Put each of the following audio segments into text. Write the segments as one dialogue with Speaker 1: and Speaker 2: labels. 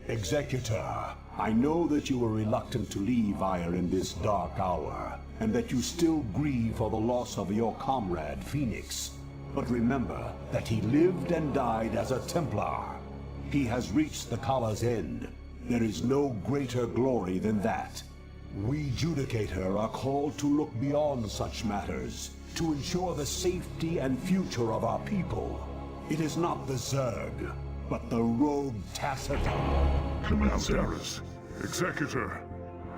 Speaker 1: Executor, I know that you were reluctant to leave Aiur in this dark hour, and that you still grieve for the loss of your comrade, Phoenix. But remember that he lived and died as a Templar. He has reached the Kala's end. There is no greater glory than that. We Judicator are called to look beyond such matters, to ensure the safety and future of our people. It is not the Zerg, but the rogue Tacitor.
Speaker 2: Commanderis, Executor,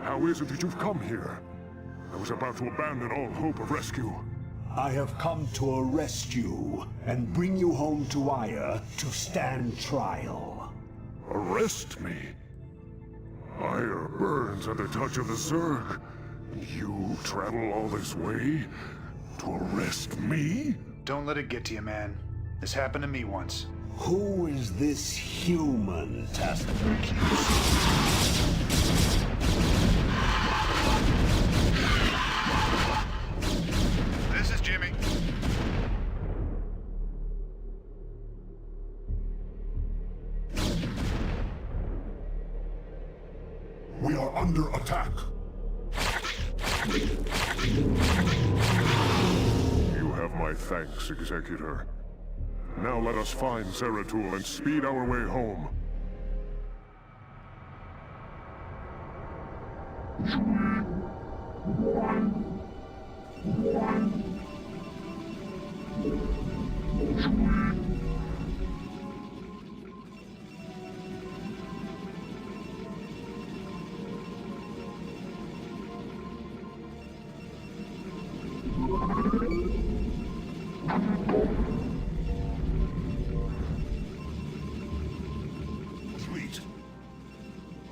Speaker 2: how is it that you've come here? I was about to abandon all hope of rescue.
Speaker 1: I have come to arrest you and bring you home to Aiur to stand trial.
Speaker 2: Arrest me? Aiur burns at the touch of the Zerg. You travel all this way to arrest me?
Speaker 3: Don't let it get to you, man. This happened to me once.
Speaker 1: Who is this human, Tacitor?
Speaker 3: This is Jimmy.
Speaker 2: We are under attack. You have my thanks, Executor. Now let us find Zeratul and speed our way home.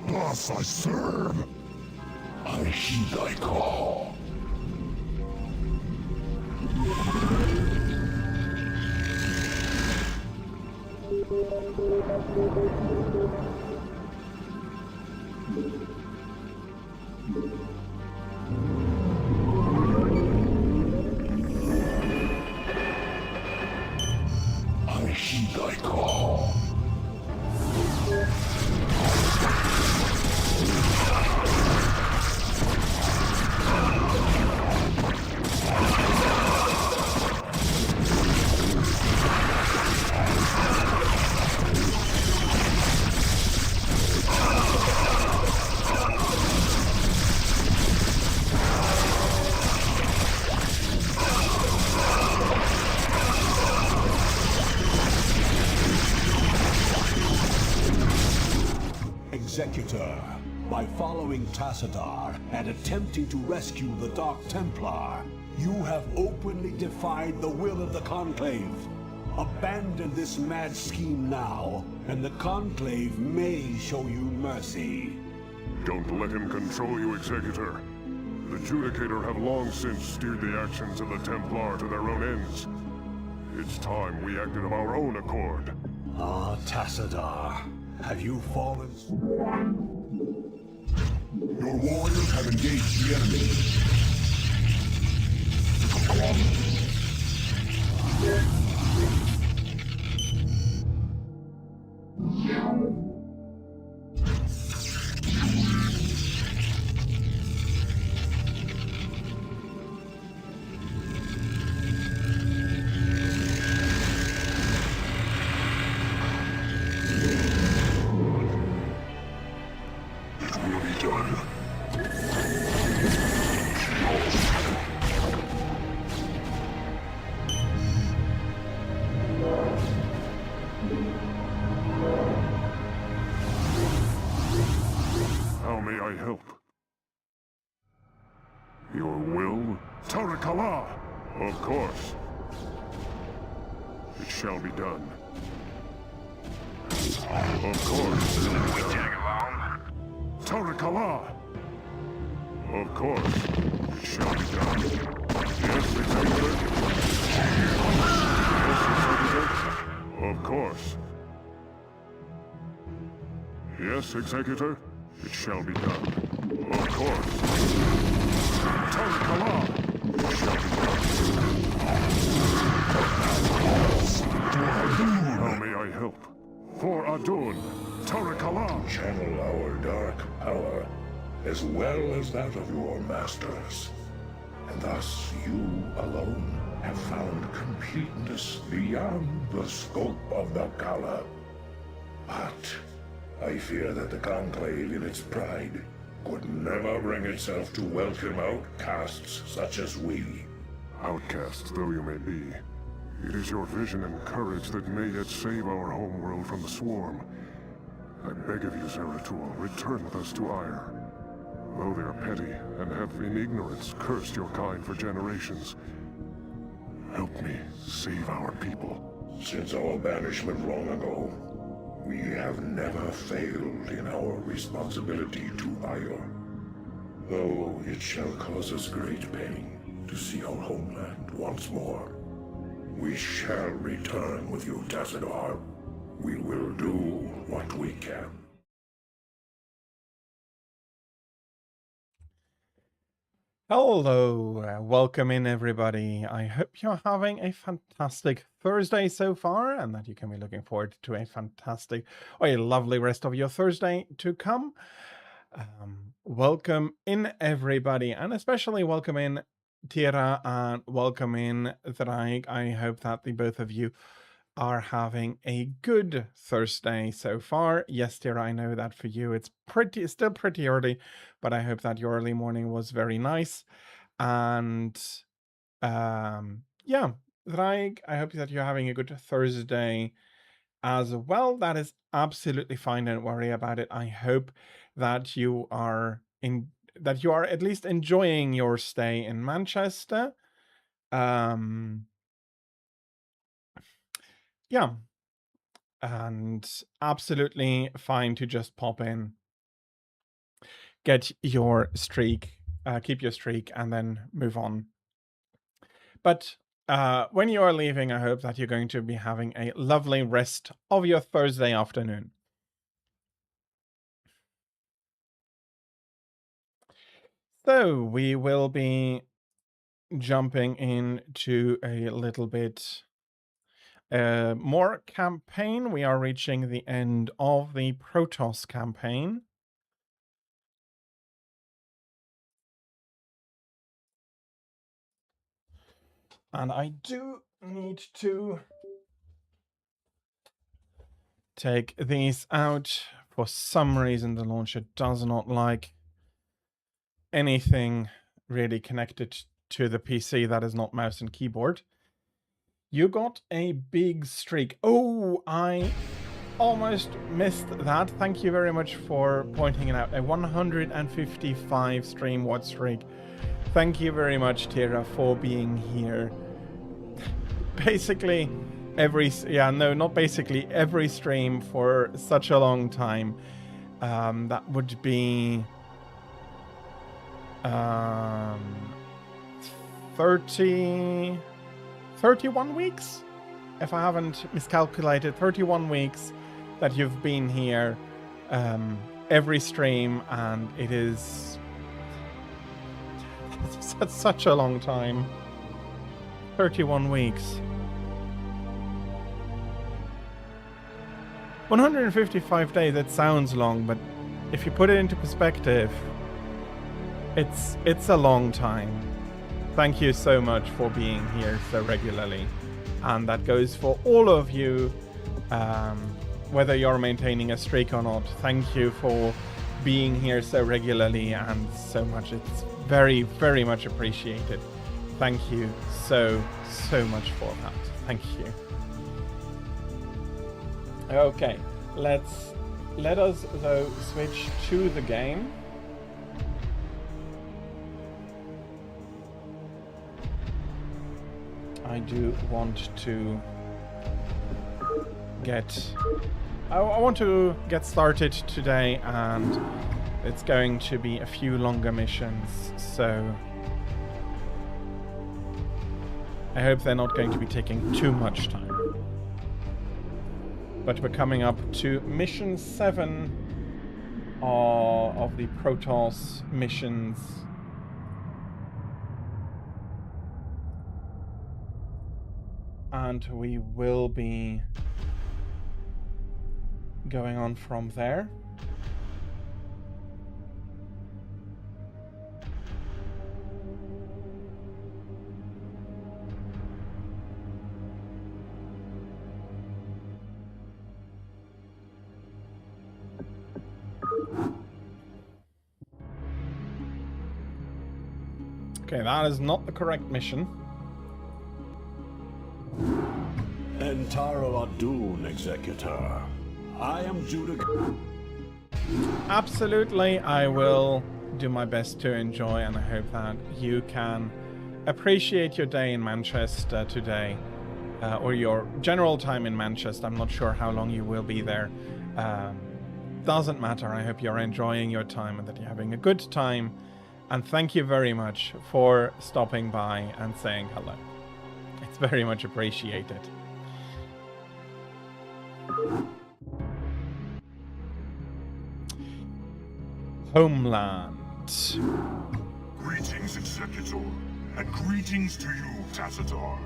Speaker 2: Thus I serve. I heed thy call. I heed thy call.
Speaker 1: Executor, by following Tacitor and attempting to rescue the Dark Templar, you have openly defied the will of the Conclave. Abandon this mad scheme now, and the Conclave may show you mercy.
Speaker 2: Don't let him control you, Executor. The Judicator have long since steered the actions of the Templar to their own ends. It's time we acted of our own accord.
Speaker 1: Ah, Tacitor, have you fallen?
Speaker 2: Your warriors have engaged the enemy. How may I help? Your will? Tarakala! Of course. It shall be done. Of course.
Speaker 3: We tag along?
Speaker 2: Tarakala! Of course. It shall be done. Yes, Executor? Yes, Executor? Of course. Yes, Executor? It shall be done. Of course. Tarakala! It shall be done. How may I help? For Adun, Tarakala.
Speaker 4: Channel our dark power, as well as that of your masters. And thus you alone have found completeness beyond the scope of the Kala. But I fear that the Conclave in its pride could never bring itself to welcome outcasts such as we.
Speaker 2: Outcasts though you may be, it is your vision and courage that may yet save our homeworld from the swarm. I beg of you, Zeratul, return with us to Aiur. Though they are petty and have in ignorance cursed your kind for generations, help me save our people.
Speaker 4: Since our banishment long ago, we have never failed in our responsibility to Aiur. Though it shall cause us great pain to see our homeland once more, we shall return with you, Tassadar. We will do what we can.
Speaker 5: Hello, welcome in everybody. I hope you're having a fantastic Thursday so far and that you can be looking forward to a fantastic or a lovely rest of your Thursday to come. Welcome in everybody, and especially welcome in Tira and welcome in Thraig. I hope that the both of you are having a good Thursday so far. Yes, Tira, I know that for you it's still pretty early, but I hope that your early morning was very nice. And yeah, Thraig, I hope that you're having a good Thursday as well. That is absolutely fine. Don't worry about it. I hope that you are at least enjoying your stay in Manchester. Yeah, and absolutely fine to just pop in, get your streak, keep your streak, and then move on. But when you are leaving, I hope that you're going to be having a lovely rest of your Thursday afternoon. So we will be jumping into a little bit more campaign. We are reaching the end of the Protoss campaign. And I do need to take these out. For some reason, the launcher does not like anything really connected to the PC that is not mouse and keyboard. You got a big streak. Oh, I almost missed that. Thank you very much for pointing it out. A 155 stream watch streak. Thank you very much, Tira, for being here. Basically, every stream for such a long time. That would be 31 weeks, if I haven't miscalculated. 31 weeks that you've been here every stream, and it is such a long time. 31 weeks. 155 days, that sounds long, but if you put it into perspective, it's a long time. Thank you so much for being here so regularly. And that goes for all of you, whether you're maintaining a streak or not. Thank you for being here so regularly and so much. It's very, very much appreciated. Thank you so much for that. Thank you. Okay, let us though switch to the game. I do want to I want to get started today, and it's going to be a few longer missions, so I hope they're not going to be taking too much time. But we're coming up to mission 7 of the Protoss missions. And we will be going on from there. Okay, that is not the correct mission.
Speaker 1: Entaro Adun, Executor. I am Judah.
Speaker 5: Absolutely, I will do my best to enjoy, and I hope that you can appreciate your day in Manchester today, or your general time in Manchester. I'm not sure how long you will be there. Doesn't matter. I hope you're enjoying your time and that you're having a good time. And thank you very much for stopping by and saying hello. It's very much appreciated. Homeland.
Speaker 2: Greetings, Executor, and greetings to you, Tassadar.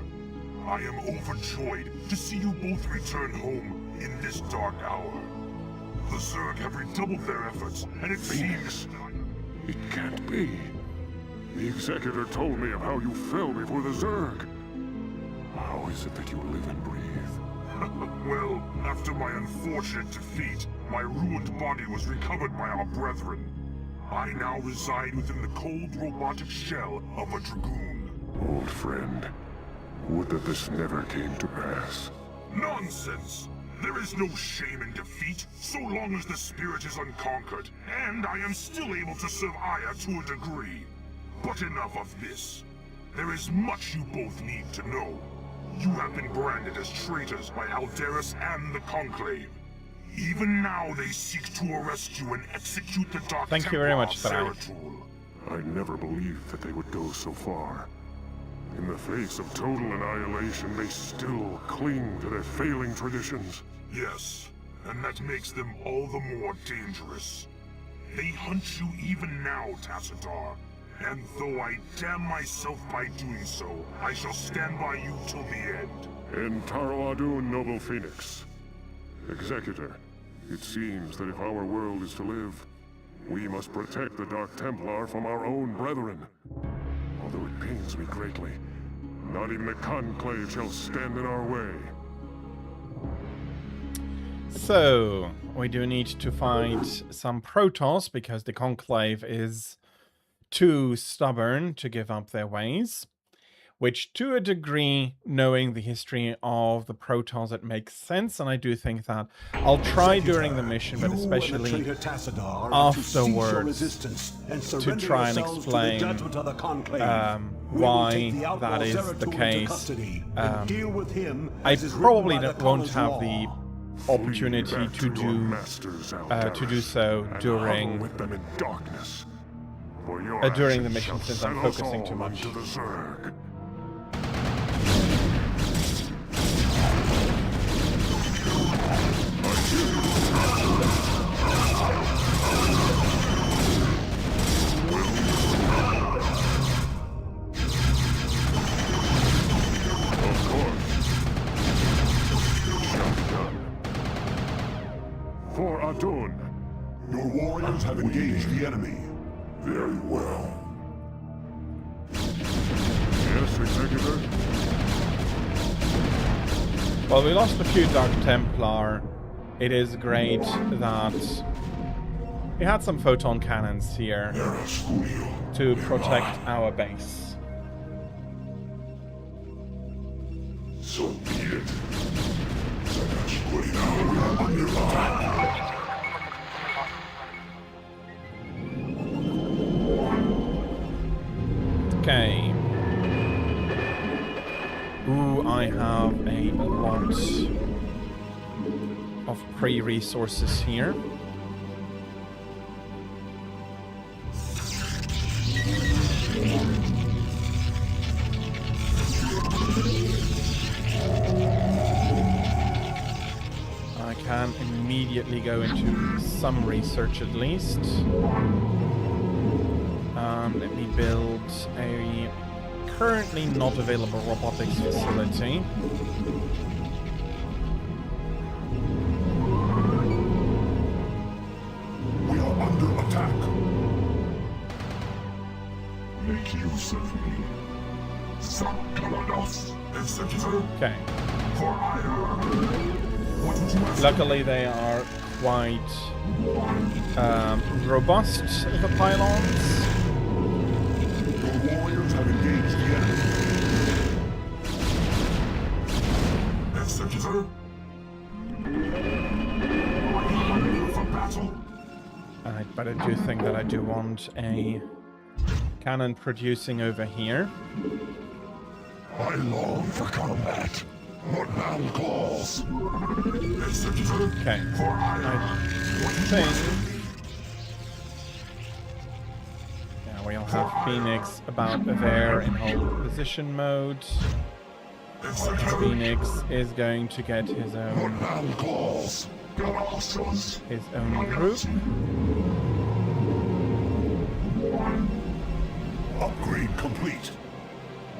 Speaker 2: I am overjoyed to see you both return home in this dark hour. The Zerg have redoubled their efforts, and it seems... It can't be. The Executor told me of how you fell before the Zerg. How is it that you live and breathe? Well, after my unfortunate defeat, my ruined body was recovered by our brethren. I now reside within the cold robotic shell of a Dragoon. Old friend, would that this never came to pass. Nonsense! There is no shame in defeat, so long as the spirit is unconquered, and I am still able to serve Aya to a degree. But enough of this. There is much you both need to know. You have been branded as traitors by Alderus and the Conclave. Even now they seek to arrest you and execute the Dark
Speaker 5: Thank you very much,
Speaker 2: Zeratul. I never believed that they would go so far. In the face of total annihilation, they still cling to their failing traditions. Yes, and that makes them all the more dangerous. They hunt you even now, Tassadar. And though I damn myself by doing so, I shall stand by you till the end. Entaro Adun, Noble Phoenix. Executor, it seems that if our world is to live, we must protect the Dark Templar from our own brethren. Although it pains me greatly, not even the Conclave shall stand in our way.
Speaker 5: So, we do need to fight some Protoss because the Conclave is too stubborn to give up their ways. Which, to a degree, knowing the history of the Protoss, it makes sense, and I do think that I'll try during the mission, but especially afterwards, to try and explain why that is the case. I probably won't have the opportunity to do so during the mission, since I'm focusing too much.
Speaker 2: For Adun.
Speaker 4: Your warriors have engaged the enemy. Very well.
Speaker 2: Yes, Executor?
Speaker 5: Well, we lost a few Dark Templar. It is great that we had some photon cannons here to protect our base.
Speaker 4: So be it. Now we are under attack.
Speaker 5: Okay. Ooh, I have a lot of pre-resources here. I can immediately go into some research at least. Let me build a currently not available robotics facility.
Speaker 4: use of me.
Speaker 5: Okay.
Speaker 4: For Aiur. What would you ask?
Speaker 5: Luckily, they are quite robust, the pylons.
Speaker 1: Your warriors have engaged the enemy.
Speaker 4: Executor. Are you ready for battle?
Speaker 5: But I do think that I do want a cannon producing over here.
Speaker 4: I long for combat. What battle calls? Executor.
Speaker 5: Okay.
Speaker 4: For Aiur.
Speaker 5: I think... Yeah, we'll have Phoenix about there in hold position mode.
Speaker 4: Executor.
Speaker 5: Phoenix is going to get his own
Speaker 4: What battle calls?
Speaker 5: group.
Speaker 1: Upgrade complete.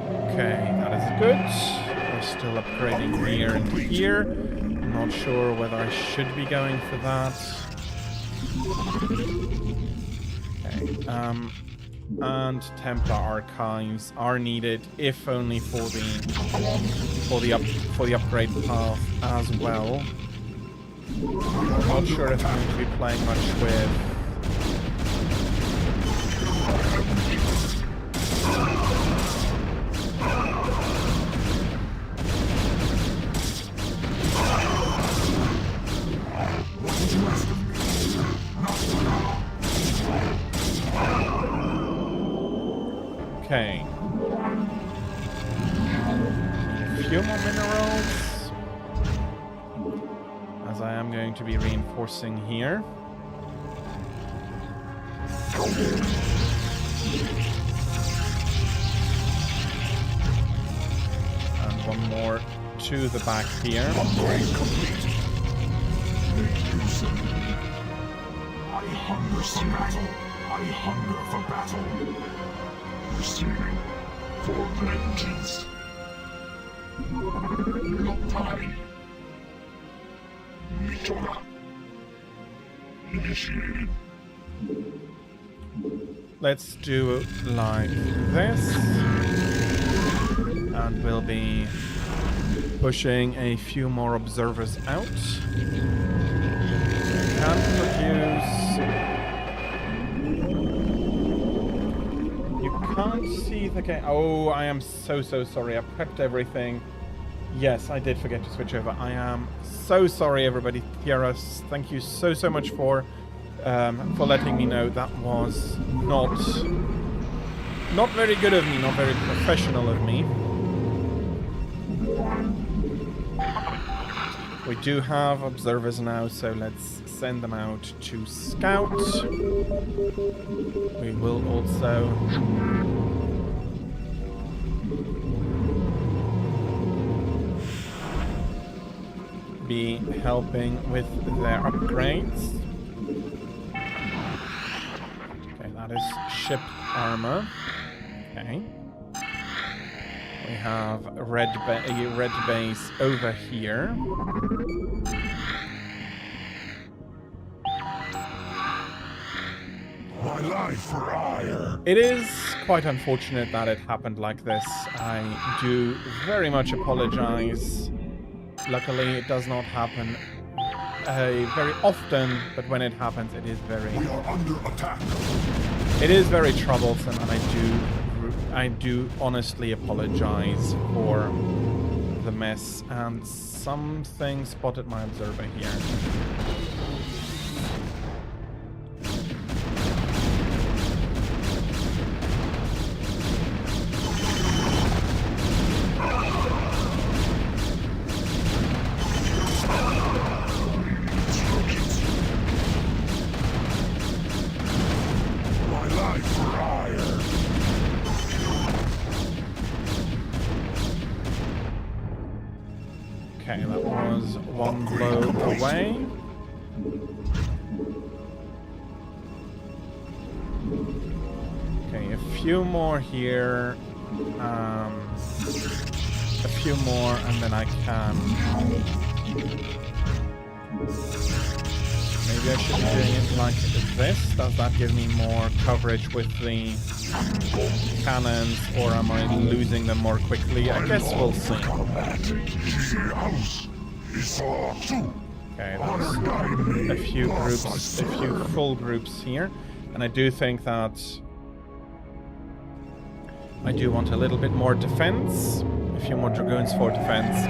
Speaker 5: Okay, that is good. We're still upgrading here and here. I'm not sure whether I should be going for that. Okay, and Templar archives are needed, if only for the upgrade path as well. I'm not sure if I'm going to be playing much with. Okay. A few more minerals. As I am going to be reinforcing here. And one more to the back here.
Speaker 4: Upgrade complete. Make use of me. I hunger for battle. I hunger for battle. Receiving for vengeance. Loktari. Mitora. Initiated.
Speaker 5: Let's do it like this. And we'll be pushing a few more observers out. Can produce... You can't see the game. Oh, I am so sorry. I prepped everything. Yes, I did forget to switch over. I am so sorry, everybody. Thieros, thank you so much for letting me know. That was not very good of me, not very professional of me. We do have observers now, so let's send them out to scout. We will also be helping with their upgrades. Okay, that is ship armor. Okay. We have a red base over here.
Speaker 4: My life for Aiur.
Speaker 5: It is quite unfortunate that it happened like this. I do very much apologize. Luckily, it does not happen very often, but when it happens, it is very...
Speaker 4: We are under attack.
Speaker 5: It is very troublesome, and I do honestly apologize for the mess. And something spotted my observer here. Okay, that was one blow away. Okay, a few more here. A few more, and then I can... Maybe I should be doing it like this. Does that give me more coverage with the cannons, or am I losing them more quickly? I guess we'll see. Okay, that's a few groups, a few full groups here. And I do think that I do want a little bit more defense. A few more dragoons for defense.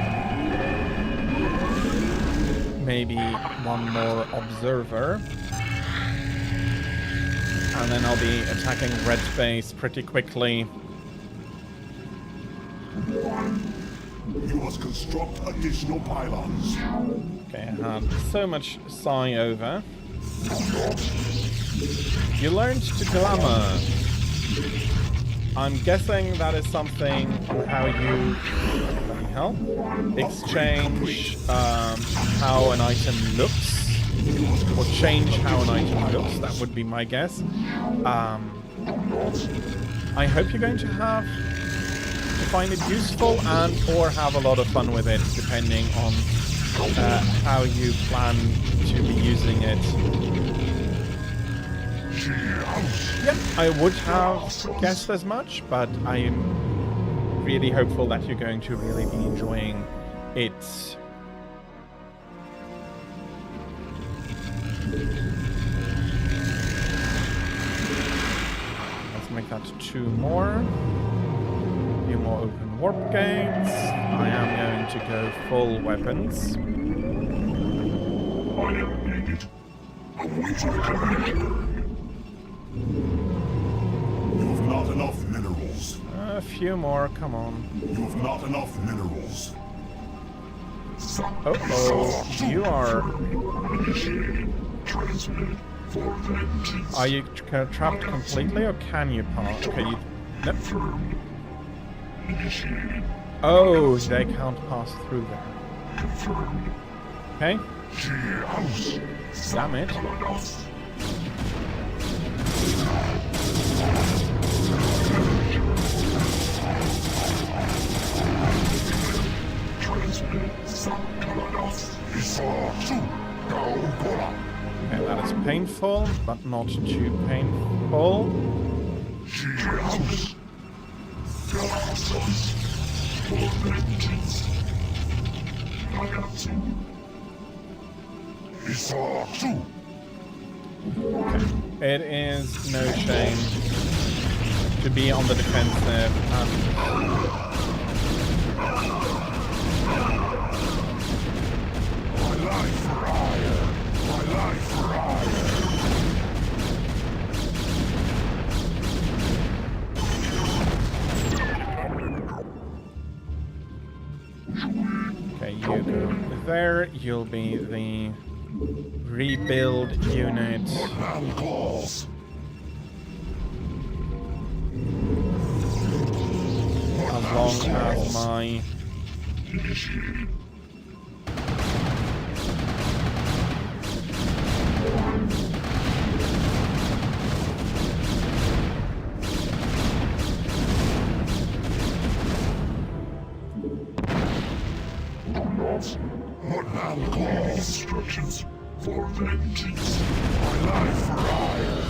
Speaker 5: Maybe one more observer. And then I'll be attacking red base pretty quickly.
Speaker 1: You must construct additional pylons.
Speaker 5: Okay, I had so much psi over. You learned to glamour. I'm guessing that is something on how you exchange how an item looks, or change how an item looks. That would be my guess. I hope you're going to find it useful and or have a lot of fun with it, depending on how you plan to be using it. Yep, I would have guessed as much, but I am really hopeful that you're going to really be enjoying it. Let's make that 2 more. A few more open warp gates. I am going to go full weapons.
Speaker 1: You've not enough minerals.
Speaker 5: A few more, come on.
Speaker 1: You've not enough minerals.
Speaker 5: Oh, you are... Are you trapped completely, or can you pass? Okay, you... Nope. Oh, they can't pass through there. Okay. Damn it. Okay, that is painful, but not too painful. It is no shame to be on the defensive and
Speaker 1: My life for Aiur! My life for Aiur!
Speaker 5: okay, you go there, you'll be the rebuild unit. As long as my
Speaker 4: instructions for vengeance. My life for Aiur.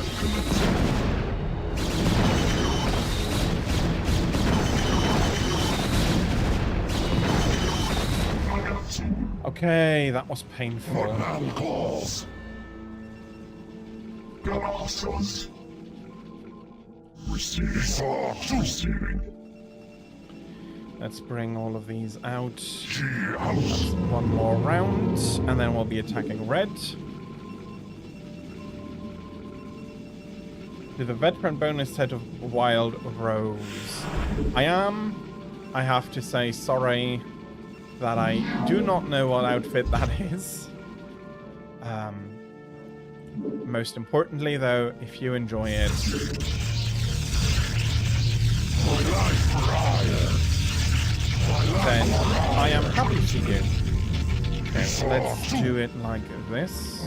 Speaker 5: Okay, that was painful.
Speaker 4: Receiving.
Speaker 5: Let's bring all of these out. That's one more round, and then we'll be attacking red. With a veteran bonus set of wild rose. I have to say sorry that I do not know what outfit that is. Most importantly though, if you enjoy it. Then I am happy to you. Okay, so let's do it like this.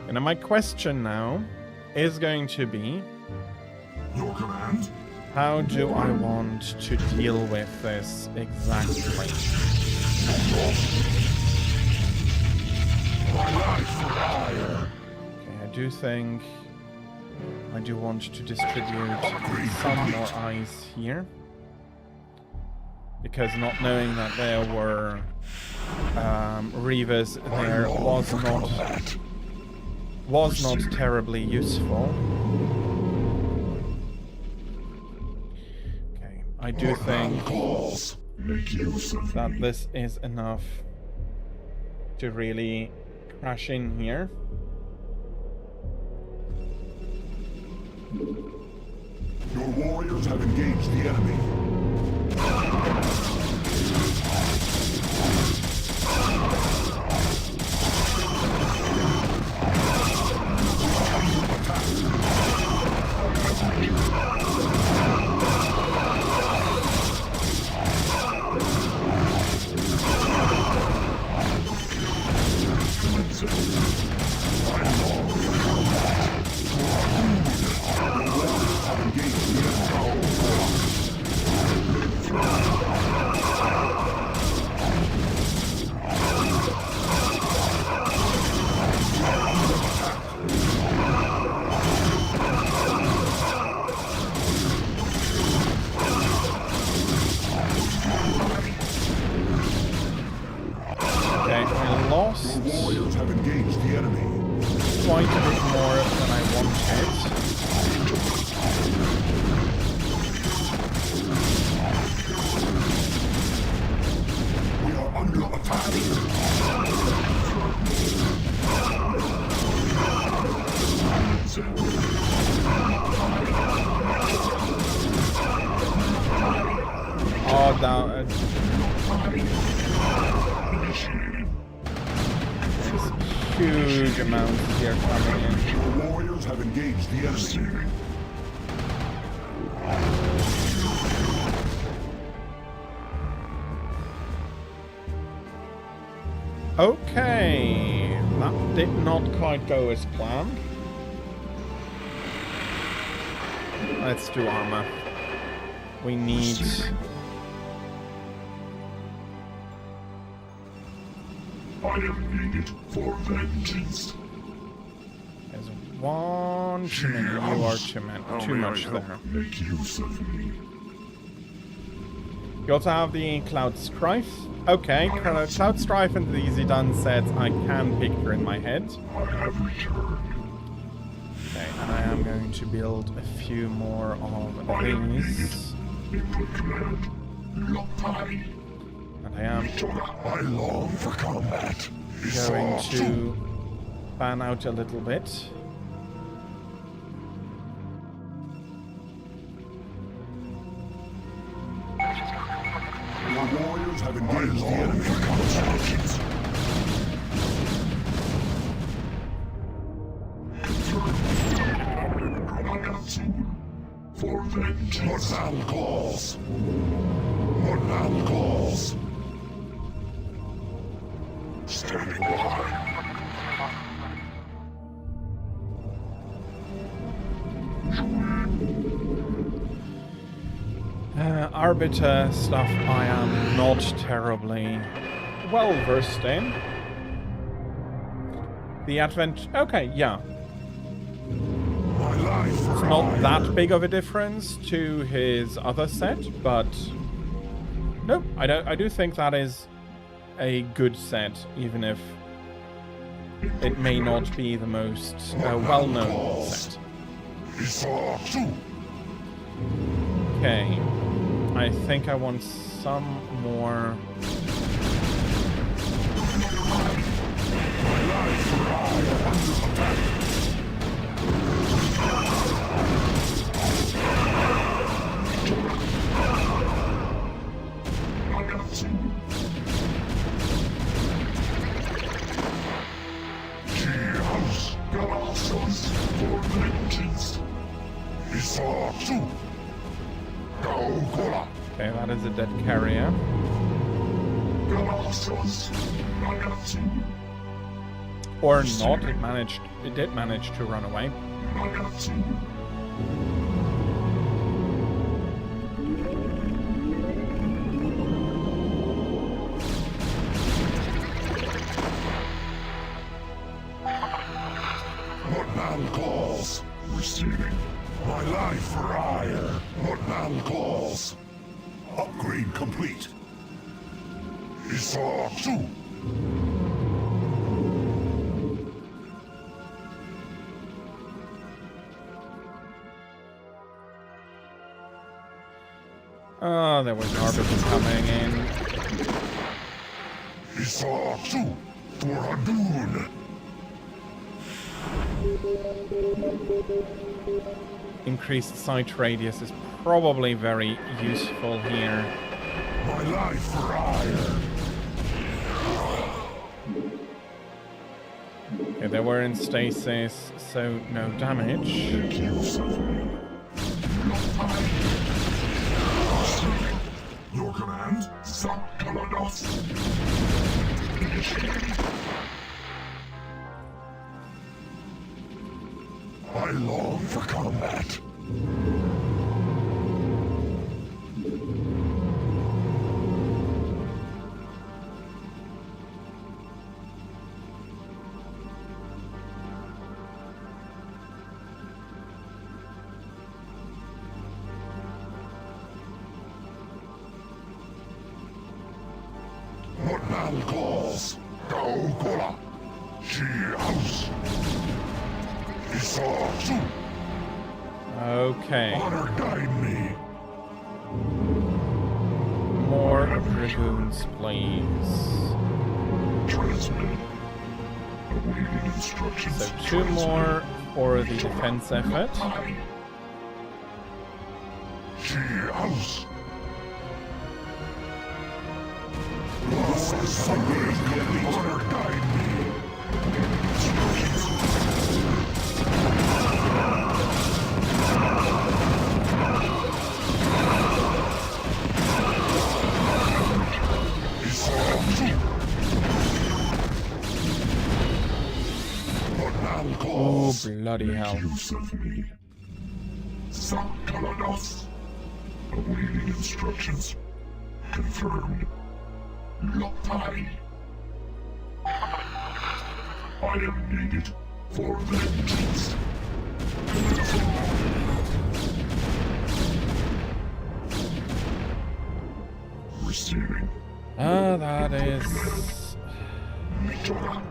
Speaker 5: And my question now is going to be,
Speaker 4: Your command?
Speaker 5: how do I want to deal with this exactly? Okay, I do think I do want to distribute some more eyes here. Because not knowing that there were Reavers there was not terribly useful. Okay, I do think that this is enough to really crash in here.
Speaker 1: Your warriors have engaged the enemy. Warriors have engaged the enemy.
Speaker 5: Quite a bit more than I wanted.
Speaker 1: We are under attack.
Speaker 5: Oh, down. Huge amounts here coming in.
Speaker 1: Your warriors have engaged the enemy.
Speaker 5: Okay, that did not quite go as planned. Let's do armor. We need...
Speaker 4: I am needed for vengeance.
Speaker 5: There's one too many. You are too much there.
Speaker 4: Make use of me.
Speaker 5: You also have the Cloud Strife. Okay, Cloud Strife and the Easy Done sets I can picture in my head.
Speaker 4: I have returned.
Speaker 5: Okay, and I am going to build a few more of these.
Speaker 4: Input command. Lockpie.
Speaker 5: And I am
Speaker 4: I long for combat.
Speaker 5: going to fan out a little bit.
Speaker 1: Your warriors have engaged the enemy.
Speaker 4: For vengeance. Mortal calls. Mortal calls. Standing by.
Speaker 5: Arbiter stuff I am not terribly well versed in. The Advent... Okay, yeah. It's not that big of a difference to his other set, but... Nope, I do think that is a good set, even if it may not be the most well-known set. Okay. I think I want some more... Okay, that is a dead carrier. Or not, it did manage to run away.
Speaker 4: now calls? Receiving. My life for Aiur. What now calls?
Speaker 1: Upgrade complete.
Speaker 4: Zeratul.
Speaker 5: Oh, there was garbage coming in.
Speaker 4: Zeratul. For Hadun.
Speaker 5: Increased sight radius is probably very useful here.
Speaker 4: My life for Aiur.
Speaker 5: Okay, they were in stasis, so no damage.
Speaker 4: Your command, Protoss. I long for combat. What now calls? Gaokola. She house. Zeratul.
Speaker 5: Okay,
Speaker 4: Honor guide me.
Speaker 5: more dragoons, please.
Speaker 4: Transmit. Awaiting instructions.
Speaker 5: So 2 more for the defense effort.
Speaker 4: She house. Honor guide me.
Speaker 5: Oh, bloody hell.
Speaker 4: Use of me. Protoss. Awaiting instructions. Confirmed. Lotai. I am needed for vengeance. Receiving.
Speaker 5: Ah, that is...
Speaker 4: Mitora.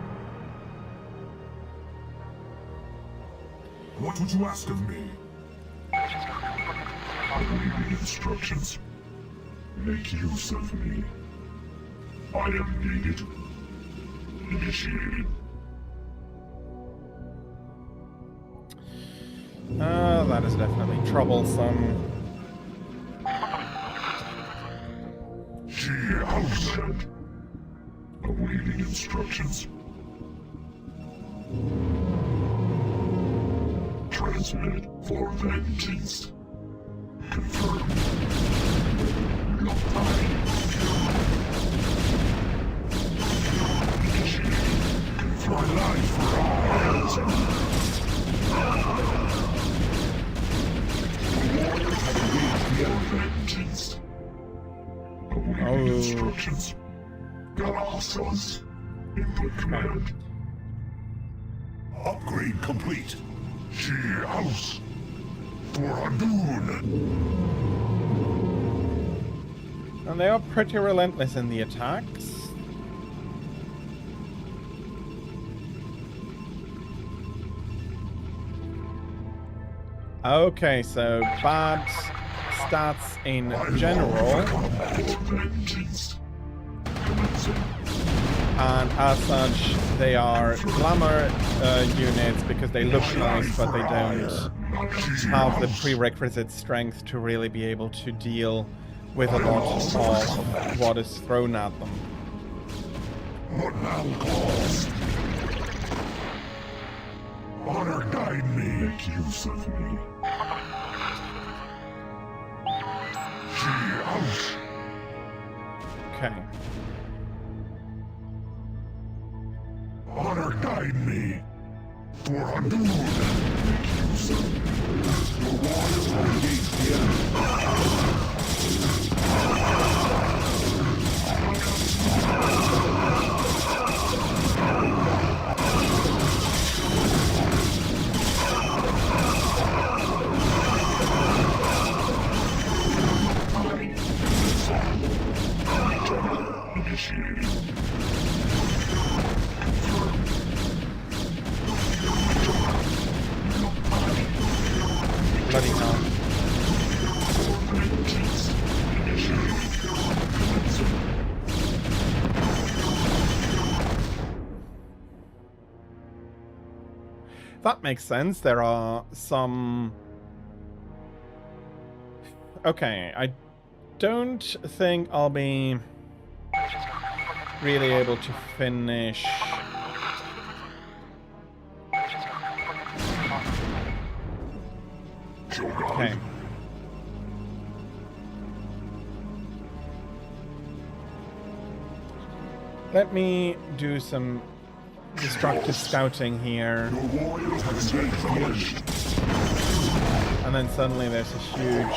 Speaker 4: What would you ask of me? Awaiting instructions. Make use of me. I am needed. Initiated.
Speaker 5: Ah, that is definitely troublesome.
Speaker 4: She house. Awaiting instructions. Transmit for vengeance. Confirmed. My life for vengeance. Awaiting instructions. Galactus. Input command.
Speaker 1: Upgrade complete.
Speaker 4: She house. For Hadun.
Speaker 5: And they are pretty relentless in the attacks. Okay, so bad stats in general. And as such, they are glamour units because they look nice, but they don't have the prerequisite strength to really be able to deal with a lot of what is thrown at them.
Speaker 4: What now calls? Honor guide me. Make use of me. She house.
Speaker 5: Okay.
Speaker 4: Honor guide me. For Hadun. Make use of me. The waters will engage the enemy.
Speaker 5: That makes sense. There are some... Okay, I don't think I'll be really able to finish... Okay. Let me do some destructive scouting here. And then suddenly there's a huge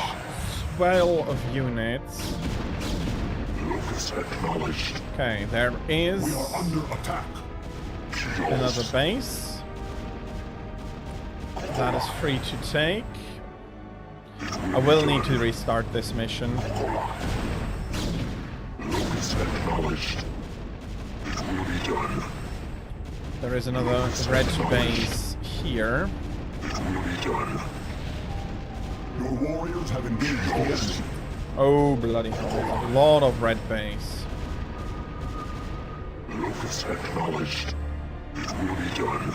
Speaker 5: swell of units. Okay, there is another base. That is free to take. I will need to restart this mission. There is another red base here.
Speaker 1: Your warriors have engaged the enemy.
Speaker 5: Oh, bloody hell. There's a lot of red base.
Speaker 4: Locus acknowledged. It will be done.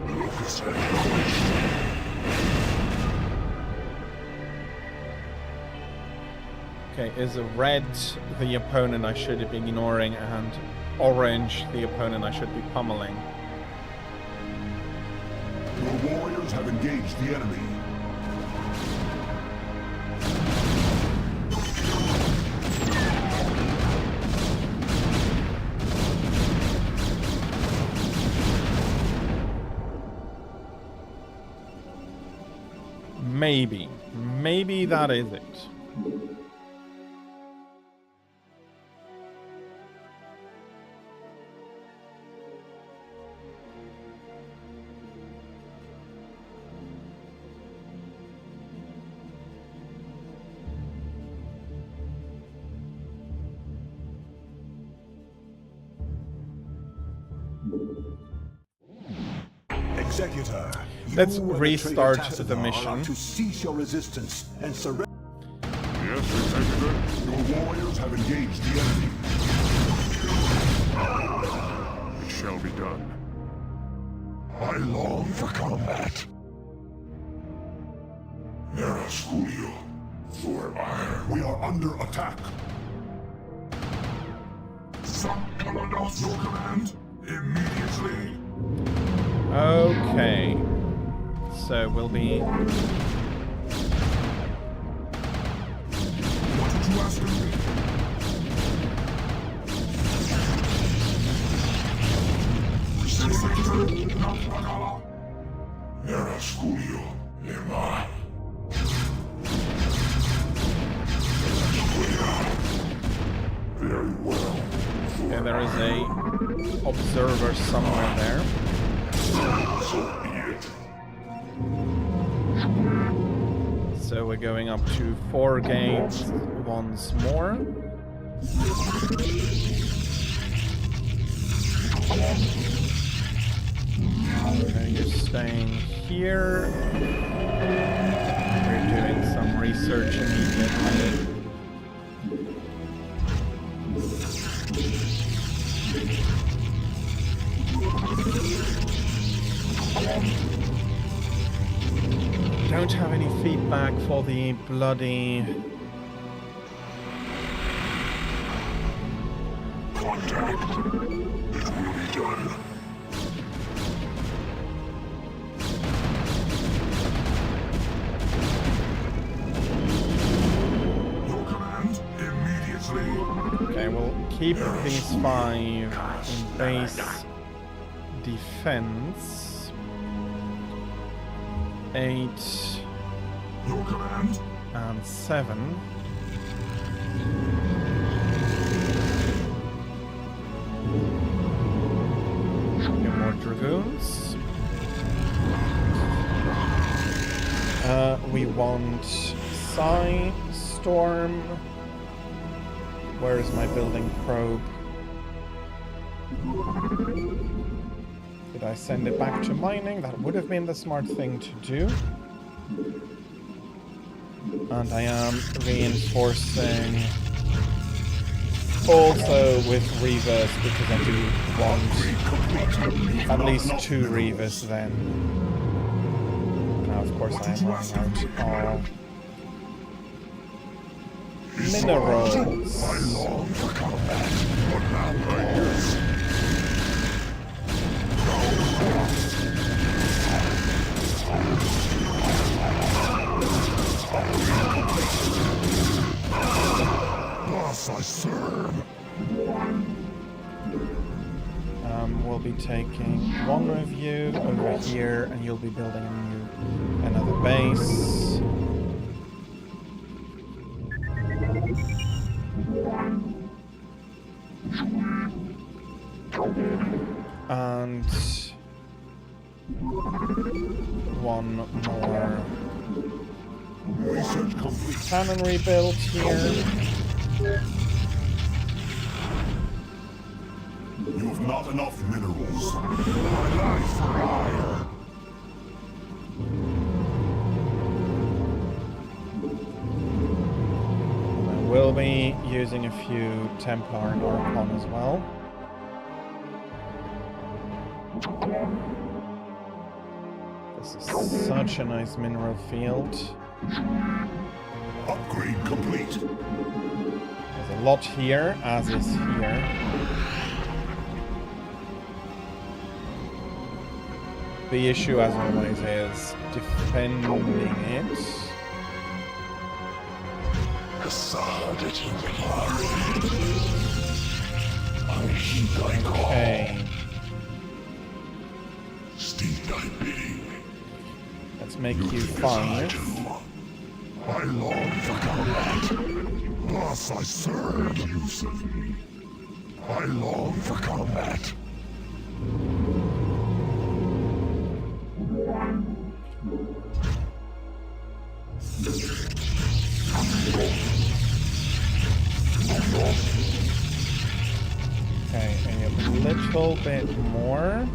Speaker 4: Locus acknowledged.
Speaker 5: Okay, is red the opponent I should be ignoring and orange the opponent I should be pummeling?
Speaker 1: Your warriors have engaged the enemy.
Speaker 5: Maybe that is it.
Speaker 1: Executor,
Speaker 5: Let's
Speaker 1: you and
Speaker 5: restart
Speaker 1: traitor
Speaker 5: the
Speaker 1: Tassadar
Speaker 5: mission.
Speaker 1: are to cease your resistance and surrender.
Speaker 2: Yes, Executor?
Speaker 1: Your warriors have engaged the enemy.
Speaker 2: It shall be done.
Speaker 4: I long for combat. Nera Sculio, for Aiur.
Speaker 1: We are under attack.
Speaker 4: Some Kalados your command immediately.
Speaker 5: Okay. So we'll be...
Speaker 4: What did you ask of me? Nera Sculio, Lema. Very well.
Speaker 5: Okay, there is a observer somewhere there.
Speaker 4: So be it.
Speaker 5: So we're going up to 4 gates once more. Okay, you're staying here. We're doing some research immediately. Don't have any feedback for the bloody...
Speaker 4: Contact. It will be done. Your command immediately.
Speaker 5: Okay, we'll keep these 5 in base defense. 8
Speaker 4: Your command.
Speaker 5: and 7. Get more dragoons. We want Psy, Storm. Where is my building probe? Did I send it back to mining? That would have been the smart thing to do. And I am reinforcing also with Reavers, because I do want at least 2 Reavers then. Now, of course, I am running out of minerals.
Speaker 4: I long for combat, but now Thus I serve.
Speaker 5: We'll be taking one of you over here, and you'll be building another base. And one more cannon rebuilt here.
Speaker 1: You have not enough minerals.
Speaker 4: My life for hire.
Speaker 5: I will be using a few Templar and Archon as well. This is such a nice mineral field.
Speaker 1: Upgrade complete.
Speaker 5: There's a lot here, as is here. The issue, as always, is defending it. Okay. Let's make you 5.
Speaker 4: I long for combat. Thus I serve. Use of me. I long for combat.
Speaker 5: Okay, a little bit more.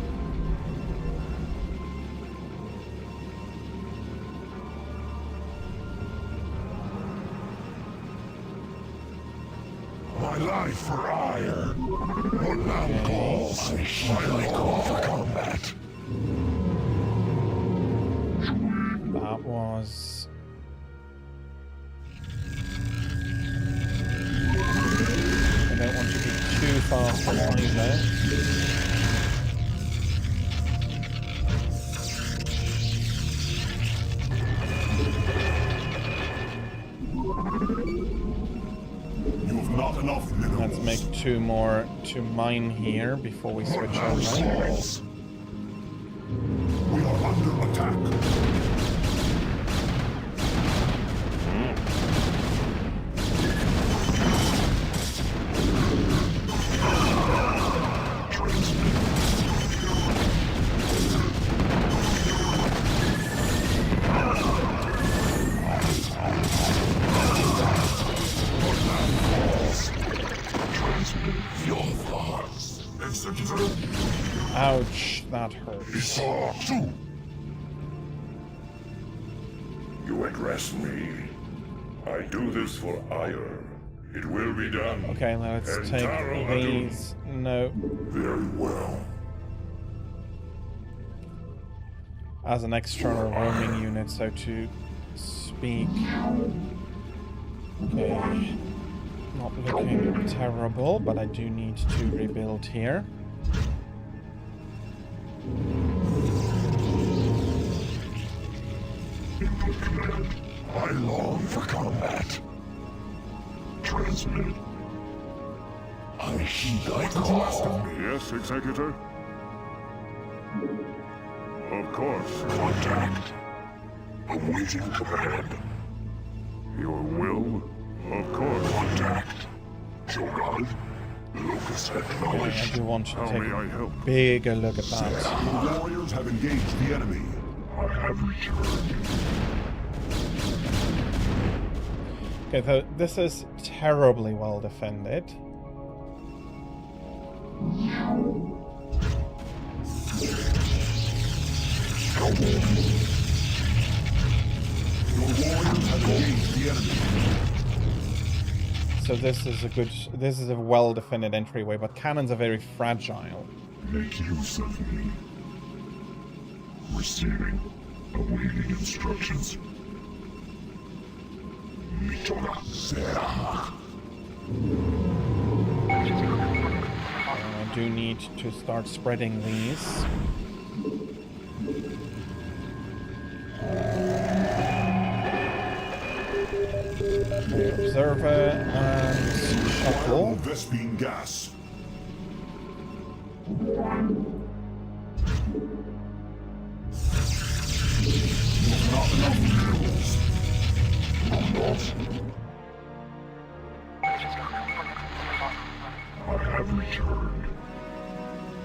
Speaker 4: My life for ire. What now calls? I call for combat.
Speaker 5: That was... I don't want to be too fast behind there.
Speaker 1: You have not enough minerals.
Speaker 5: Let's make 2 more to mine here before we switch over.
Speaker 1: We are under attack.
Speaker 5: Ouch, that hurts.
Speaker 4: You address me. I do this for Aiur. It will be done.
Speaker 5: Okay, now let's take these. No.
Speaker 4: Very well.
Speaker 5: As an external roaming unit, so to speak. Okay. Not looking terrible, but I do need to rebuild here.
Speaker 4: I long for combat. Transmit. I heed thy call.
Speaker 2: Yes, Executor? Of course.
Speaker 4: Contact. Awaiting command.
Speaker 2: Your will? Of course.
Speaker 4: Contact. Jorad. Locus
Speaker 5: I
Speaker 4: acknowledged.
Speaker 5: do want to
Speaker 2: How
Speaker 5: take
Speaker 2: may I
Speaker 5: a
Speaker 2: help?
Speaker 5: bigger look at that.
Speaker 1: The warriors have engaged the enemy.
Speaker 4: I have returned.
Speaker 5: Okay, so this is terribly well defended.
Speaker 1: Your warriors have engaged the enemy.
Speaker 5: so this is a well-defended entryway, but cannons are very fragile.
Speaker 4: Make use of me. Receiving. Awaiting instructions. Zerg.
Speaker 5: I do need to start spreading these. Observer and shuttle.
Speaker 1: Vespine gas.
Speaker 4: Not enough minerals. I have returned.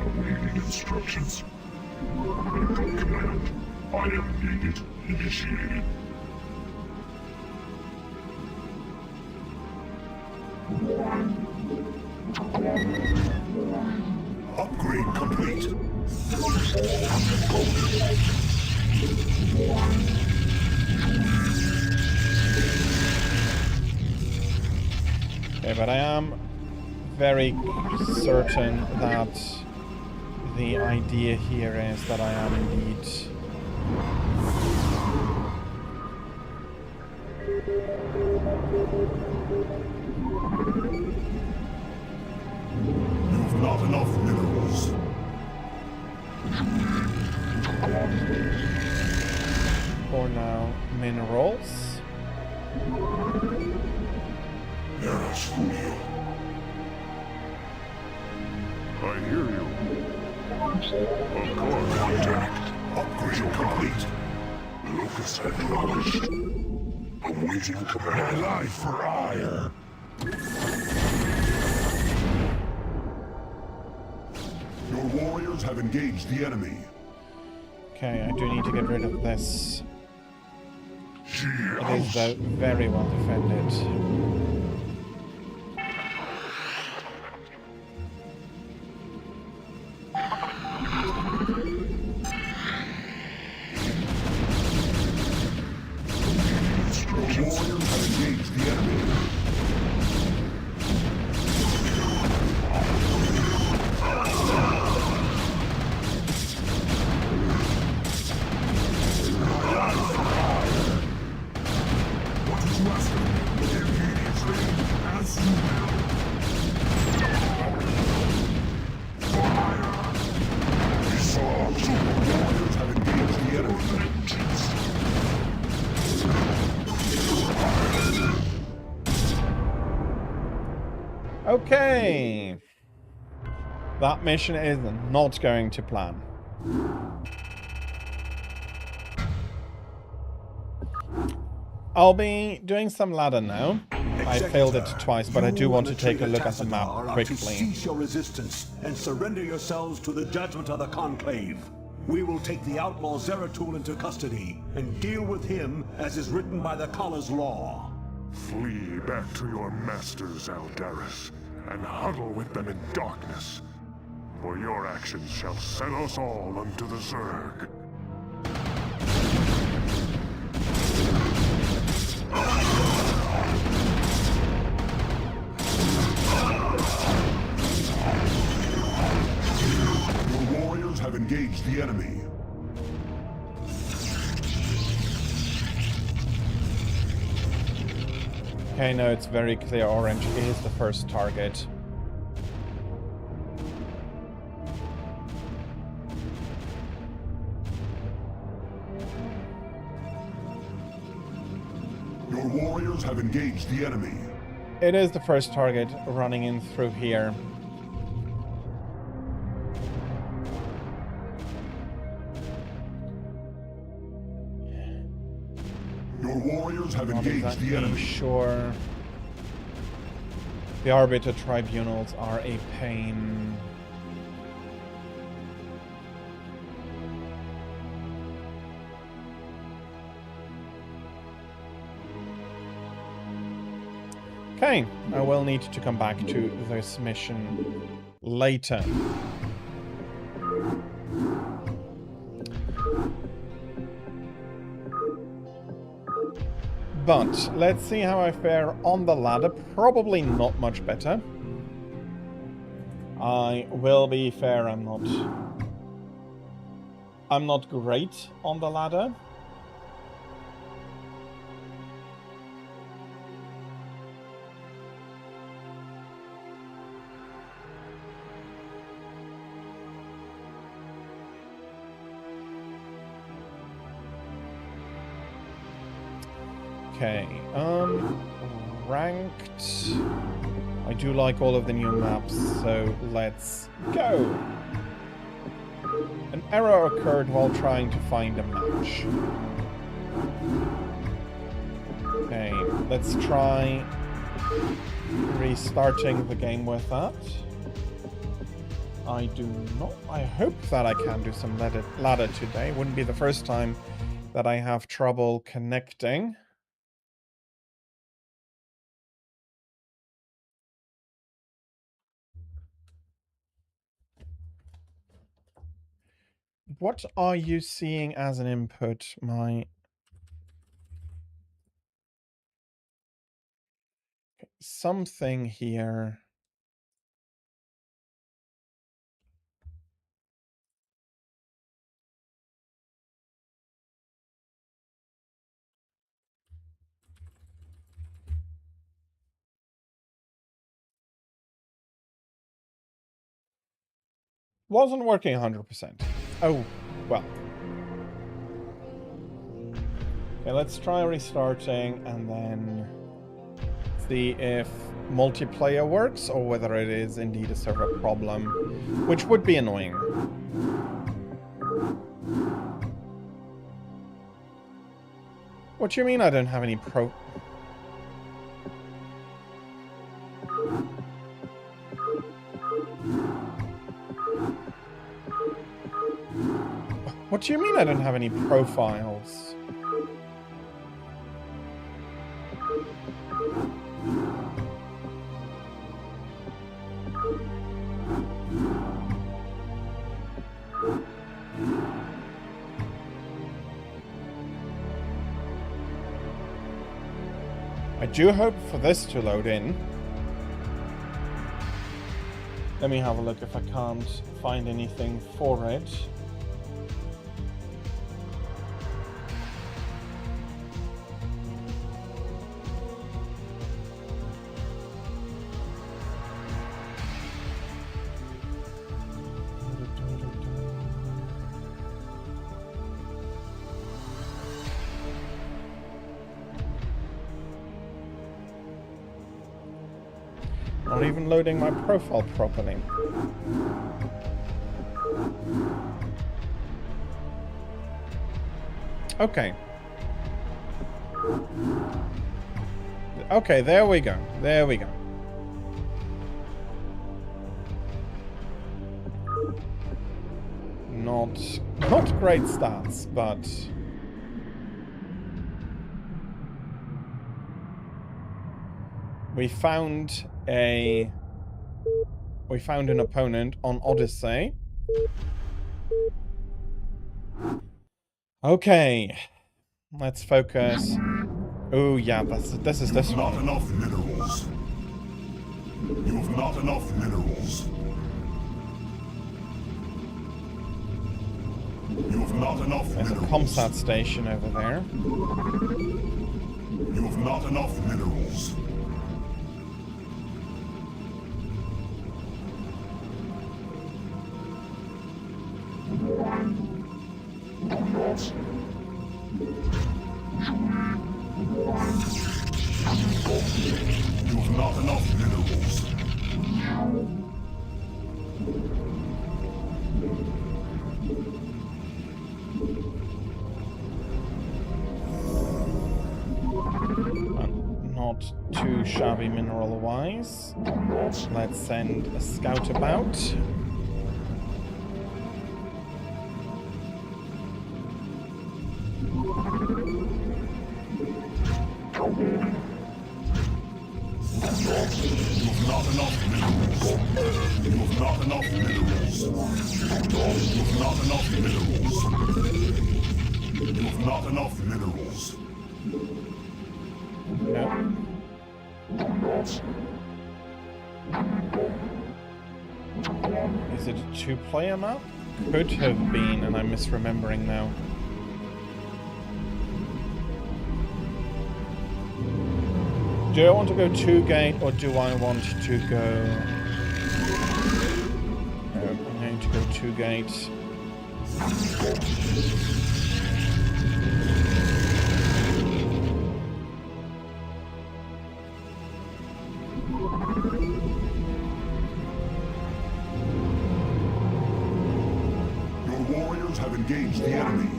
Speaker 4: Awaiting instructions. Medical command. Item needed. Initiated.
Speaker 1: Upgrade complete.
Speaker 5: Okay, but I am very certain that the idea here is that I am indeed
Speaker 1: You've not enough minerals.
Speaker 5: for now minerals.
Speaker 2: I hear you. Of course.
Speaker 4: Contact.
Speaker 1: Upgrade complete.
Speaker 4: Locus acknowledged. Awaiting command. My life for Aiur.
Speaker 1: Your warriors have engaged the enemy.
Speaker 5: Okay, I do need to get rid of this.
Speaker 4: She
Speaker 5: It is very well defended.
Speaker 1: Your warriors have engaged the enemy.
Speaker 5: Okay. That mission is not going to plan. I'll be doing some ladder now. I failed it twice, but I do want to take a look at the map quickly.
Speaker 1: Cease your resistance and surrender yourselves to the judgment of the Conclave. We will take the outlaw Zeratul into custody and deal with him as is written by the Kala's law.
Speaker 2: Flee back to your masters, Aldaris, and huddle with them in darkness. For your actions shall send us all unto the Zerg.
Speaker 1: Your warriors have engaged the enemy.
Speaker 5: Okay, no, it's very clear orange is the first target.
Speaker 1: Your warriors have engaged the enemy.
Speaker 5: It is the first target running in through here.
Speaker 1: Your warriors have
Speaker 5: Not
Speaker 1: engaged
Speaker 5: exactly
Speaker 1: the enemy.
Speaker 5: sure. The Arbiter Tribunals are a pain. Okay, I will need to come back to this mission later. But let's see how I fare on the ladder. Probably not much better. I will be fair, I'm not great on the ladder. Okay, ranked. I do like all of the new maps, so let's go. An error occurred while trying to find a match. Okay, let's try restarting the game with that. I hope that I can do some ladder today. Wouldn't be the first time that I have trouble connecting. What are you seeing as an input? Something here. Wasn't working 100%. Oh, well. Okay, let's try restarting and then see if multiplayer works or whether it is indeed a server problem, which would be annoying. What do you mean I don't have any What do you mean I don't have any profiles? I do hope for this to load in. Let me have a look if I can't find anything for it. Not even loading my profile properly. Okay. Okay, there we go. There we go. Not great stats, but we found an opponent on Odyssey. Okay, let's focus. Oh yeah, this is this
Speaker 1: Not
Speaker 5: one.
Speaker 1: enough minerals. You have not enough minerals. You have not enough
Speaker 5: There's a
Speaker 1: minerals.
Speaker 5: comsat station over there.
Speaker 1: You have not enough minerals. You have not enough minerals.
Speaker 5: Not too shabby mineral-wise. Let's send a scout about.
Speaker 1: You have not enough minerals. You have not enough minerals. You have not enough minerals. You have not enough minerals.
Speaker 5: No. Is it a two-player map? Could have been, and I'm misremembering now. Do I want to go 2-gate, or do I want to go... I'm going to go 2-gate.
Speaker 1: Your warriors have engaged the enemy.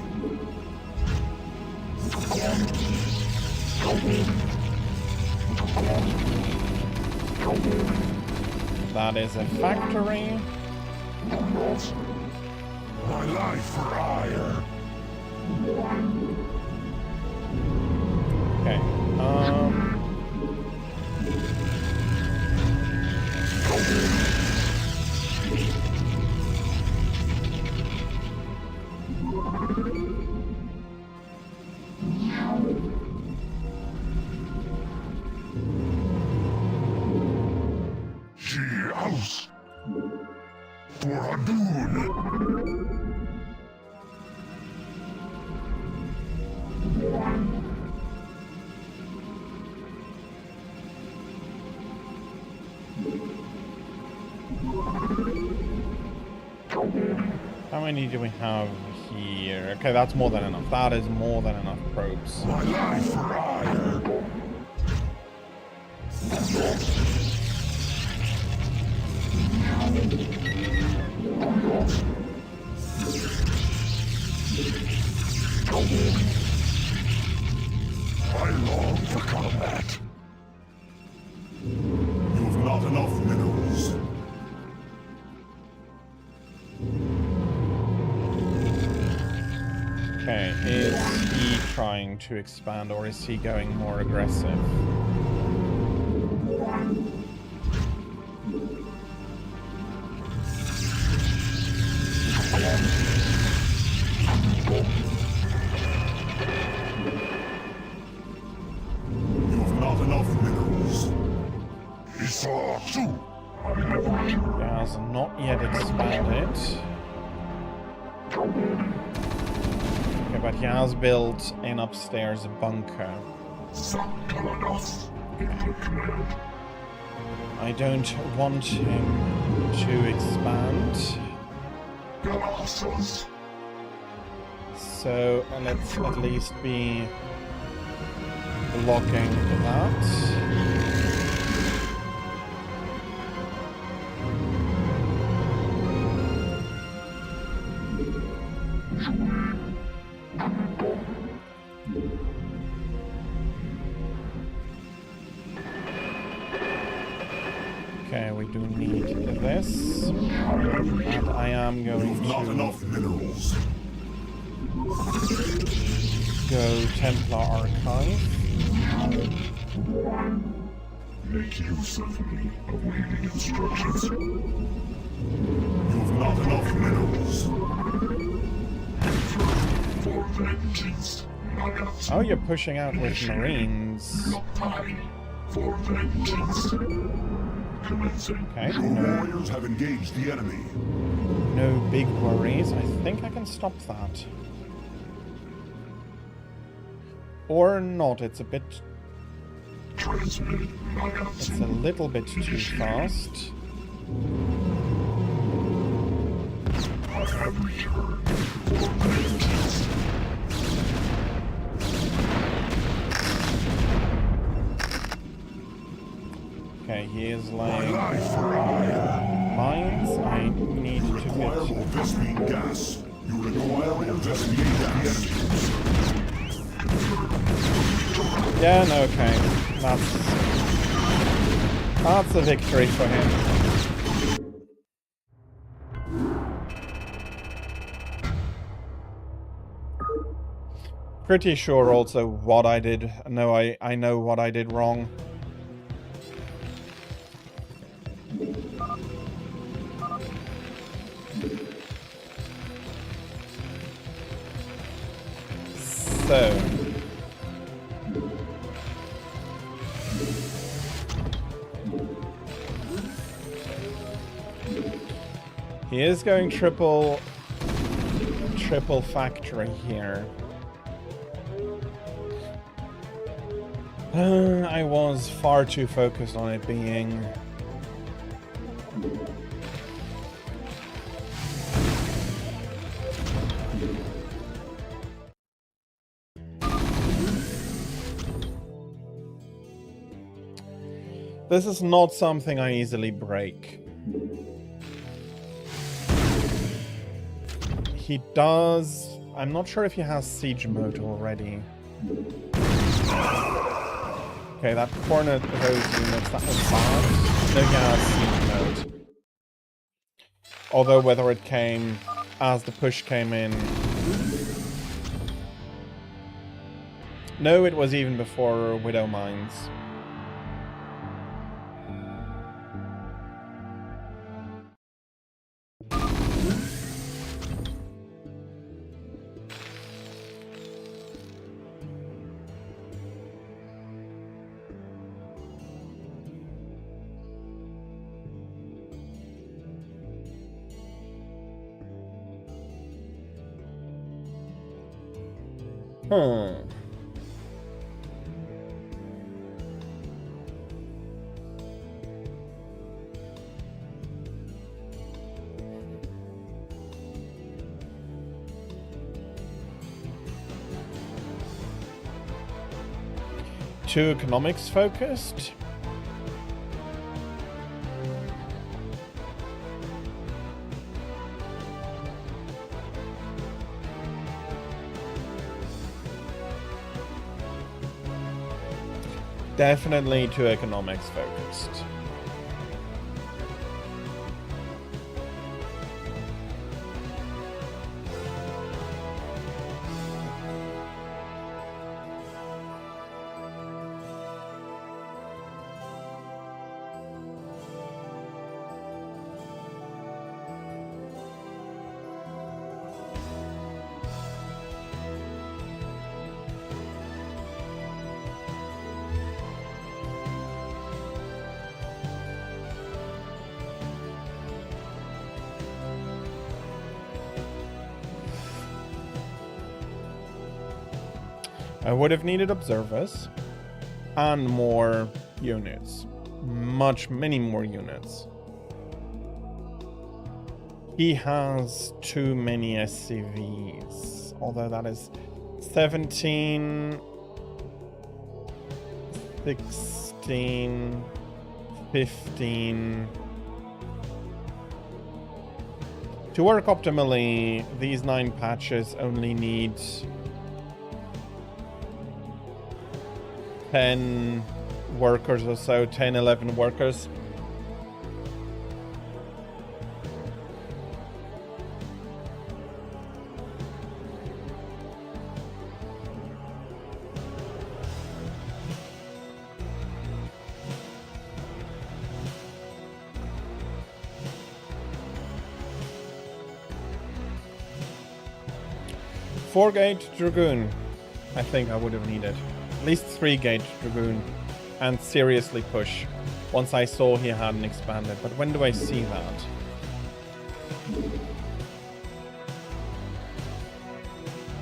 Speaker 5: That is a factory.
Speaker 4: My life for Aiur.
Speaker 5: Okay.
Speaker 4: She house. For Adun.
Speaker 5: How many do we have here? Okay, that's more than enough. That is more than enough probes.
Speaker 4: My life for Aiur. I long for combat.
Speaker 1: You've not enough minerals.
Speaker 5: Okay, is he trying to expand or is he going more aggressive?
Speaker 1: You've not enough minerals.
Speaker 4: He saw too.
Speaker 5: He has not yet expanded. Okay, but he has built an upstairs bunker. I don't want him to expand. So let's at least be blocking that. Okay, we do need this. And I am going
Speaker 1: Not
Speaker 5: to
Speaker 1: enough minerals.
Speaker 5: go Templar Archive.
Speaker 4: Make use of me, awaiting instructions.
Speaker 1: You've not enough minerals.
Speaker 4: For vengeance, not
Speaker 5: Oh, you're pushing out with Marines.
Speaker 4: time. For vengeance. Commencing.
Speaker 5: Okay,
Speaker 1: Your
Speaker 5: no,
Speaker 1: warriors have engaged the enemy.
Speaker 5: no big worries. I think I can stop that. Or not, it's a bit...
Speaker 4: Transmitting
Speaker 5: It's a little bit too fast.
Speaker 4: I have returned for vengeance.
Speaker 5: Okay, he is
Speaker 4: My
Speaker 5: laying
Speaker 4: life for Aiur.
Speaker 5: mines. I need
Speaker 1: You
Speaker 5: to
Speaker 1: require
Speaker 5: get...
Speaker 1: Vespine gas. You require investigate the enemy.
Speaker 5: Yeah, no, okay. That's a victory for him. Pretty sure also what I did. No, I know what I did wrong. So He is going triple factory here. I was far too focused on it being... This is not something I easily break. He does... I'm not sure if he has siege mode already. Okay, that cornered those units. That was bad. No, he has siege mode. Although whether it came as the push came in... No, it was even before Widow Mines. Too economics focused. Definitely too economics focused. I would have needed observers and more units. Many more units. He has too many SCVs. Although that is 17, 16, 15. To work optimally, these 9 patches only need 10 workers or so, 10, 11 workers. Four-gate Dragoon, I think I would have needed. At least 3-gate Dragoon, and seriously push once I saw he hadn't expanded. But when do I see that?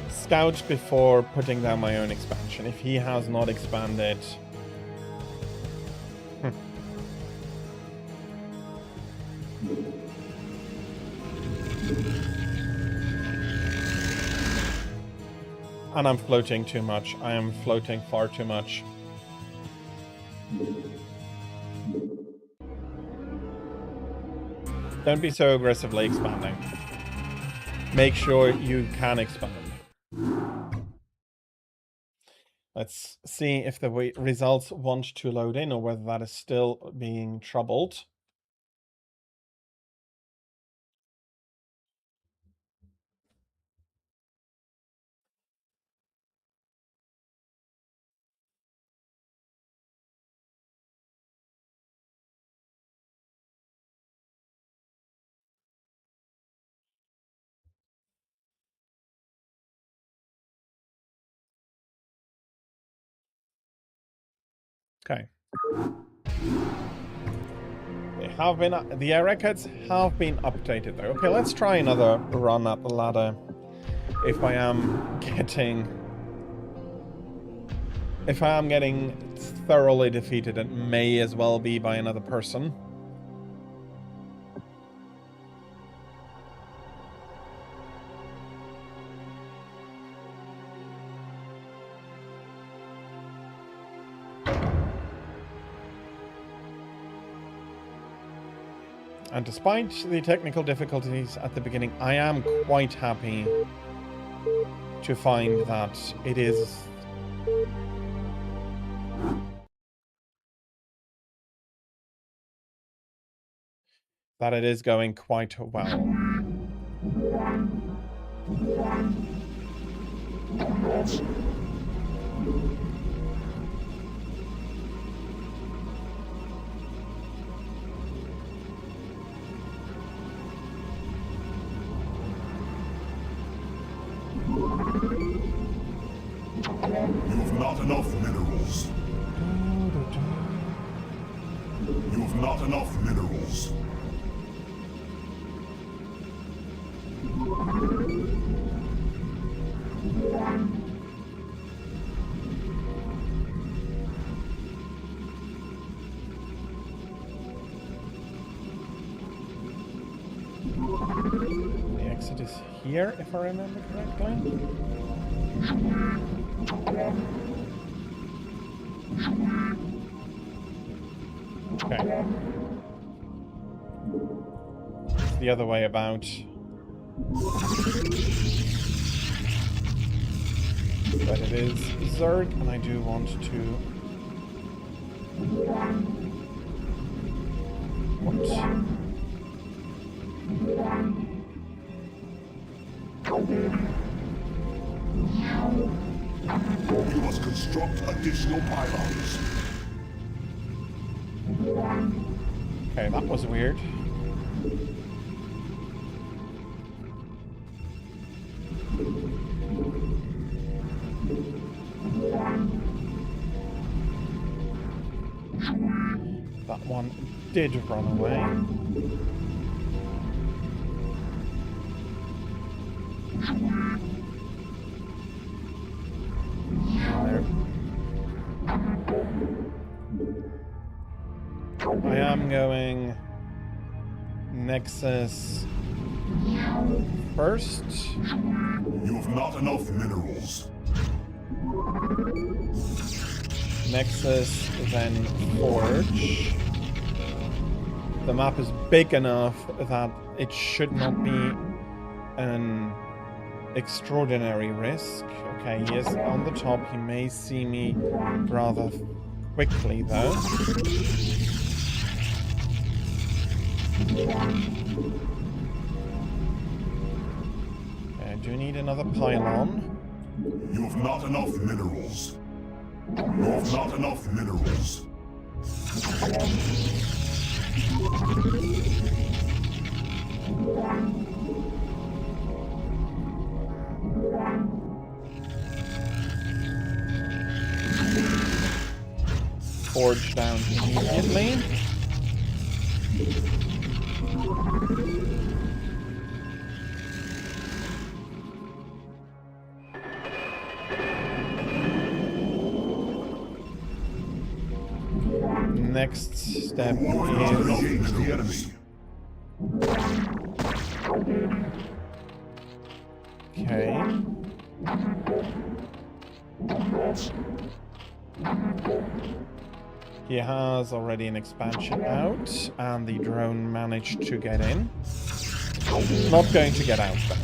Speaker 5: Scout before putting down my own expansion. If he has not expanded... And I'm floating too much. I am floating far too much. Don't be so aggressively expanding. Make sure you can expand. Let's see if the results want to load in or whether that is still being troubled. Okay. They have been the records have been updated though. Okay, let's try another run up the ladder. If I am getting thoroughly defeated, it may as well be by another person. And despite the technical difficulties at the beginning, I am quite happy to find that it is going quite well.
Speaker 1: You have not enough minerals. You have not enough minerals.
Speaker 5: The exit is here, if I remember correctly. Okay. It's the other way about. But it is Zerg, and I do want to... What?
Speaker 1: You must construct additional pylons.
Speaker 5: Okay, that was weird. That one did run away. I am going Nexus first.
Speaker 1: You have not enough minerals.
Speaker 5: Nexus, then Forge. The map is big enough that it should not be an extraordinary risk. Okay, he is on the top. He may see me rather quickly, though. Okay, I do need another pylon.
Speaker 1: You have not enough minerals. You have not enough minerals.
Speaker 5: Forge down immediately. Next step is
Speaker 1: the enemy.
Speaker 5: okay. He has already an expansion out, and the drone managed to get in. Not going to get out, though.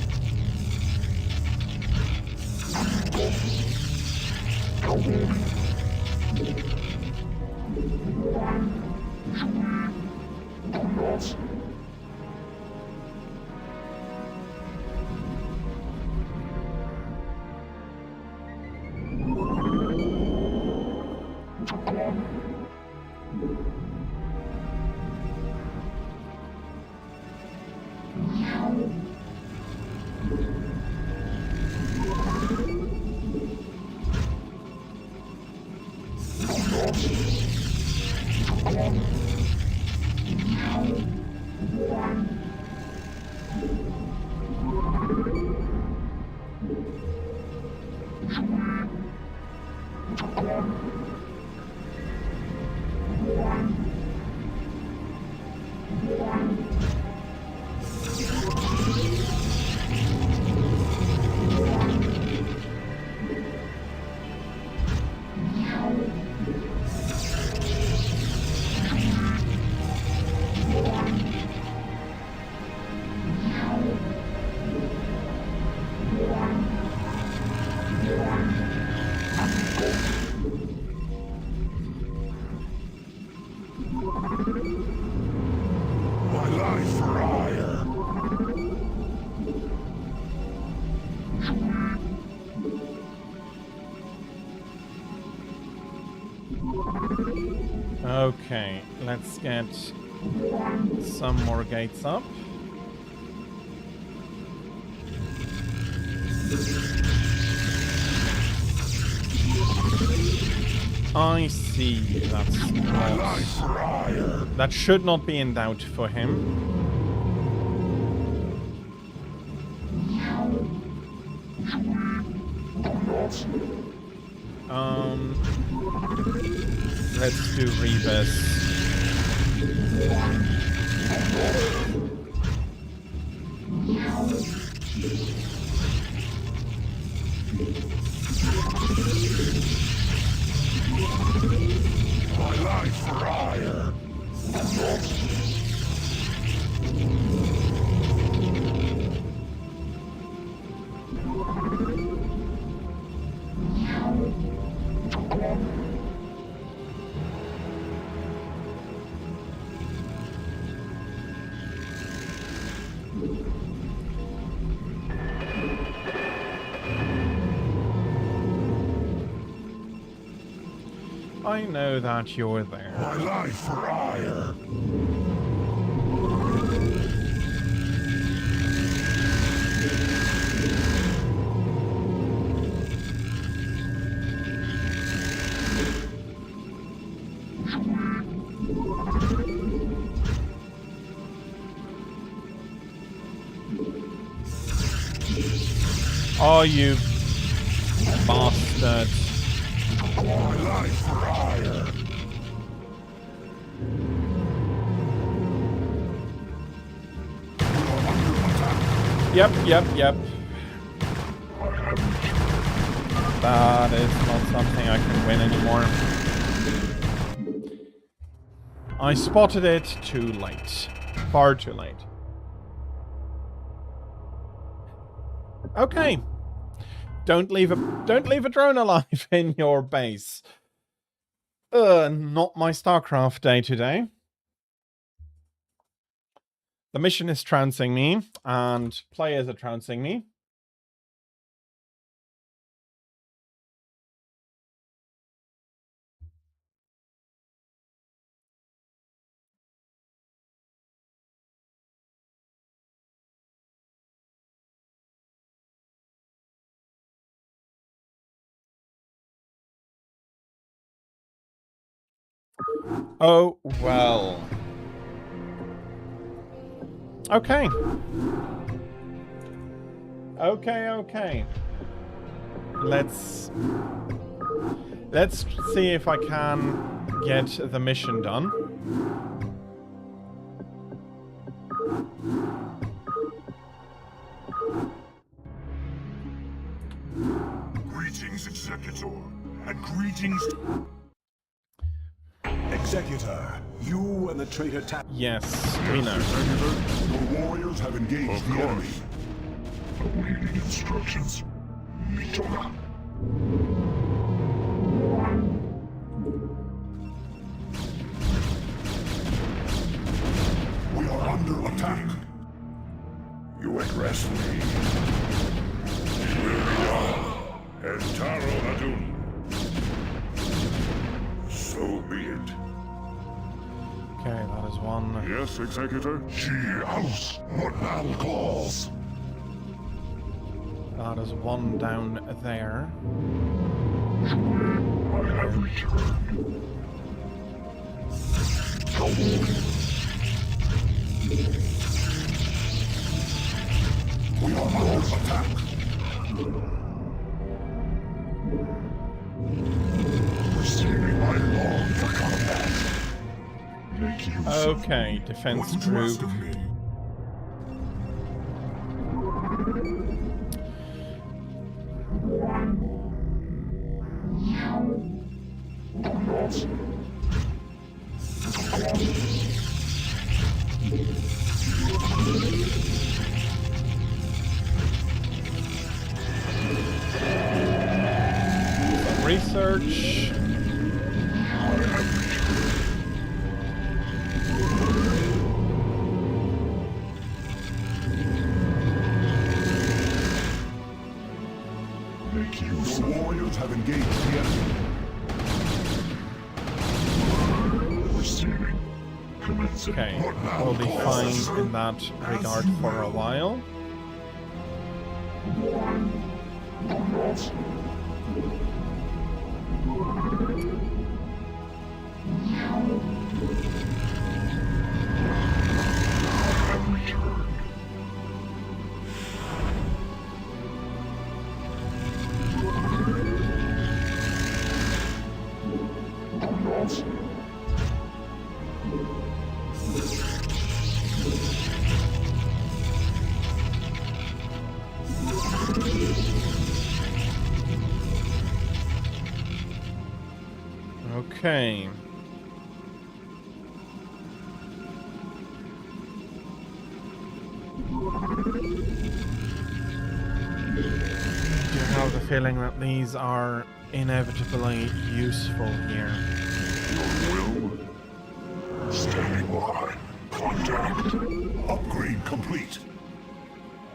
Speaker 5: Okay, let's get some more gates up. I see. That should not be in doubt for him. Let's do Rebus.
Speaker 4: My life for Aiur.
Speaker 5: I know that you're there.
Speaker 4: My life for Aiur.
Speaker 5: Oh, you bastard.
Speaker 4: My life for Aiur.
Speaker 5: Yep. That is not something I can win anymore. I spotted it too late. Far too late. Okay. Don't leave a drone alive in your base. Not my StarCraft day today. The mission is trouncing me, and players are trouncing me. Oh, well. Okay. Okay. Let's see if I can get the mission done.
Speaker 4: Greetings, Executor, and greetings.
Speaker 1: Executor, you and the traitor
Speaker 5: Yes, we know.
Speaker 4: Your warriors have engaged the enemy. Awaiting instructions. Mitoma. We are under attack. You address me. And Taro Adun. So be it.
Speaker 5: Okay, that is one.
Speaker 2: Yes, Executor?
Speaker 4: She house what battle calls.
Speaker 5: That is one down there.
Speaker 4: I have returned. We are under attack. Receiving my long for combat. Make use
Speaker 5: Okay, defense
Speaker 4: what's
Speaker 5: group.
Speaker 4: west of me.
Speaker 5: Research.
Speaker 4: Make use. The warriors have engaged the enemy.
Speaker 5: Okay, we'll be fine in that regard for a while. Okay. I have the feeling that these are inevitably useful here.
Speaker 2: Your will?
Speaker 4: Standing by. Contact.
Speaker 1: Upgrade complete.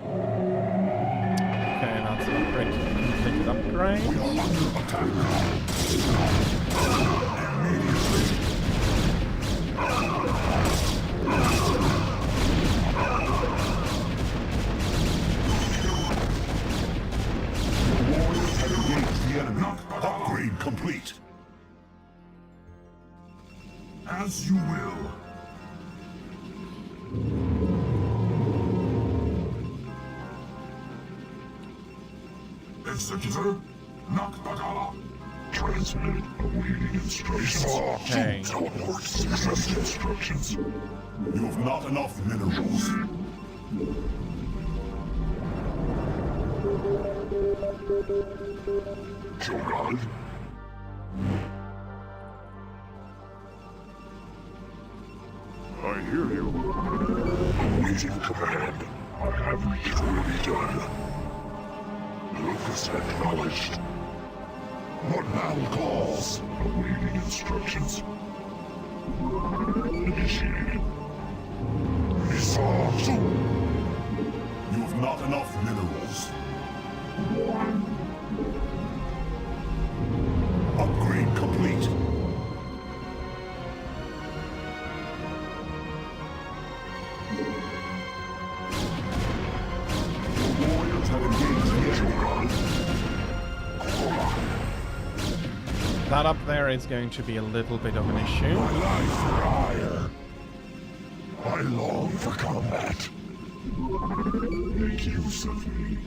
Speaker 5: Okay, that's an upgrade. Completed upgrade.
Speaker 1: We are under attack. Warriors have engaged the enemy. Upgrade complete.
Speaker 4: As you will. Executor, Nakbagala. Transmit awaiting instructions.
Speaker 5: Okay.
Speaker 4: Teleport success instructions.
Speaker 1: You have not enough minerals.
Speaker 4: Jogad.
Speaker 2: I hear you.
Speaker 4: Awaiting command. I have reached done. Lucas acknowledged. What now calls? Awaiting instructions. Initiated. Misartu.
Speaker 1: You have not enough minerals. Upgrade complete. The warriors have engaged the enemy.
Speaker 5: That up there is going to be a little bit of an issue.
Speaker 4: My life for hire. I long for combat. Make use of me.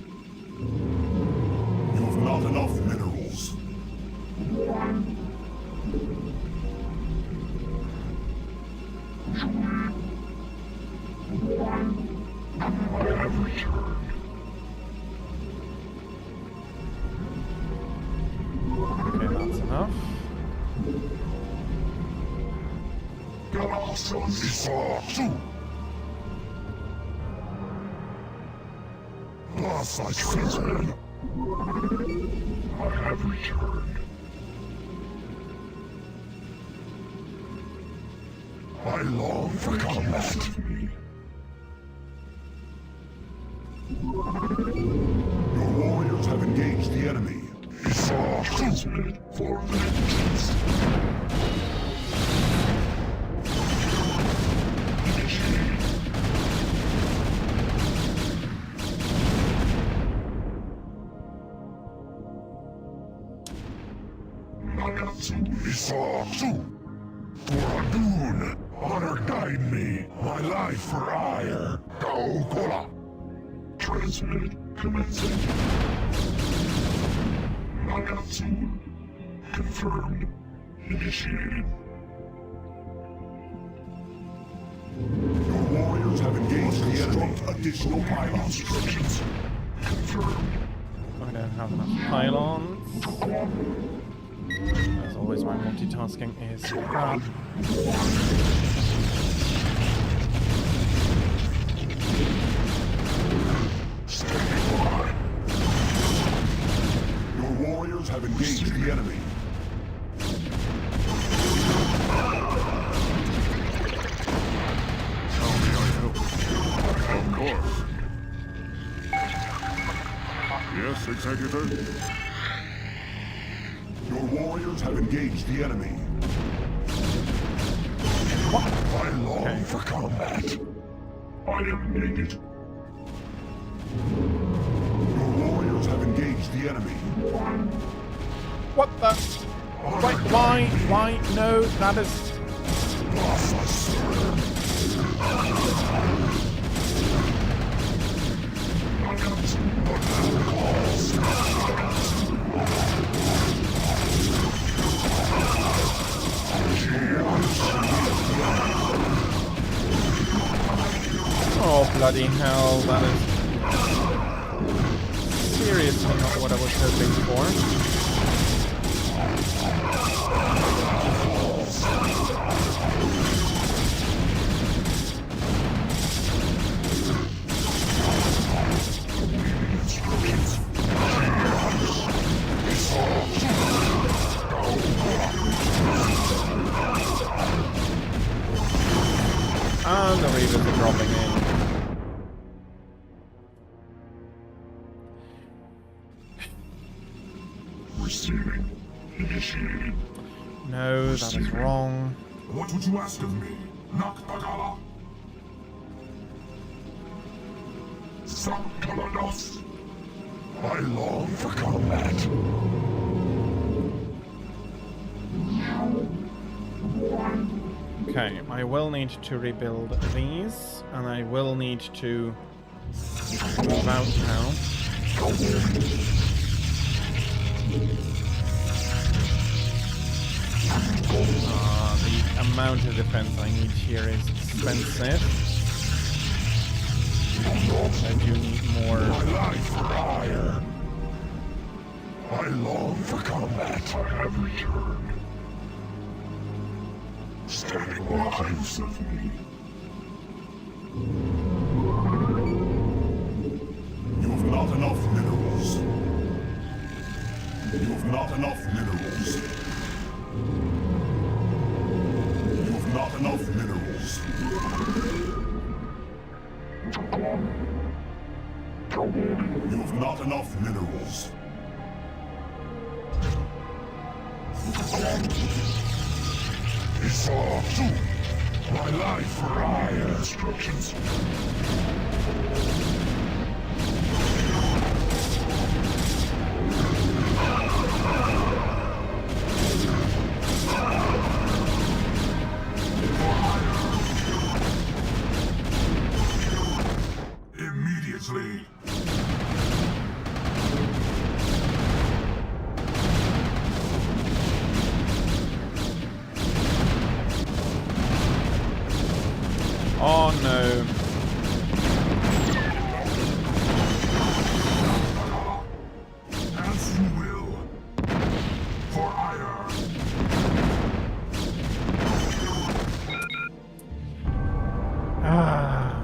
Speaker 1: You have not enough minerals.
Speaker 4: I have returned.
Speaker 5: Okay, that's enough.
Speaker 4: Galasa Misartu. Thus I transmit. I have returned. I long for combat.
Speaker 1: Your warriors have engaged the enemy.
Speaker 4: Isar transmit for vengeance. Initiated. Nagatsu Isar for Adun. Honor guide me. My life for ire. Gaokola. Transmit commencing. Nagatsu. Confirmed. Initiated.
Speaker 1: Your warriors have engaged the enemy. Additional pylons.
Speaker 4: Instructions. Confirmed.
Speaker 5: I don't have enough pylons. As always, my multitasking is crap.
Speaker 4: Standing by.
Speaker 1: Your warriors have engaged the enemy.
Speaker 2: Tell me I help. Of course. Yes, Executor?
Speaker 1: Your warriors have engaged the enemy.
Speaker 4: I long for combat. I am needed.
Speaker 1: Your warriors have engaged the enemy.
Speaker 5: What the? Why? No, that is... Oh, bloody hell, that is seriously not what I was hoping for. And the Reavers are dropping in.
Speaker 4: Receiving. Initiated.
Speaker 5: No, that is wrong.
Speaker 4: What would you ask of me? Nakpagala? Sankalanos? I long for combat.
Speaker 5: Okay, I will need to rebuild these, and I will need to move out now. The amount of defense I need here is expensive. I do need more.
Speaker 4: My life for hire. I long for combat. I have returned. Standing behind of me.
Speaker 1: You have not enough minerals. You have not enough minerals. You have not enough minerals. You have not enough minerals.
Speaker 4: It's all too. My life for hire instructions. Immediately.
Speaker 5: Oh no.
Speaker 4: As you will. For hire.
Speaker 5: Ah.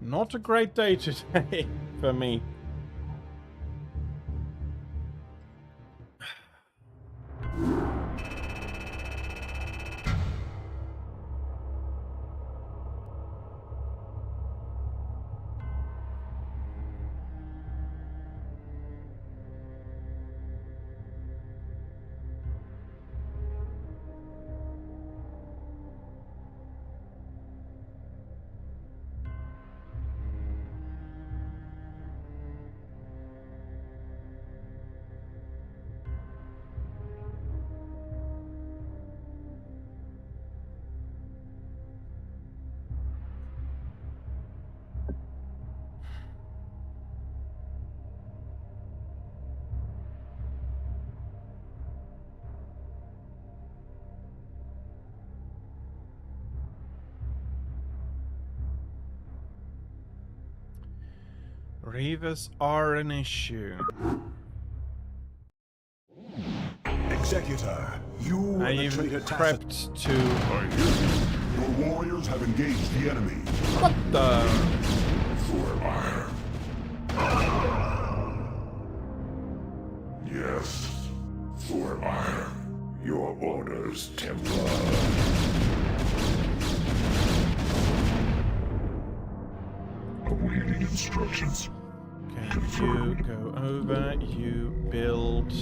Speaker 5: Not a great day today for me. Reavers are an issue.
Speaker 1: Executor, you and the
Speaker 5: I've
Speaker 1: traitor
Speaker 5: crept to...
Speaker 1: Your warriors have engaged the enemy.
Speaker 5: What the...
Speaker 4: For hire. Yes. For hire. Your orders, Templar. instructions.
Speaker 5: Okay, you go over, you build.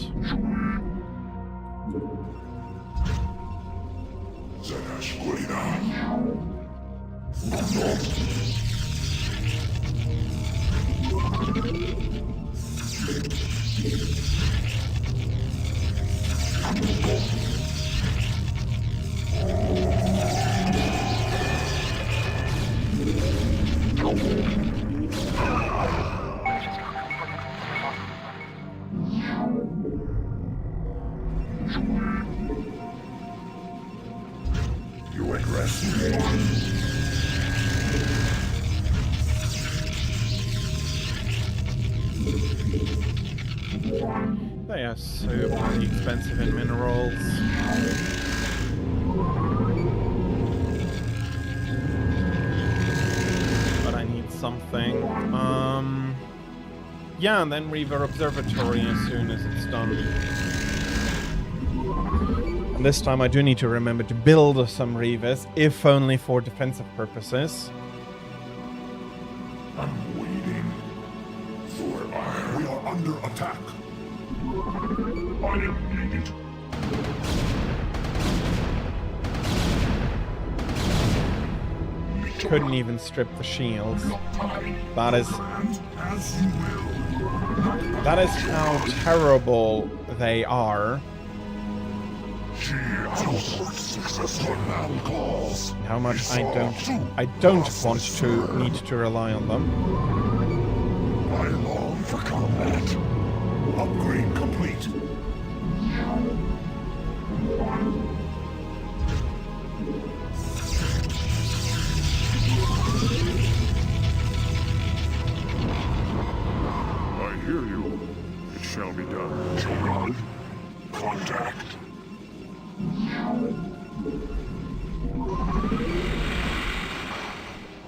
Speaker 4: You at rest.
Speaker 5: They are so bloody expensive in minerals. But I need something. Yeah, and then Reaver Observatory as soon as it's done. And this time I do need to remember to build some Reavers, if only for defensive purposes.
Speaker 4: I'm waiting for Aiur. We are under attack. I didn't need it.
Speaker 5: Couldn't even strip the shields. That is how terrible they are. How much I don't want to need to rely on them.
Speaker 4: I long for combat. Upgrade complete.
Speaker 2: I hear you. It shall be done.
Speaker 4: Children, contact.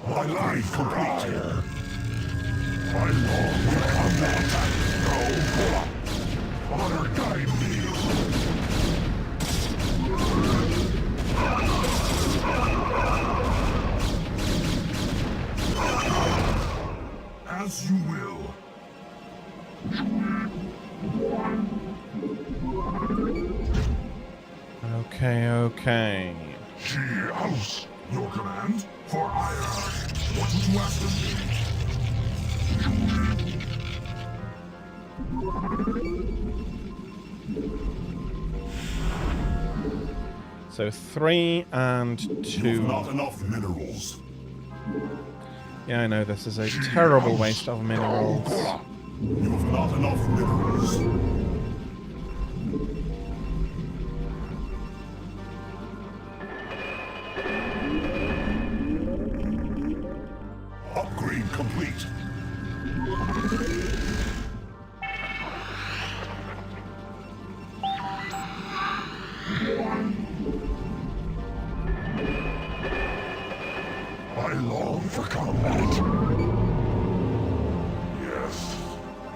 Speaker 4: My life complete. I long for combat. No. Honor guide me. As you will.
Speaker 5: Okay.
Speaker 4: She house. Your command for Aiur. What would you ask of me?
Speaker 5: So 3 and 2.
Speaker 4: Not enough minerals.
Speaker 5: Yeah, I know this is a terrible waste of minerals.
Speaker 4: You have not enough minerals. Upgrade complete. I long for combat.
Speaker 2: Yes.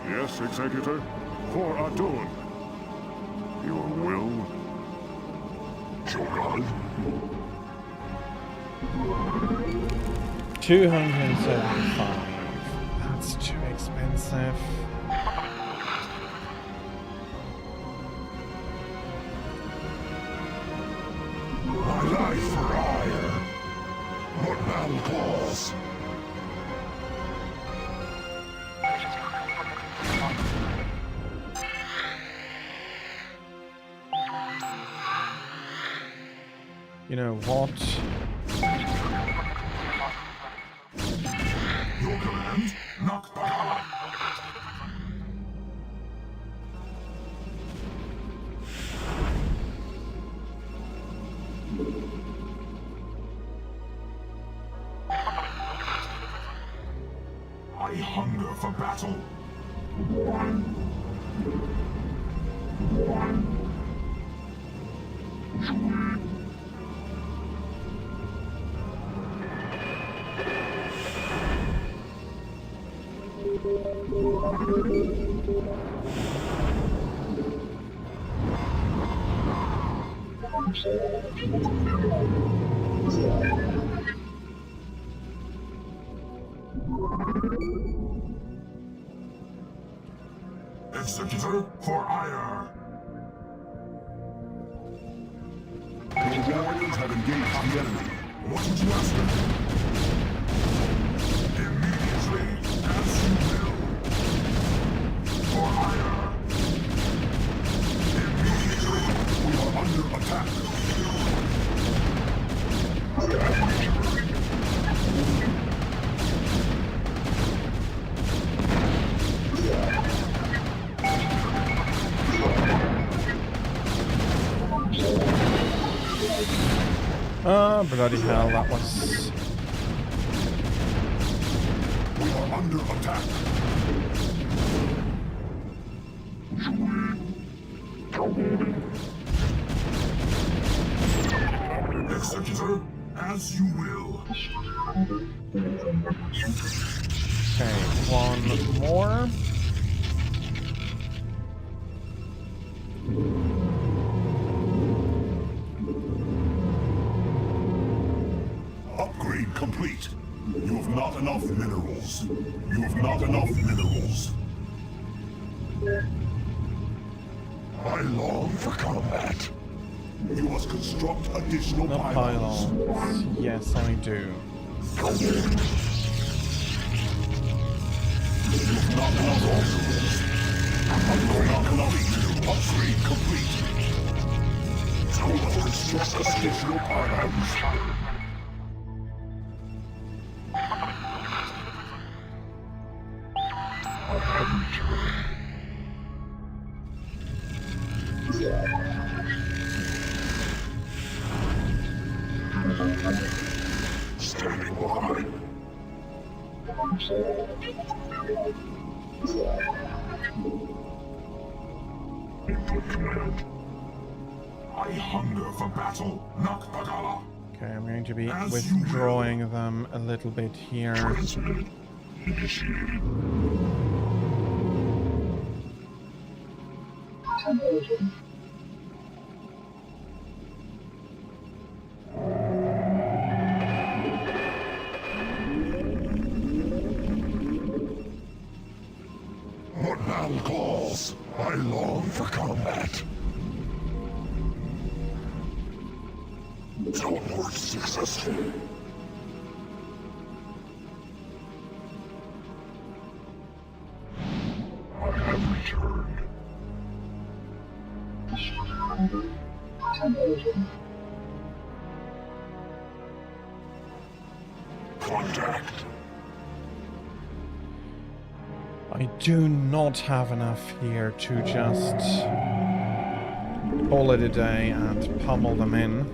Speaker 2: Yes, Executor. For Adun. Your will?
Speaker 4: Children.
Speaker 5: 275. That's too expensive.
Speaker 4: My life for Aiur. What battle calls?
Speaker 5: You know what?
Speaker 4: Your command? Knock back. I hunger for battle. Executor for Aiur.
Speaker 1: Your warriors have engaged the enemy.
Speaker 4: What would you ask of me? Immediately, as you will. For Aiur. Immediately.
Speaker 1: We are under attack.
Speaker 5: Oh, bloody hell, that was...
Speaker 1: We are under attack.
Speaker 4: Executor, as you will.
Speaker 5: Okay, one more.
Speaker 1: Upgrade complete. You have not enough minerals. You have not enough minerals.
Speaker 4: I long for combat.
Speaker 1: You must construct additional
Speaker 5: The
Speaker 1: pylons.
Speaker 5: pylons. Yes, I do.
Speaker 1: You have not enough minerals. Upgrade complete. Upgrade complete. You must construct additional pylons.
Speaker 4: Standing by. Input command. I hunger for battle, Nakpagala.
Speaker 5: Okay, I'm going to be
Speaker 4: As you
Speaker 5: withdrawing them a little bit here.
Speaker 4: Transmitted. Initiated. What battle calls? I long for combat. Teleport successful. I have returned. Contact.
Speaker 5: I do not have enough here to just call it a day and pummel them in.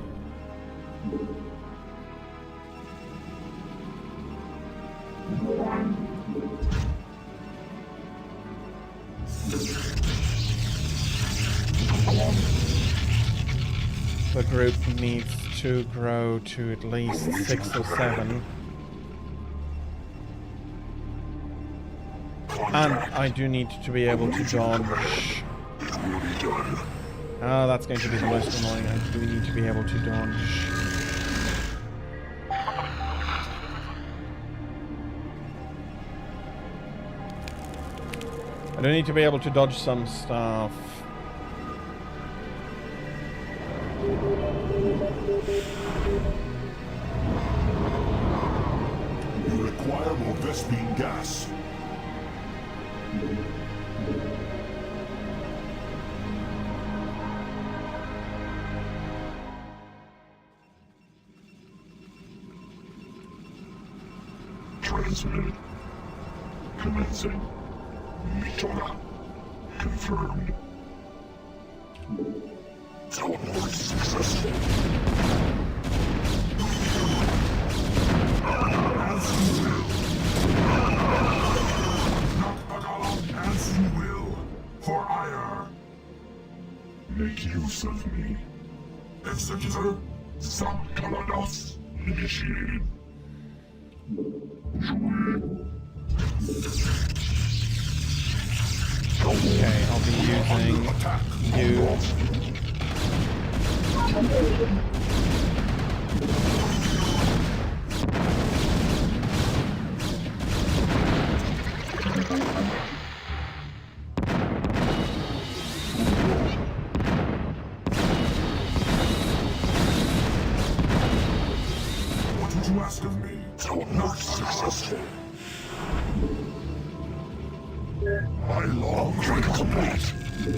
Speaker 5: The group needs to grow to at least 6 or 7. And I do need to be able to dodge. Oh, that's going to be the most annoying. I do need to be able to dodge. I do need to be able to dodge some stuff.
Speaker 1: You require more Vespine gas.
Speaker 4: Transmitted. Commencing. Mitora. Confirmed. Teleport successful. As you will. Nakpagala, as you will. For Aiur. Make use of me. Executor, Kaladas. Initiated.
Speaker 5: Okay, I'll be using you.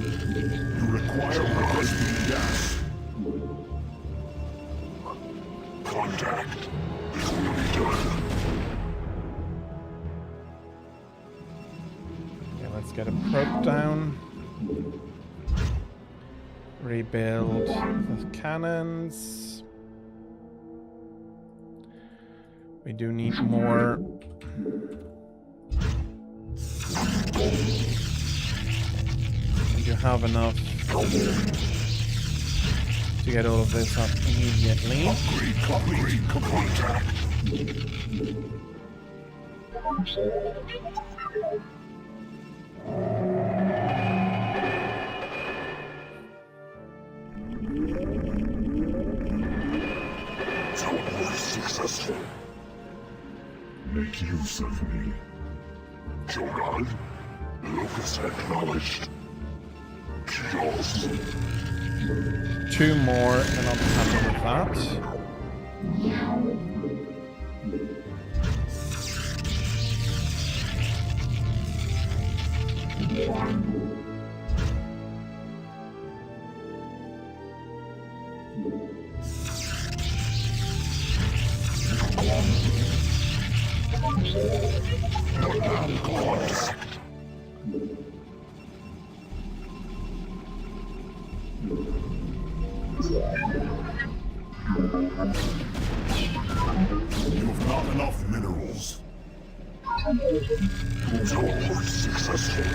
Speaker 1: You require high-speed gas.
Speaker 2: Contact. It will be done.
Speaker 5: Okay, let's get a probe down. Rebuild the cannons. We do need more. And you have enough to get all of this up immediately.
Speaker 2: Upgrade contact. Teleport successful. Make use of me. Jogad, Locus acknowledged. Chaos.
Speaker 5: 2 more, and I'll be happy with that.
Speaker 1: You have not enough minerals.
Speaker 2: Teleport successful.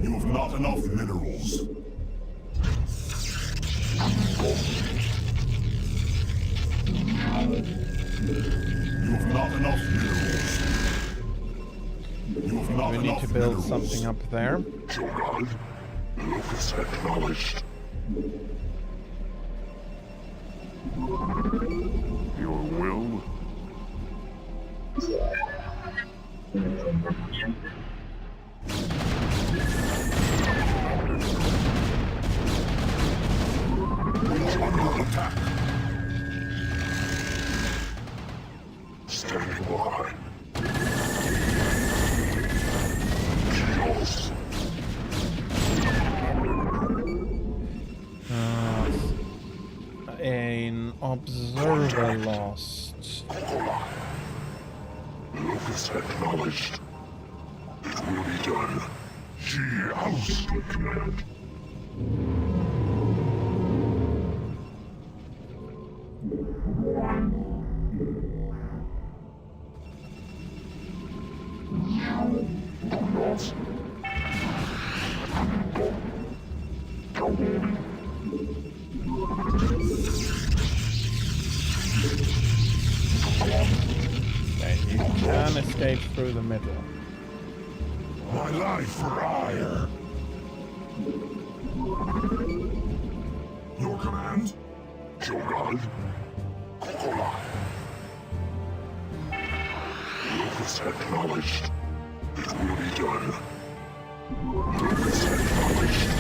Speaker 1: You have not enough minerals. You have not enough minerals. You have not
Speaker 5: We
Speaker 1: enough
Speaker 5: need to build
Speaker 1: minerals.
Speaker 5: something up there.
Speaker 2: Jogad, Locus acknowledged. Your will?
Speaker 1: We are under attack.
Speaker 2: Standing by. Chaos.
Speaker 5: An observer lost.
Speaker 2: Locus acknowledged. It will be done. She house the command.
Speaker 5: Okay, you can escape through the middle.
Speaker 2: My life for Aiur.
Speaker 1: Your command?
Speaker 2: Jogad. Kokola. Locus acknowledged. It will be done. Locus acknowledged.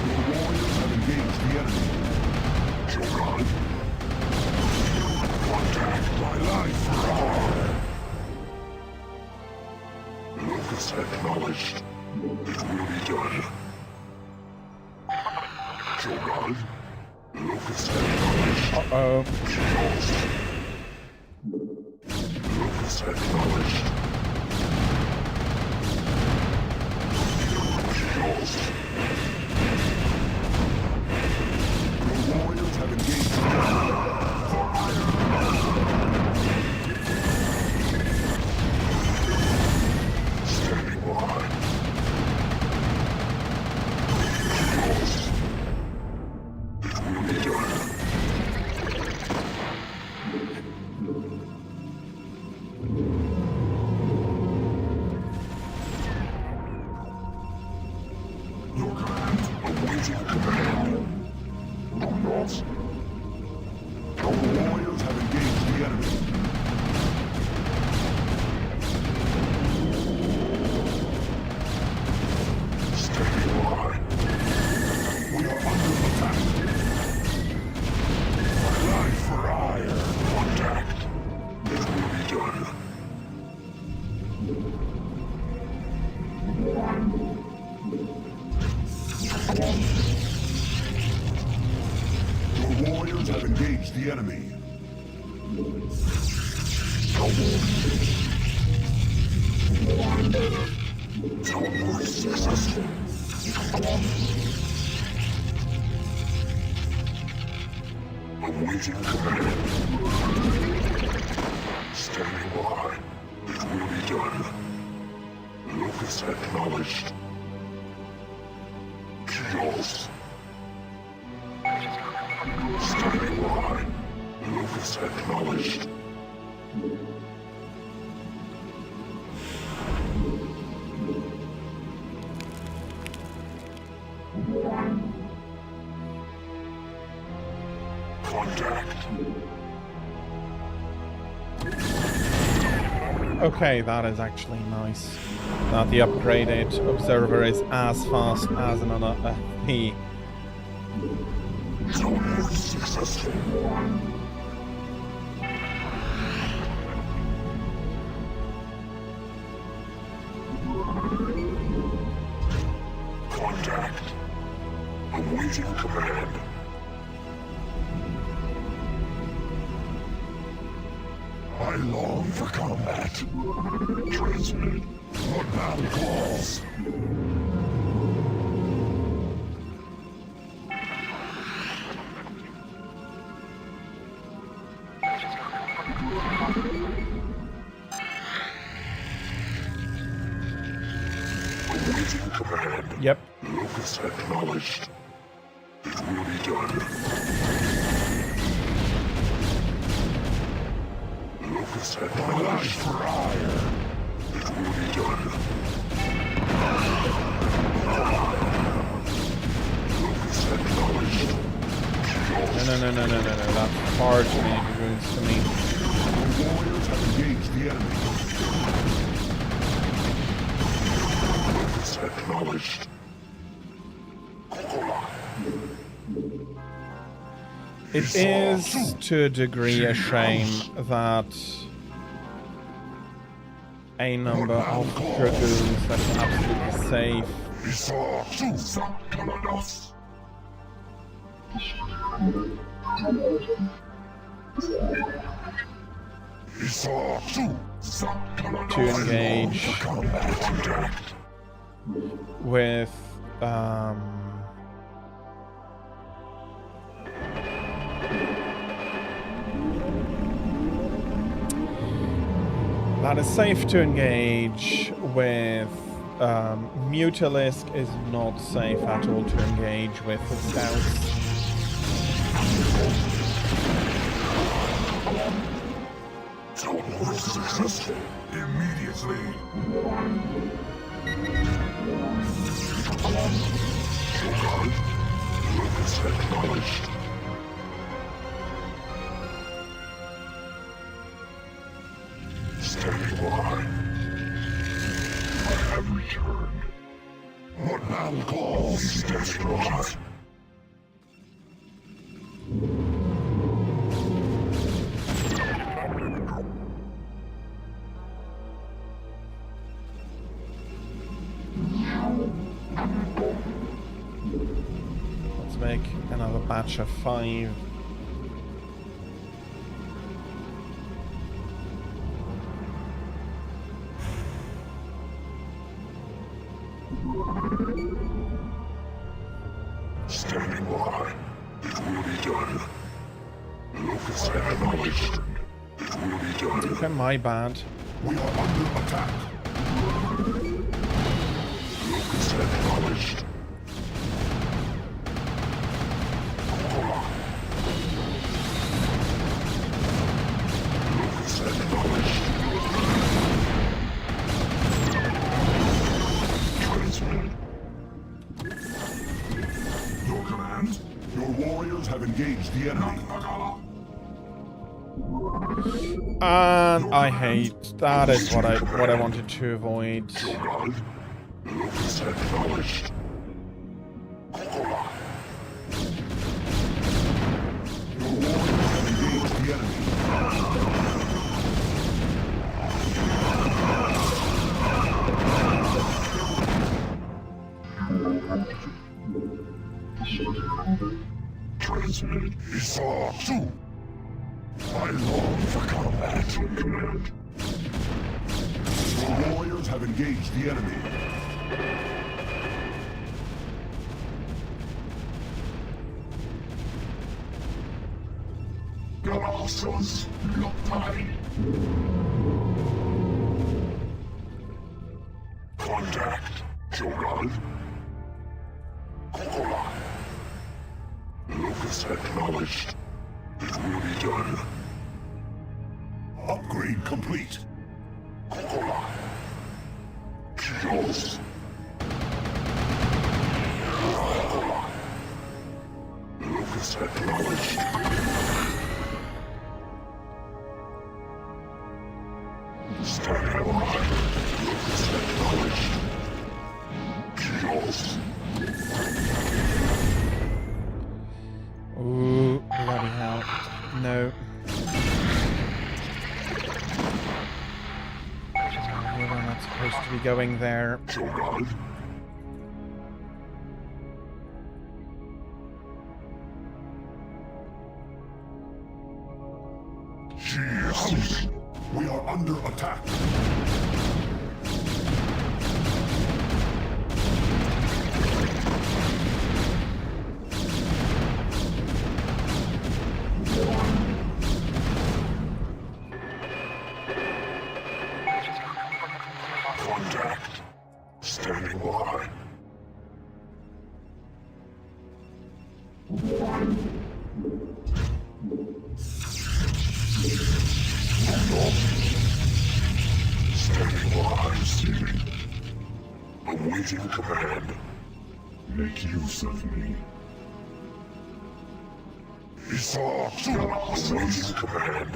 Speaker 1: Your warriors have engaged the enemy.
Speaker 2: Jogad. Contact my life for Aiur. Locus acknowledged. It will be done. Jogad. Locus acknowledged.
Speaker 5: Uh-oh.
Speaker 2: Chaos. Locus acknowledged. Chaos.
Speaker 1: Your warriors have engaged the enemy.
Speaker 2: Standing by. Chaos. It will be done.
Speaker 1: Your command?
Speaker 2: Awaiting command. Do not.
Speaker 1: Your warriors have engaged the enemy.
Speaker 2: Standing by.
Speaker 1: We are under attack.
Speaker 2: My life for Aiur. Contact. It will be done.
Speaker 1: Your warriors have engaged the enemy.
Speaker 4: Successful. Awaiting command. Standing by. It will be done. Locus acknowledged. Kios. Standing by. Locus acknowledged. Contact.
Speaker 5: Okay, that is actually nice. That the upgraded observer is as fast as another the
Speaker 4: Download successful. Contact. Awaiting command. I long for combat. Transmit. What battle calls? Awaiting command.
Speaker 5: Yep.
Speaker 4: Locus acknowledged. It will be done. Locus acknowledged. For Aiur. It will be done. Locus acknowledged.
Speaker 5: No. That's far too many runes for me.
Speaker 1: Your warriors have engaged the enemy.
Speaker 4: Locus acknowledged.
Speaker 5: It is, to a degree, a shame that a number of dragoons that is absolutely safe to engage with that is safe to engage with Mutalisk is not safe at all to engage with the scouts.
Speaker 4: Download successful. Immediately. Guard. Locus acknowledged. Standing by. I have returned. What battle calls? Standing by.
Speaker 5: Let's make another batch of 5.
Speaker 4: Standing by. It will be done. Locus acknowledged. It will be done.
Speaker 5: Okay, my bad.
Speaker 4: We are under attack. Locus acknowledged. Locus acknowledged. Transmit. Your command?
Speaker 1: Your warriors have engaged the enemy.
Speaker 5: And I hate that is what I wanted to avoid.
Speaker 4: Guard. Locus acknowledged.
Speaker 1: Your warriors have engaged the enemy.
Speaker 4: Transmit. Zeratul. I long for combat. Command.
Speaker 1: Your warriors have engaged the enemy.
Speaker 4: Colossus, Lopai. Contact. Jogal. Kokola. Locus acknowledged. It will be done.
Speaker 1: Upgrade complete.
Speaker 4: Kokola. Kios. Kokola. Locus acknowledged. Standing by. Locus acknowledged. Kios.
Speaker 5: Ooh, bloody hell. No. We were not supposed to be going there.
Speaker 4: Jogal. Jesus.
Speaker 1: We are under attack.
Speaker 4: Contact. Standing by. Standing by, receiving. Awaiting command. Make use of me. Zeratul. Awaiting command.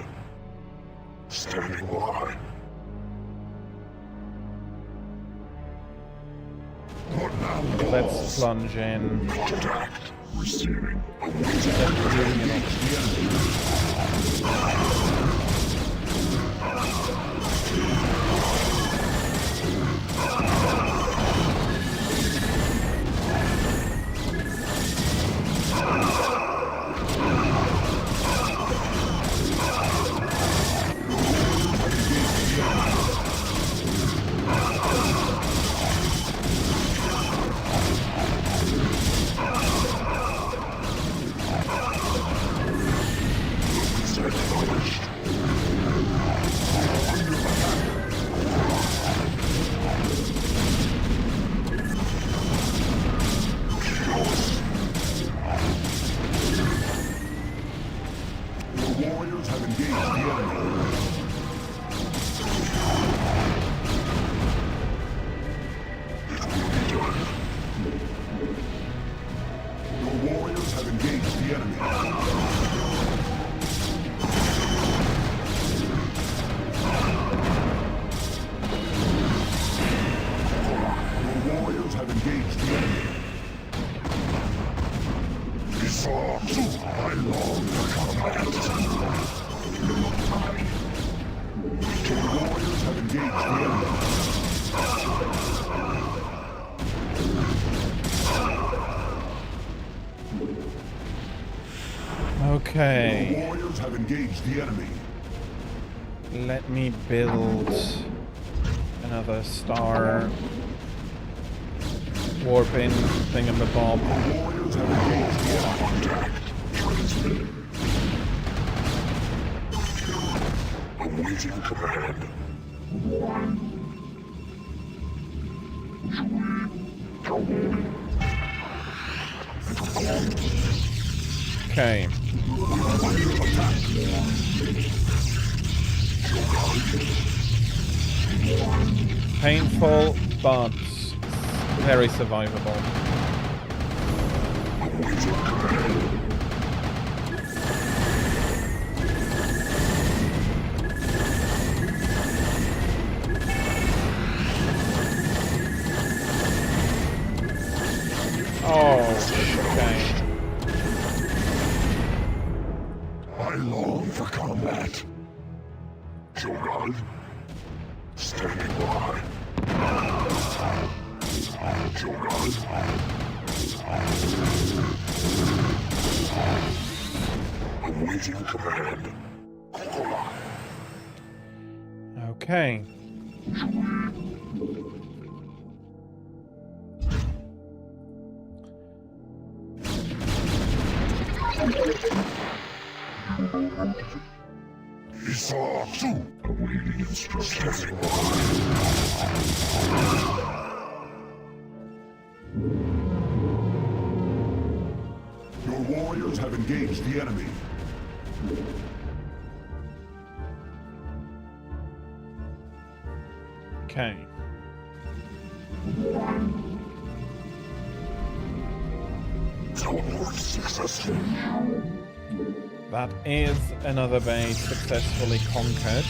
Speaker 4: Standing by. What now?
Speaker 5: Let's plunge in.
Speaker 4: Contact. Receiving.
Speaker 1: Your warriors have engaged the enemy. Your warriors have engaged the enemy. Your warriors have engaged the enemy.
Speaker 4: Zeratul. I long for combat.
Speaker 1: Your warriors have engaged the enemy.
Speaker 5: Okay.
Speaker 1: Your warriors have engaged the enemy.
Speaker 5: Let me build another star warping thingamabob.
Speaker 1: Your warriors have engaged the enemy.
Speaker 4: Contact. Transmitting. Awaiting command.
Speaker 5: Okay. Painful, but very survivable.
Speaker 4: Awaiting command.
Speaker 5: Oh, okay.
Speaker 4: I long for combat. Jogal. Standing by. Jogal. Awaiting command.
Speaker 5: Okay.
Speaker 4: Isa 2. Awaiting instructions.
Speaker 1: Your warriors have engaged the enemy.
Speaker 5: Okay.
Speaker 4: Teleport successful.
Speaker 5: That is another base successfully conquered.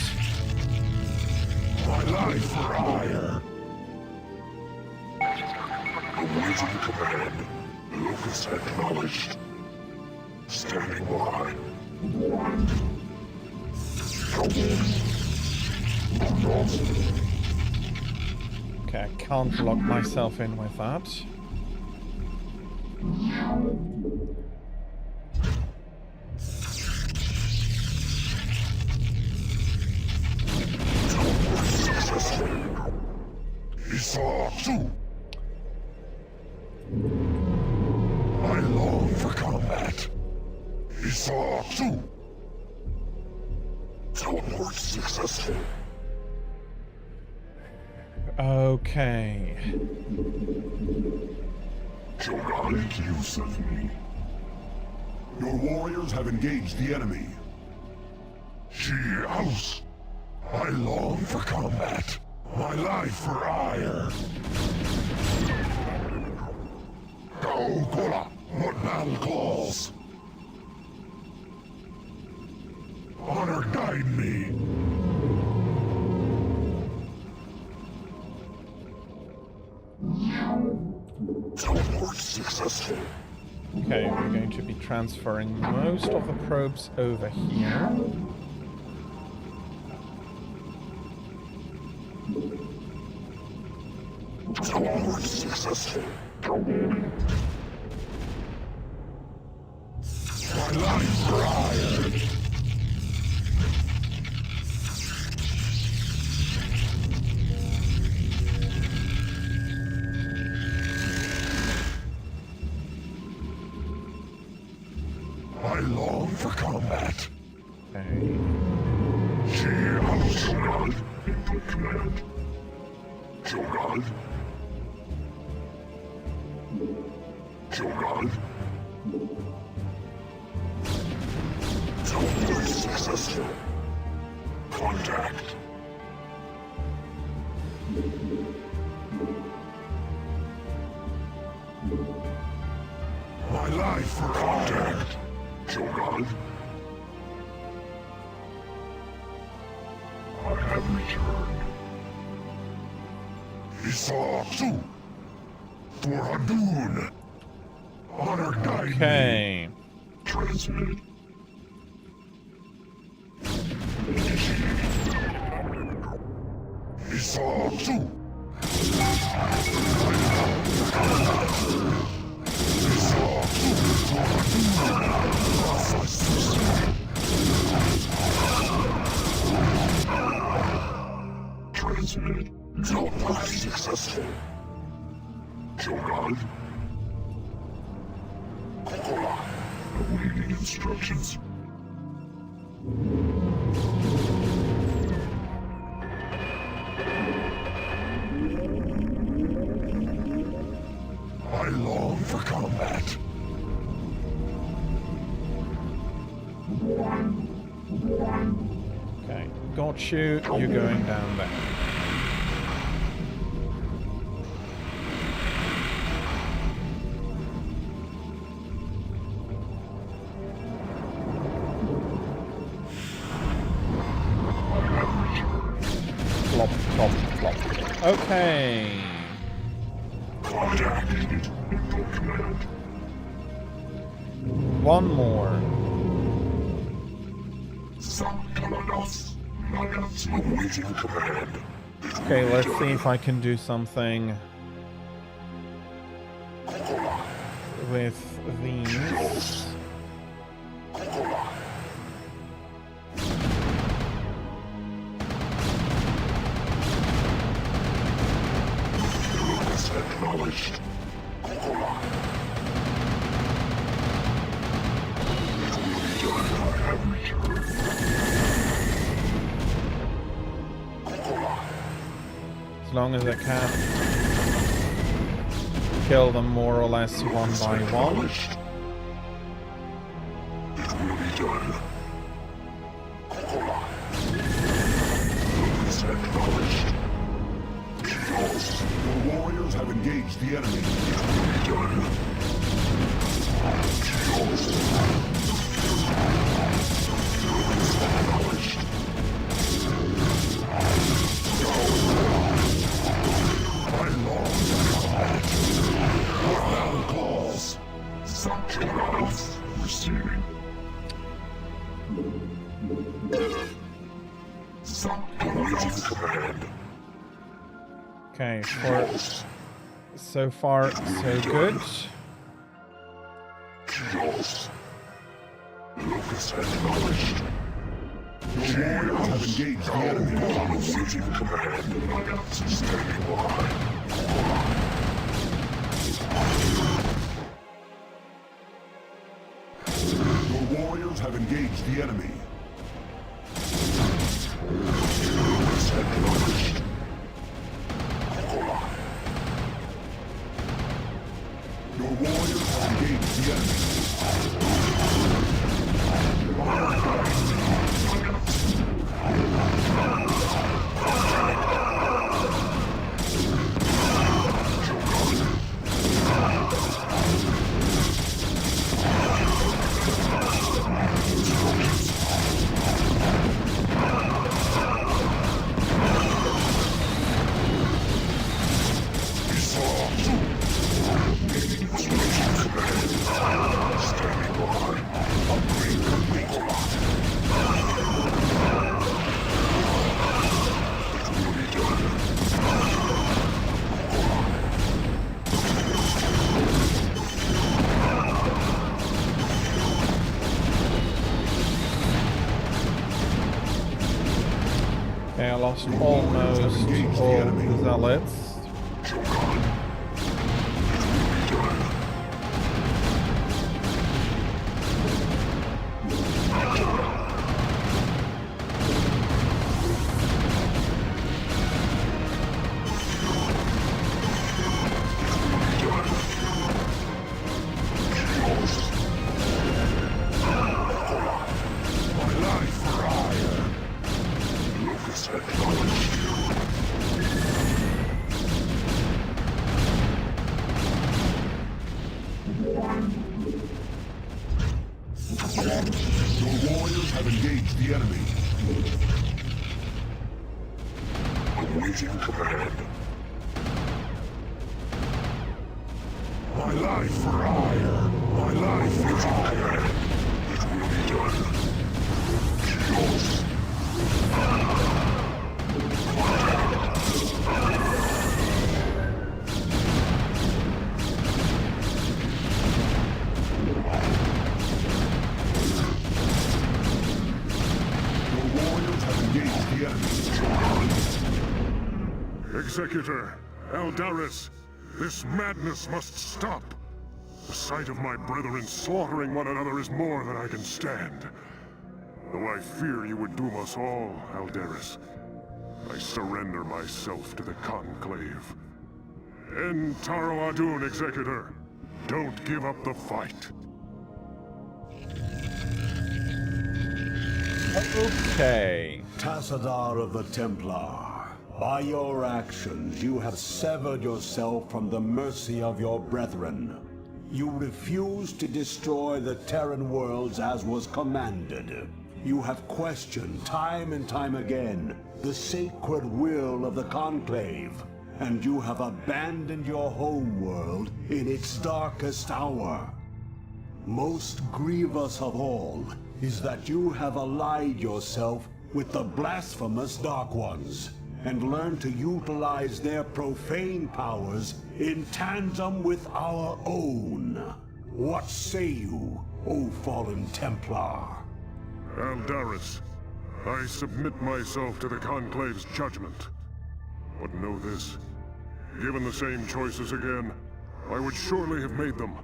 Speaker 4: My life for hire. Awaiting command. Locus acknowledged. Standing by.
Speaker 5: Okay, I can't lock myself in with that.
Speaker 4: Isa 2. I long for combat. Isa 2. Teleport successful.
Speaker 5: Okay.
Speaker 4: Make use of me.
Speaker 1: Your warriors have engaged the enemy.
Speaker 4: She house. I long for combat. My life for ire. Go, Kola! What battle calls? Honor guide me. Teleport successful.
Speaker 5: Okay, we're going to be transferring most of the probes over here.
Speaker 4: Teleport successful. My life for ire. I long for combat.
Speaker 5: Okay.
Speaker 4: She house Jogad. Input command. Jogad. Jogad. Teleport successful. Contact. My life for contact. Jogad. I have returned. Isa 2. For Hadun. Honor guide me.
Speaker 5: Okay.
Speaker 4: Transmitted. Isa 2. Transmitted. Teleport successful. Jogad. Kokola. Awaiting instructions. I long for combat.
Speaker 5: Okay. Got you. You're going down there. Plop, plop, plop. Okay.
Speaker 4: Contact. Input command.
Speaker 5: One more.
Speaker 4: Sakalanos. Awaiting command.
Speaker 5: Okay, let's see if I can do something with these.
Speaker 4: acknowledged.
Speaker 5: As long as I can kill them more or less one by one.
Speaker 4: It will be done. Acknowledged.
Speaker 1: The warriors have engaged the enemy.
Speaker 4: It will be done. Acknowledged. I long to combat. Profound calls. Something else. Receiving. Awaiting command.
Speaker 5: Okay, so far so good.
Speaker 4: Kills. Locus acknowledged.
Speaker 1: The warriors have engaged the enemy.
Speaker 4: Awaiting command. Standing by.
Speaker 1: The warriors have engaged the enemy.
Speaker 4: Locus acknowledged.
Speaker 1: Your warriors have engaged the enemy.
Speaker 5: Okay, I lost almost all the zealots.
Speaker 1: Your warriors have engaged the enemy.
Speaker 4: Awaiting command.
Speaker 1: My life for hire. My life for hire.
Speaker 4: It will be done. Kills.
Speaker 1: Your warriors have engaged the enemy.
Speaker 2: Executor, Eldaris, this madness must stop. The sight of my brethren slaughtering one another is more than I can stand. Though I fear you would doom us all, Eldaris, I surrender myself to the Conclave. End Taro Adun, Executor. Don't give up the fight.
Speaker 5: Okay.
Speaker 1: Tassadar of the Templar, by your actions you have severed yourself from the mercy of your brethren. You refused to destroy the Terran worlds as was commanded. You have questioned time and time again the sacred will of the Conclave, and you have abandoned your homeworld in its darkest hour. Most grievous of all is that you have allied yourself with the blasphemous Dark Ones, and learned to utilize their profane powers in tandem with our own. What say you, O fallen Templar?
Speaker 2: Eldaris, I submit myself to the Conclave's judgment. But know this, Given the same choices again, I would surely have made them.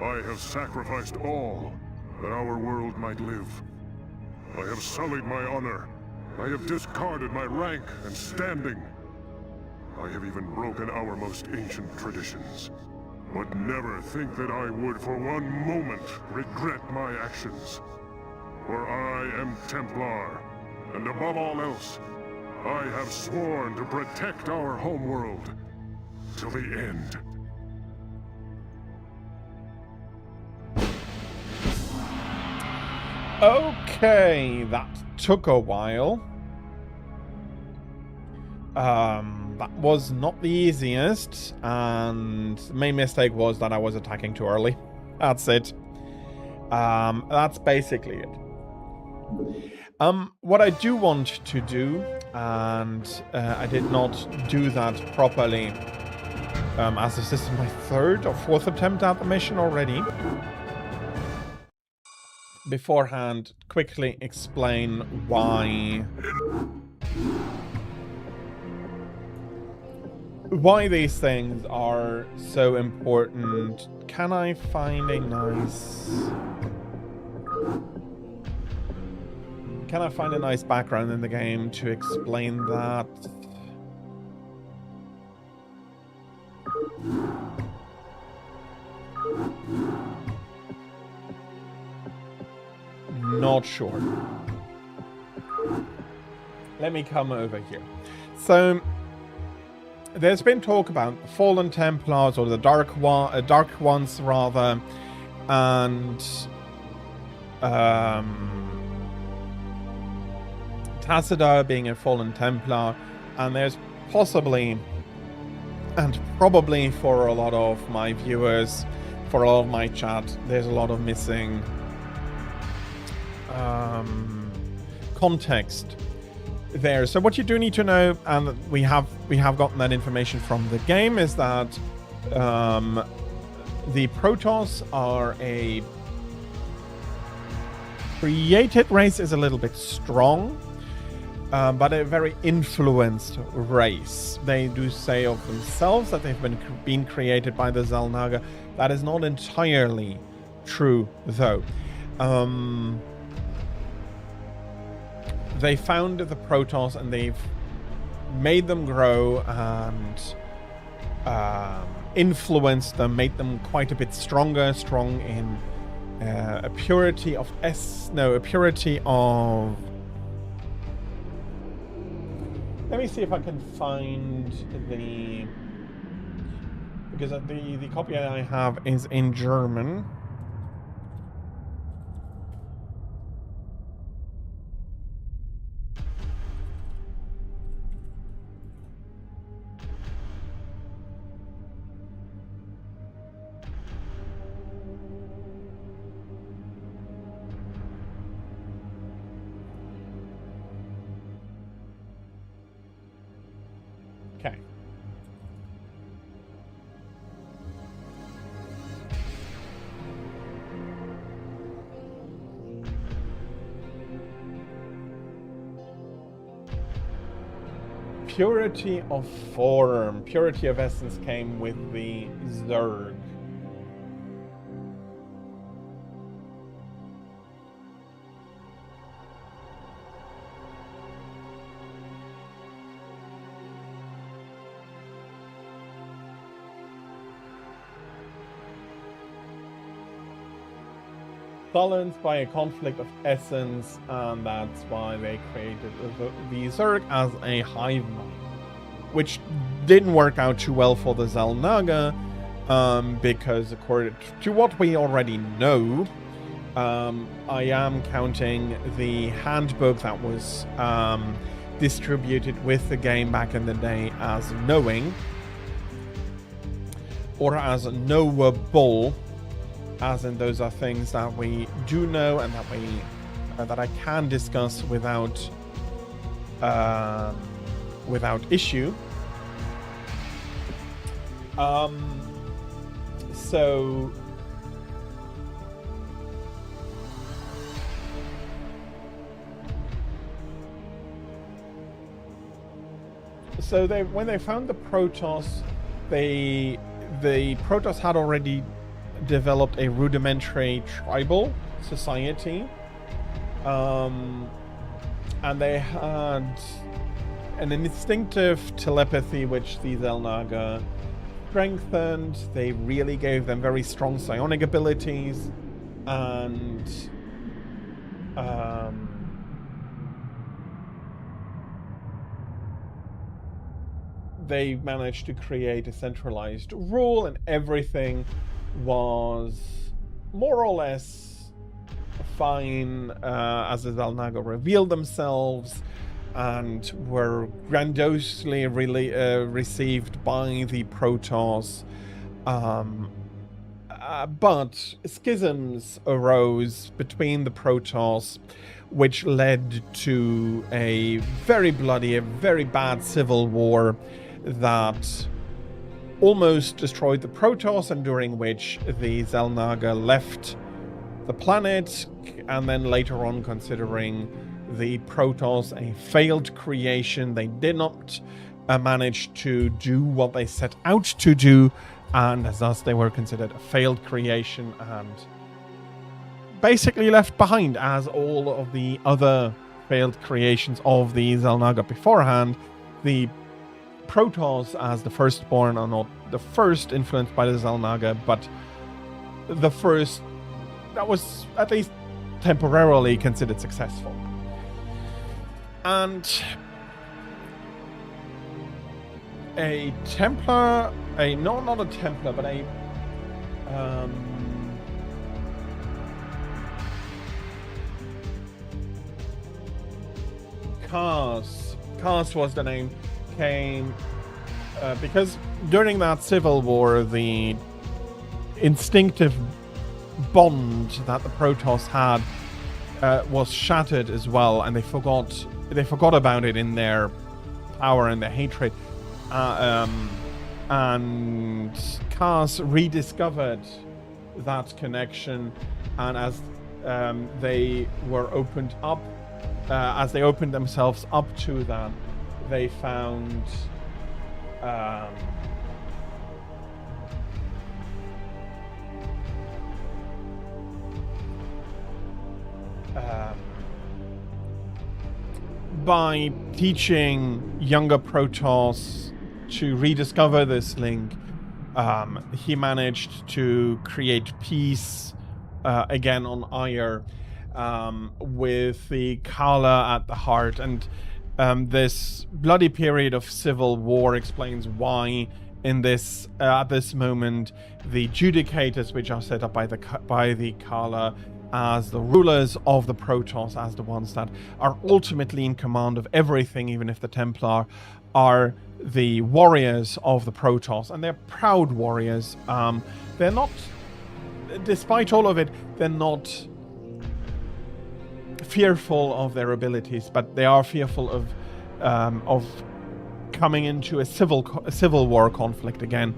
Speaker 2: I have sacrificed all that our world might live. I have sullied my honor. I have discarded my rank and standing. I have even broken our most ancient traditions. But never think that I would for one moment regret my actions. For I am Templar, and above all else, I have sworn to protect our homeworld till the end.
Speaker 5: Okay, that took a while. That was not the easiest, and the main mistake was that I was attacking too early. That's it. That's basically it. What I do want to do, and I did not do that properly, as this is my third or fourth attempt at the mission already. Beforehand, quickly explain why these things are so important. Can I find a nice background in the game to explain that? Not sure. Let me come over here. So there's been talk about the Fallen Templars, or the Dark Ones rather, and Tassadar being a Fallen Templar, and there's possibly, and probably for a lot of my viewers, for a lot of my chat, there's a lot of missing context there. So what you do need to know, and we have gotten that information from the game, is that the Protoss are a created race, is a little bit strong, but a very influenced race. They do say of themselves that they've been created by the Xel'Naga. That is not entirely true, though. They found the Protoss and they've made them grow and influenced them, made them quite a bit stronger, strong in a purity of Let me see if I can find the, because the copy I have is in German. Okay. Purity of form, purity of essence came with the Zerg. Balanced by a conflict of essence, and that's why they created the Zerg as a hive mind, which didn't work out too well for the Xel'Naga, because according to what we already know, I am counting the handbook that was distributed with the game back in the day as knowing, or as knowable. As in, those are things that we do know and that we that I can discuss without issue. So when they found the Protoss, the Protoss had already developed a rudimentary tribal society, and they had an instinctive telepathy which the Xel'Naga strengthened. They really gave them very strong psionic abilities, and they managed to create a centralized rule, and everything was more or less fine as the Xel'Naga revealed themselves and were grandiosely received by the Protoss. But schisms arose between the Protoss, which led to a very bloody, a very bad civil war that almost destroyed the Protoss, and during which the Xel'Naga left the planet, and then later on, considering the Protoss a failed creation, they did not manage to do what they set out to do, and as thus they were considered a failed creation and basically left behind, as all of the other failed creations of the Xel'Naga beforehand. The Protoss, as the firstborn, are not the first influenced by the Xel'Naga, but the first that was at least temporarily considered successful. And a Templar, not a Templar, but a Kars was the name, came because during that civil war, the instinctive bond that the Protoss had was shattered as well, and they forgot about it in their power and their hatred. And Kars rediscovered that connection, and as they were opened up, as they opened themselves up to that, they found by teaching younger Protoss to rediscover this link, he managed to create peace again on Aiur, with the Kala at the heart. And this bloody period of civil war explains why in this at this moment the Judicators, which are set up by the Kala as the rulers of the Protoss, as the ones that are ultimately in command of everything, even if the Templar are the warriors of the Protoss, and they're proud warriors. They're not, despite all of it, they're not fearful of their abilities, but they are fearful of coming into a civil war conflict again.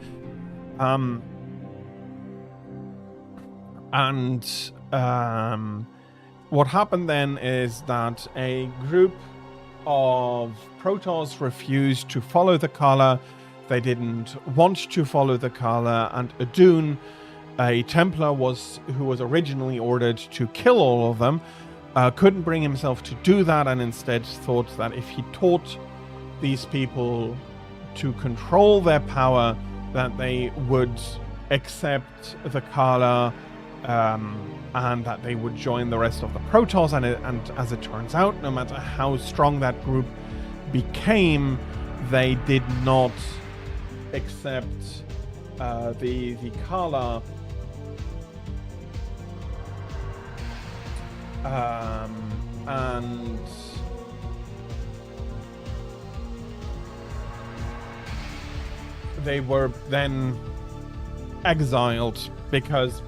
Speaker 5: What happened then is that a group of Protoss refused to follow the Kala. They didn't want to follow the Kala, and Adun, a Templar who was originally ordered to kill all of them, couldn't bring himself to do that, and instead thought that if he taught these people to control their power, that they would accept the Kala, and that they would join the rest of the Protoss. And as it turns out, no matter how strong that group became, they did not accept the Kala. And they were then exiled because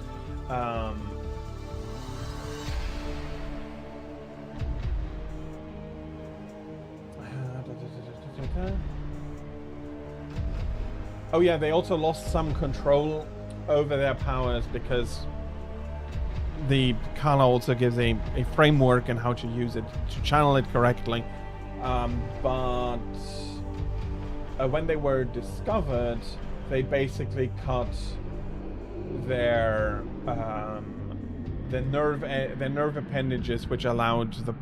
Speaker 5: oh yeah, they also lost some control over their powers, because the Kala also gives a framework and how to use it, to channel it correctly. But when they were discovered, they basically cut their the nerve appendages, which allows the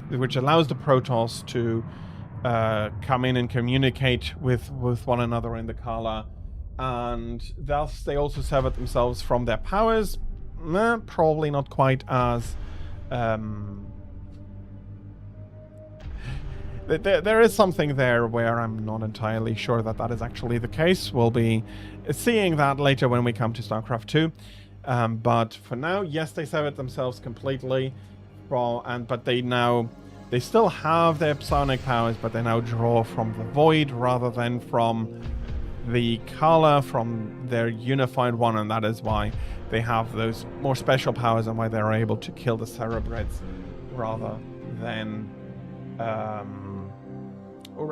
Speaker 5: Protoss to come in and communicate with one another in the Kala, and thus they also severed themselves from their powers. Probably not quite as there is something there where I'm not entirely sure that is actually the case. We'll be seeing that later when we come to StarCraft 2. But for now, yes, they severed themselves completely but they still have their psionic powers, but they now draw from the void rather than from the Kala, from their unified one, and that is why they have those more special powers and why they're able to kill the Cerebreds rather than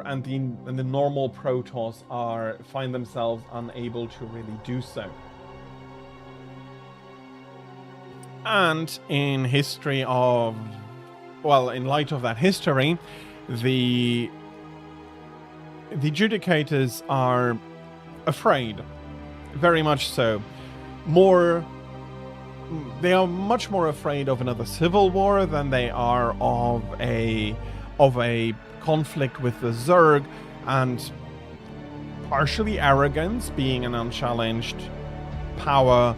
Speaker 5: and the normal Protoss find themselves unable to really do so. And in light of that history, the Judicators are afraid, very much so. They are much more afraid of another civil war than they are of a conflict with the Zerg, and partially arrogance, being an unchallenged power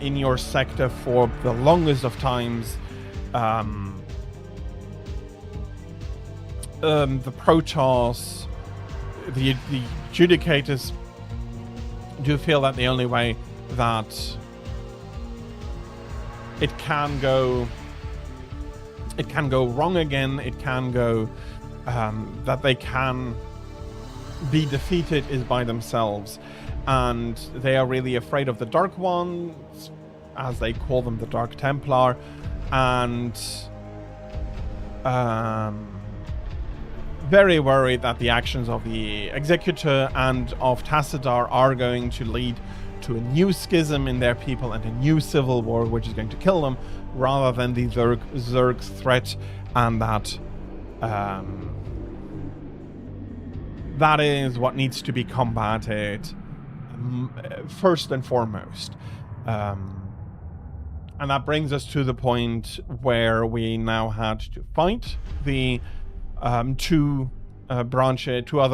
Speaker 5: in your sector for the longest of times. The Protoss, the Judicators do feel that the only way that it can go wrong again, it can go that they can be defeated is by themselves, and they are really afraid of the Dark Ones, as they call them, the Dark Templar, and very worried that the actions of the Executor and of Tassadar are going to lead to a new schism in their people and a new civil war which is going to kill them, rather than the Zerg's threat, and that is what needs to be combated first and foremost. And that brings us to the point where we now had to fight the two other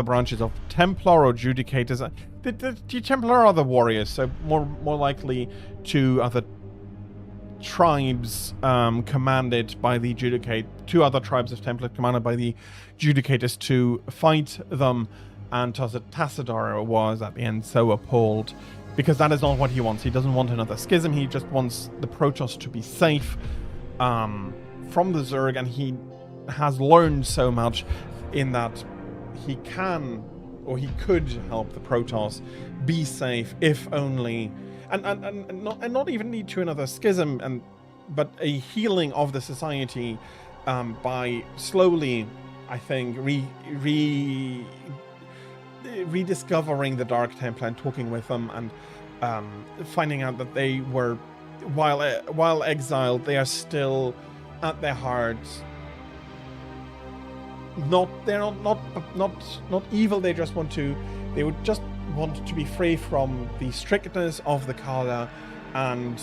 Speaker 5: branches of Templar or Judicators. The Templar are the warriors, so more likely two other tribes commanded by the two other tribes of Templar commanded by the Judicators to fight them, and Tassadar was at the end so appalled, because that is not what he wants. He doesn't want another schism, he just wants the Protoss to be safe from the Zerg, and he has learned so much in that he can, or he could help the Protoss be safe if only, and not even need to another schism, but a healing of the society by slowly, I think, rediscovering the Dark Templar and talking with them, and finding out that they were, while exiled, they are still at their hearts not evil. They would just want to be free from the strictness of the Kala, and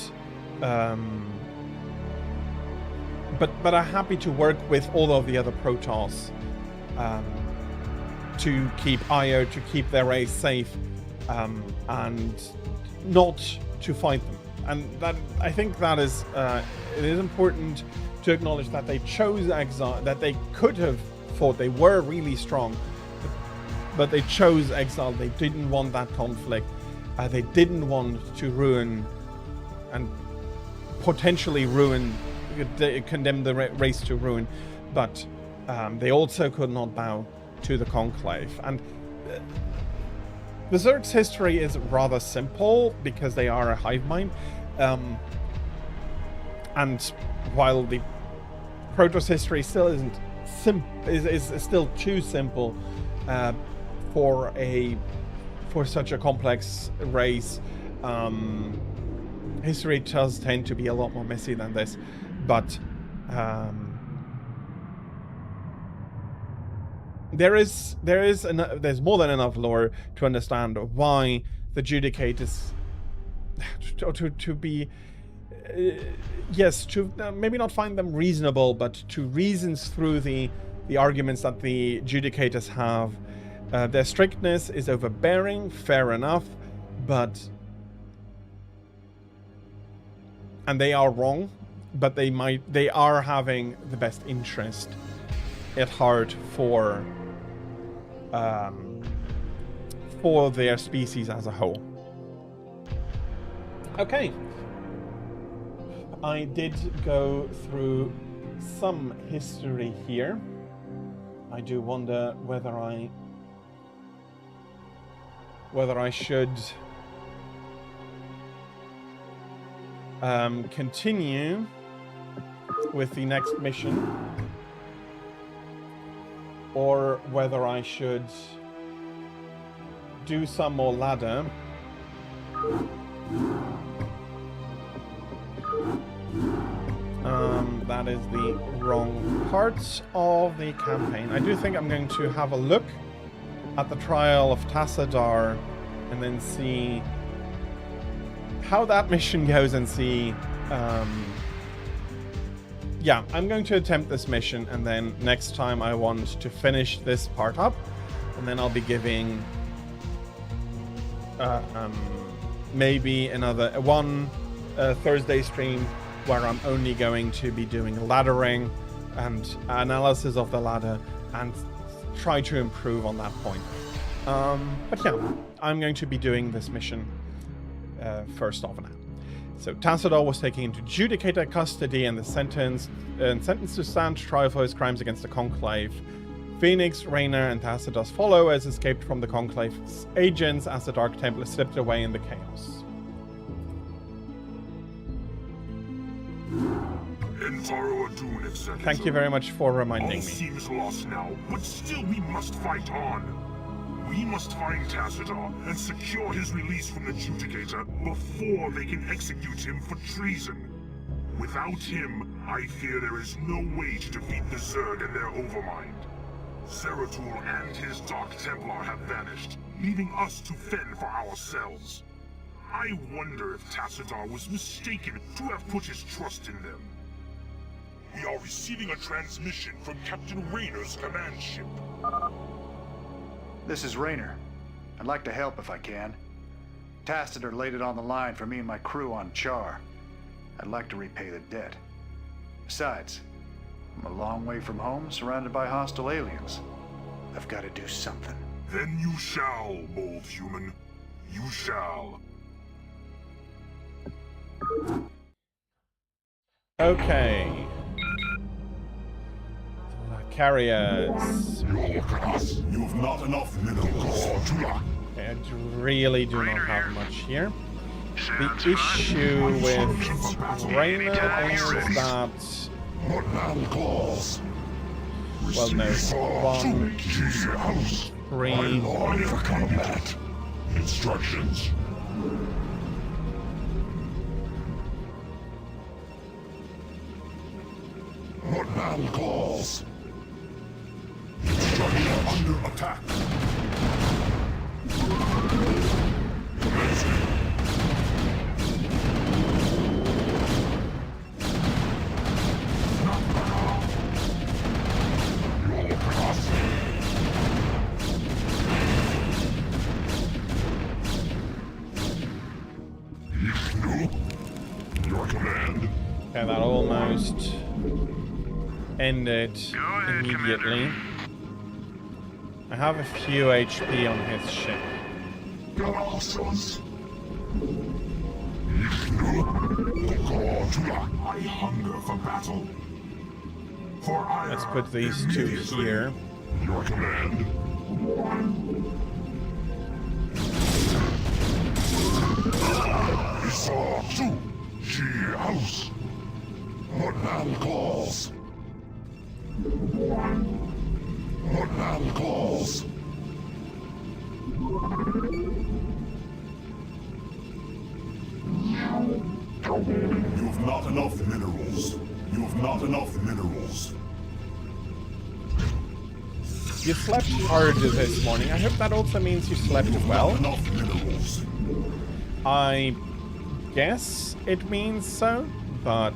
Speaker 5: but are happy to work with all of the other Protoss to keep Aiur, to keep their race safe, and not to fight them. And that, I think that is it is important to acknowledge that they chose exile, that they could have fought, they were really strong, but they chose exile. They didn't want that conflict. They didn't want to ruin and potentially condemn the race to ruin, but they also could not bow to the Conclave. And the Zerg's history is rather simple because they are a hive mind, and while the Protoss history still isn't is still too simple for such a complex race. History does tend to be a lot more messy than this, but there's more than enough lore to understand why the Judicators to be maybe not find them reasonable, but to reasons through the arguments that the Judicators have. Their strictness is overbearing, fair enough, and they are wrong, but they are having the best interest at heart for their species as a whole. Okay. I did go through some history here. I do wonder whether I should continue with the next mission, or whether I should do some more ladder. That is the wrong part of the campaign. I do think I'm going to have a look at the trial of Tassadar and then see how that mission goes and see... yeah, I'm going to attempt this mission, and then next time I want to finish this part up, and then I'll be giving maybe another one Thursday stream where I'm only going to be doing laddering and analysis of the ladder and try to improve on that point. But yeah, I'm going to be doing this mission first off now. So Tassadar was taken into Judicator custody and sentenced to stand trial for his crimes against the Conclave. Phoenix, Raynor, and Tassadar's followers escaped from the Conclave's agents as the Dark Templar slipped away in the chaos. Thank you very much for reminding me.
Speaker 2: All seems lost now, but still we must fight on. We must find Tassadar and secure his release from the Judicator before they can execute him for treason. Without him, I fear there is no way to defeat the Zerg and their overmind. Zeratul and his Dark Templar have vanished, leaving us to fend for ourselves. I wonder if Tassadar was mistaken to have put his trust in them. We are receiving a transmission from Captain Raynor's command ship.
Speaker 3: This is Raynor. I'd like to help if I can. Tassadar laid it on the line for me and my crew on Char. I'd like to repay the debt. Besides, I'm a long way from home, surrounded by hostile aliens. I've got to do something.
Speaker 2: Then you shall, bold human. You shall.
Speaker 5: Okay. Carriers.
Speaker 1: You have not enough minerals.
Speaker 5: Okay, I really do not have much here. The issue with Raynor is that... well, no. 1, 3...
Speaker 4: for combat. Instructions. What man calls? Instructions under attack. Your command.
Speaker 5: Okay, that almost ended immediately. I have a few HP on his ship.
Speaker 2: I hunger for battle. For Aiur.
Speaker 5: Let's put these two here.
Speaker 2: Your command.
Speaker 4: We saw two. She house. What man calls? What man calls?
Speaker 1: You have not enough minerals. You have not enough minerals.
Speaker 5: You slept hard this morning. I hope that also means you slept well.
Speaker 1: Enough minerals.
Speaker 5: I guess it means so, but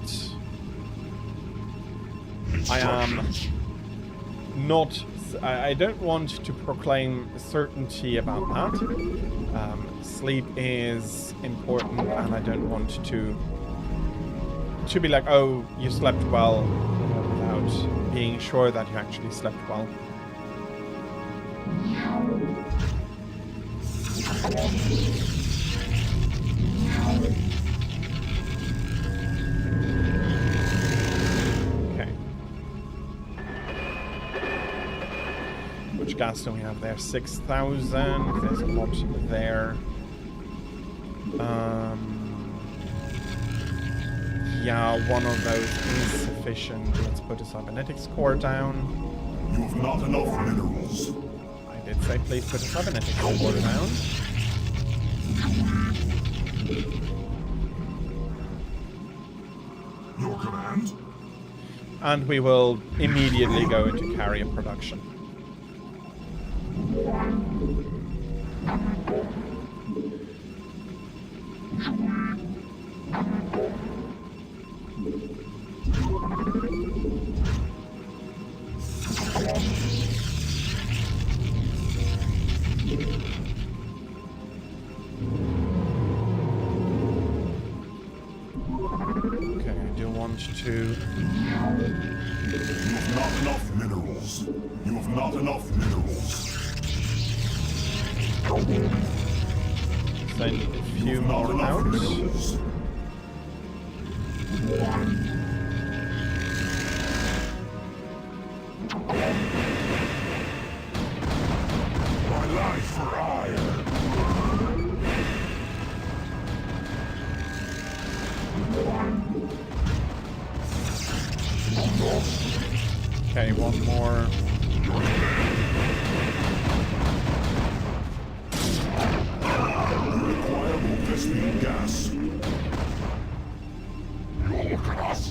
Speaker 5: I am not. I don't want to proclaim certainty about that. Sleep is important, and I don't want to be like, oh, you slept well, without being sure that you actually slept well. Okay. Which gas do we have there? 6,000. There's a lot there. Yeah, one of those is sufficient. Let's put a cybernetics core down.
Speaker 1: You have not enough minerals.
Speaker 5: I did say please put a cybernetics core down.
Speaker 1: Your command?
Speaker 5: And we will immediately go into carrier production. Okay, I do want to...
Speaker 1: You have not enough minerals. You have not enough minerals.
Speaker 5: Send a few
Speaker 1: Not
Speaker 5: more
Speaker 1: enough
Speaker 5: out.
Speaker 1: minerals. My life for Aiur.
Speaker 5: Okay, one more.
Speaker 1: You require more Vespene gas. You look at us.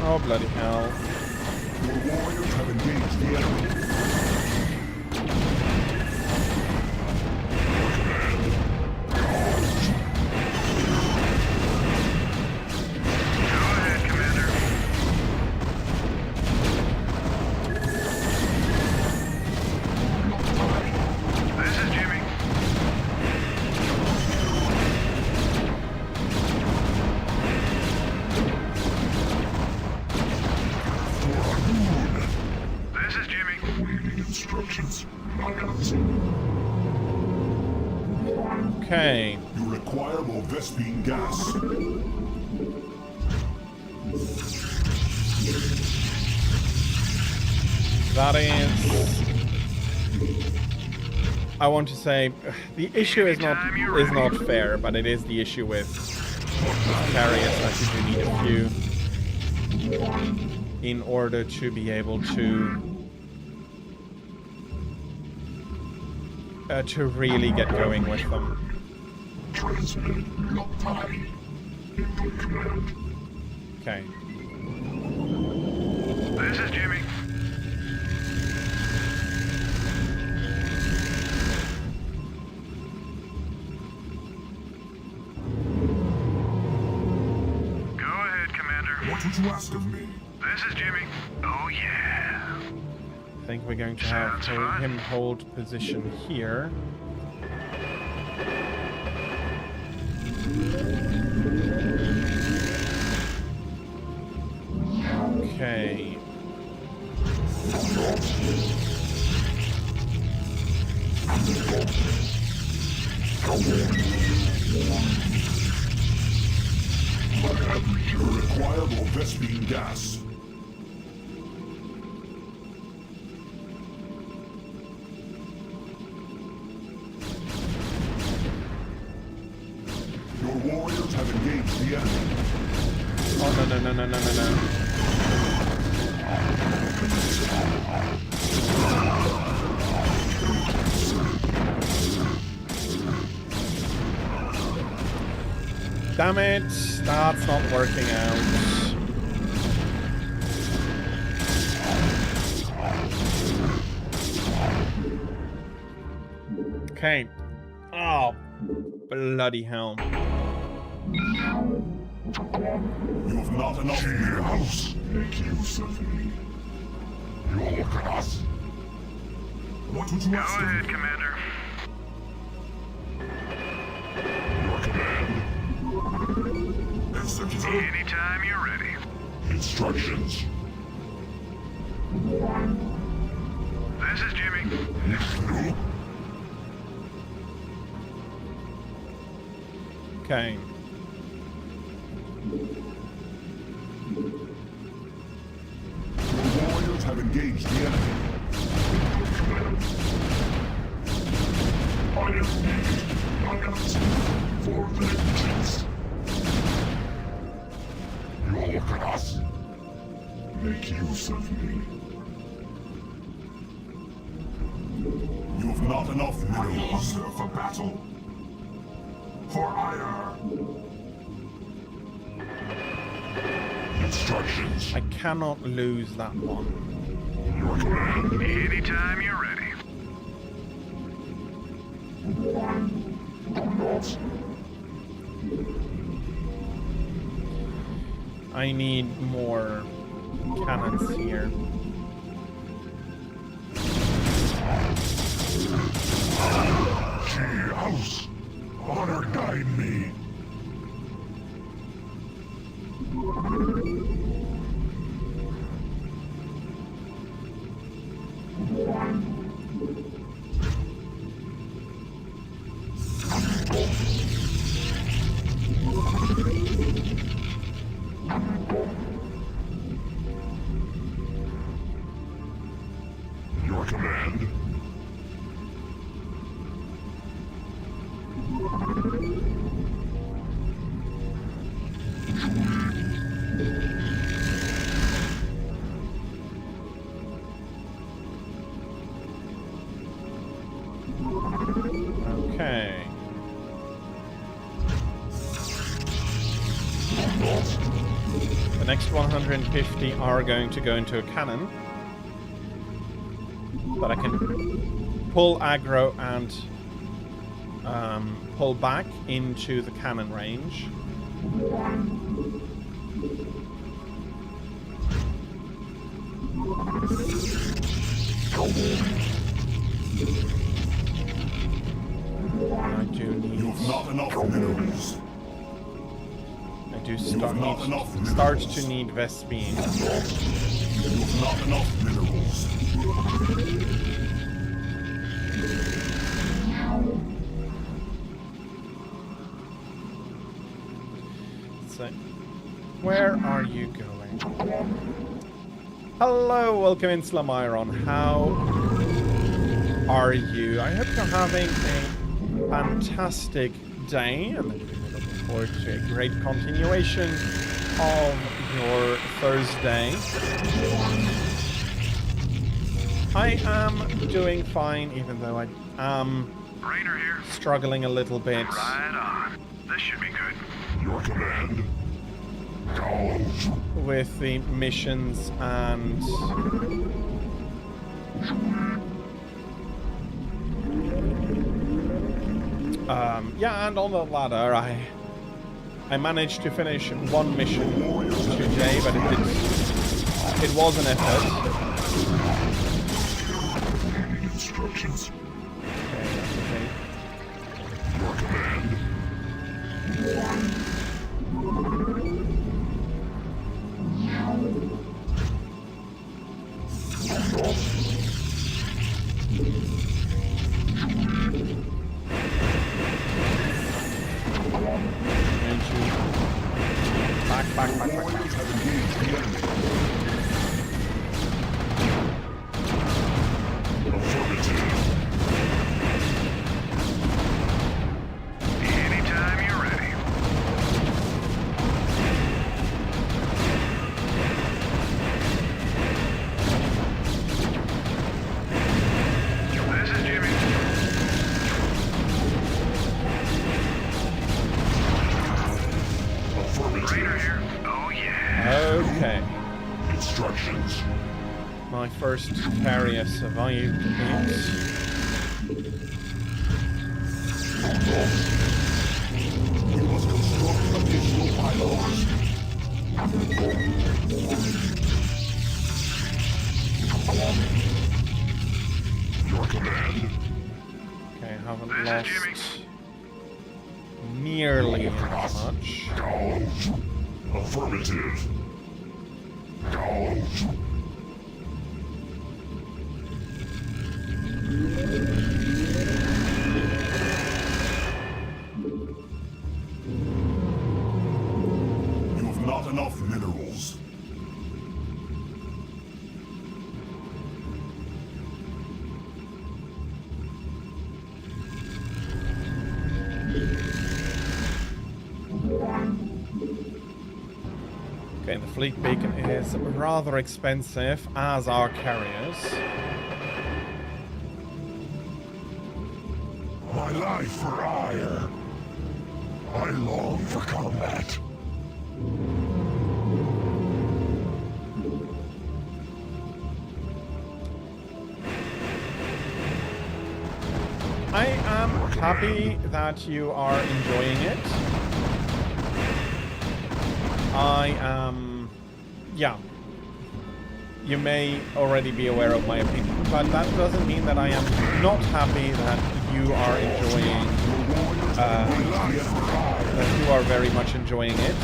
Speaker 5: Oh, bloody hell.
Speaker 1: Your warriors have engaged the enemy.
Speaker 5: Okay.
Speaker 1: You require more Vespene gas.
Speaker 5: That is... I want to say the issue is not fair, but it is the issue with carriers that you do need a few in order to be able to really get going with them. Okay.
Speaker 3: This is Jimmy. Go ahead, Commander.
Speaker 1: What would you ask of me?
Speaker 3: This is Jimmy. Oh, yeah.
Speaker 5: I think we're going to have him hold position here. Okay.
Speaker 1: You require more Vespene gas. Your warriors have engaged the enemy.
Speaker 5: Oh, no. Damn it, that's not working out. Okay. Oh, bloody hell.
Speaker 4: You have not enough in your house. Make use of me. You all look at us. What would you ask?
Speaker 6: Go ahead, Commander.
Speaker 4: Your command. Executor.
Speaker 6: Anytime you're ready.
Speaker 4: Instructions.
Speaker 6: This is Jimmy.
Speaker 4: You.
Speaker 5: Okay.
Speaker 1: Your warriors have engaged the enemy.
Speaker 4: I have made my out for vengeance. You all look at us. Make use of me.
Speaker 1: You have not enough
Speaker 4: I
Speaker 1: minerals.
Speaker 4: hunger for battle. For Aiur. Instructions.
Speaker 5: I cannot lose that one.
Speaker 4: Your command.
Speaker 6: Anytime you're ready.
Speaker 5: I need more cannons here.
Speaker 4: House. Honor guide me. Your command.
Speaker 5: Okay. The next 150 are going to go into a cannon. But I can pull aggro and pull back into the cannon range. I do need.
Speaker 1: You have not enough minerals.
Speaker 5: I do
Speaker 1: have not enough
Speaker 5: start
Speaker 1: minerals.
Speaker 5: to need Vespine.
Speaker 1: You have not enough minerals.
Speaker 5: So, where are you going? Hello, welcome in Slamiron. How are you? I hope you're having a fantastic day and that you're looking forward to a great continuation of your Thursday. I am doing fine, even though I am
Speaker 6: Rainer here.
Speaker 5: struggling a little bit.
Speaker 6: Right on. This should be good.
Speaker 4: Your command. Cows.
Speaker 5: With the missions and yeah, and on the ladder I managed to finish one mission today, but it was an effort.
Speaker 4: Instructions.
Speaker 5: Okay.
Speaker 4: Your command.
Speaker 5: Back.
Speaker 1: Warriors have engaged the enemy.
Speaker 4: Affirmative.
Speaker 5: first carrier survived it.
Speaker 4: We must construct additional pylons. Your command?
Speaker 5: Okay, haven't
Speaker 6: This is
Speaker 5: lost
Speaker 6: Jimmy.
Speaker 5: nearly as much.
Speaker 4: Out. Affirmative. Out.
Speaker 1: You have not enough minerals.
Speaker 5: Okay, the fleet beacon is rather expensive, as are carriers.
Speaker 4: My life for ire. I long for combat.
Speaker 5: I am happy that you are enjoying it. I am... yeah. You may already be aware of my opinion, but that doesn't mean that I am not happy that you are enjoying... that you are very much enjoying it.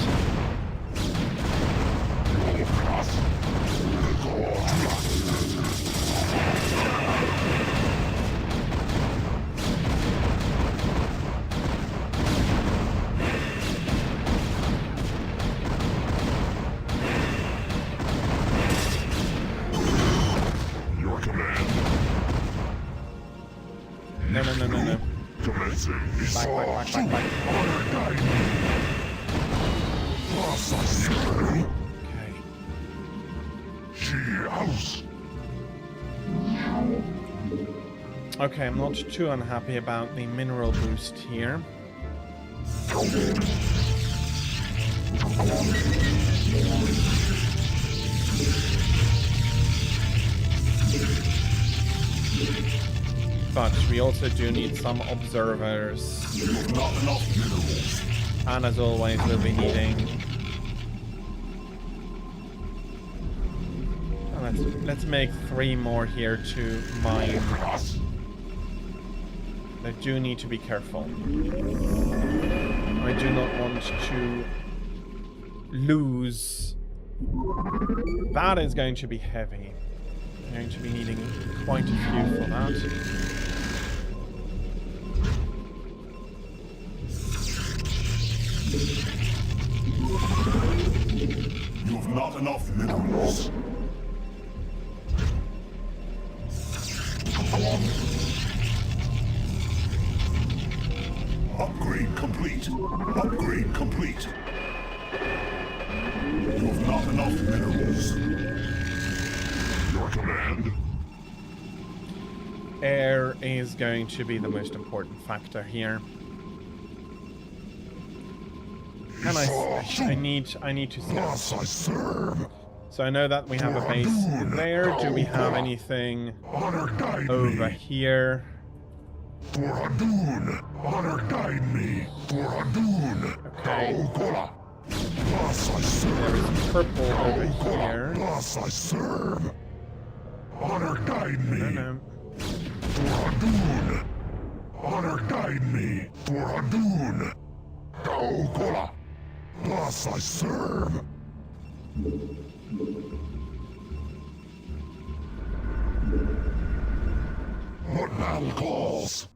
Speaker 4: Your command.
Speaker 5: No, no, no, no, no.
Speaker 4: Commencing.
Speaker 5: Back.
Speaker 4: Honor guide me. Process.
Speaker 5: Okay.
Speaker 4: She house.
Speaker 5: Okay, I'm not too unhappy about the mineral boost here. But we also do need some observers.
Speaker 1: You have not enough minerals.
Speaker 5: And as always, we'll be needing... Let's make 3 more here to mine. I do need to be careful. I do not want to lose. That is going to be heavy. I'm going to be needing quite a few for that.
Speaker 1: You have not enough minerals. Upgrade complete. Upgrade complete. You have not enough minerals.
Speaker 4: Your command.
Speaker 5: Air is going to be the most important factor here. And I need to scout.
Speaker 4: Thus I serve.
Speaker 5: So I know that we have a base there. Do we have anything
Speaker 4: Honor guide
Speaker 5: over
Speaker 4: me.
Speaker 5: here?
Speaker 4: For Hadun. Honor guide me. For Hadun.
Speaker 5: Okay.
Speaker 4: Kaokola. Thus I
Speaker 5: There
Speaker 4: serve.
Speaker 5: is purple over here.
Speaker 4: Thus I serve. Honor guide me.
Speaker 5: No.
Speaker 4: For Hadun. Honor guide me. For Hadun. Kaokola. Thus I serve. What battle calls?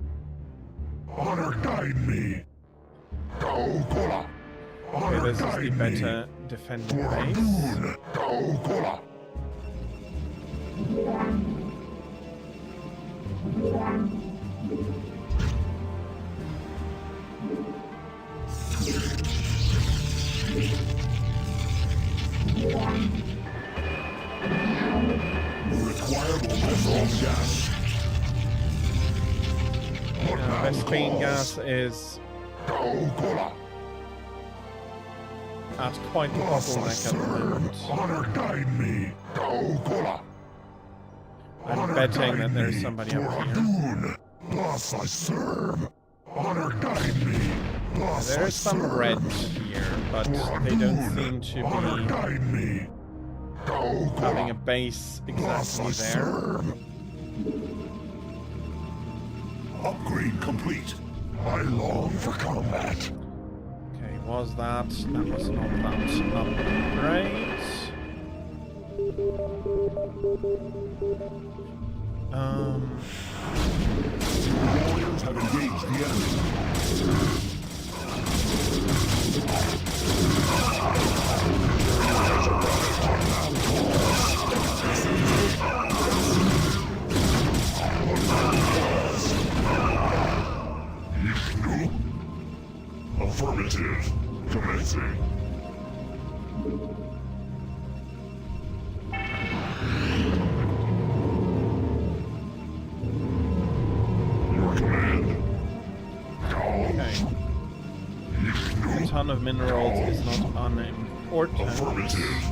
Speaker 4: Honor guide me. Kaokola.
Speaker 5: Okay,
Speaker 4: Honor
Speaker 5: this is the
Speaker 4: guide me.
Speaker 5: better defending
Speaker 4: For
Speaker 5: base.
Speaker 4: Hadun. Kaokola.
Speaker 1: Require Best gas.
Speaker 4: What battle
Speaker 5: Vespine
Speaker 4: calls?
Speaker 5: gas is
Speaker 4: Kaokola.
Speaker 5: at quite the
Speaker 4: Thus I
Speaker 5: bottleneck at the
Speaker 4: serve.
Speaker 5: moment.
Speaker 4: Honor guide me. Kaokola.
Speaker 5: I'm betting that there's somebody up here.
Speaker 4: Adun, thus I serve. Honor guide me. Thus
Speaker 5: There's some red here, but they don't seem to be
Speaker 4: guide me.
Speaker 5: having a base exactly there.
Speaker 1: Upgrade complete.
Speaker 4: I long for combat.
Speaker 5: Okay, was that? That was not that upgrade.
Speaker 1: Warriors have engaged the enemy.
Speaker 4: Affirmative. Commencing. Your command.
Speaker 5: Okay. A ton of minerals is not unimportant.
Speaker 4: Affirmative.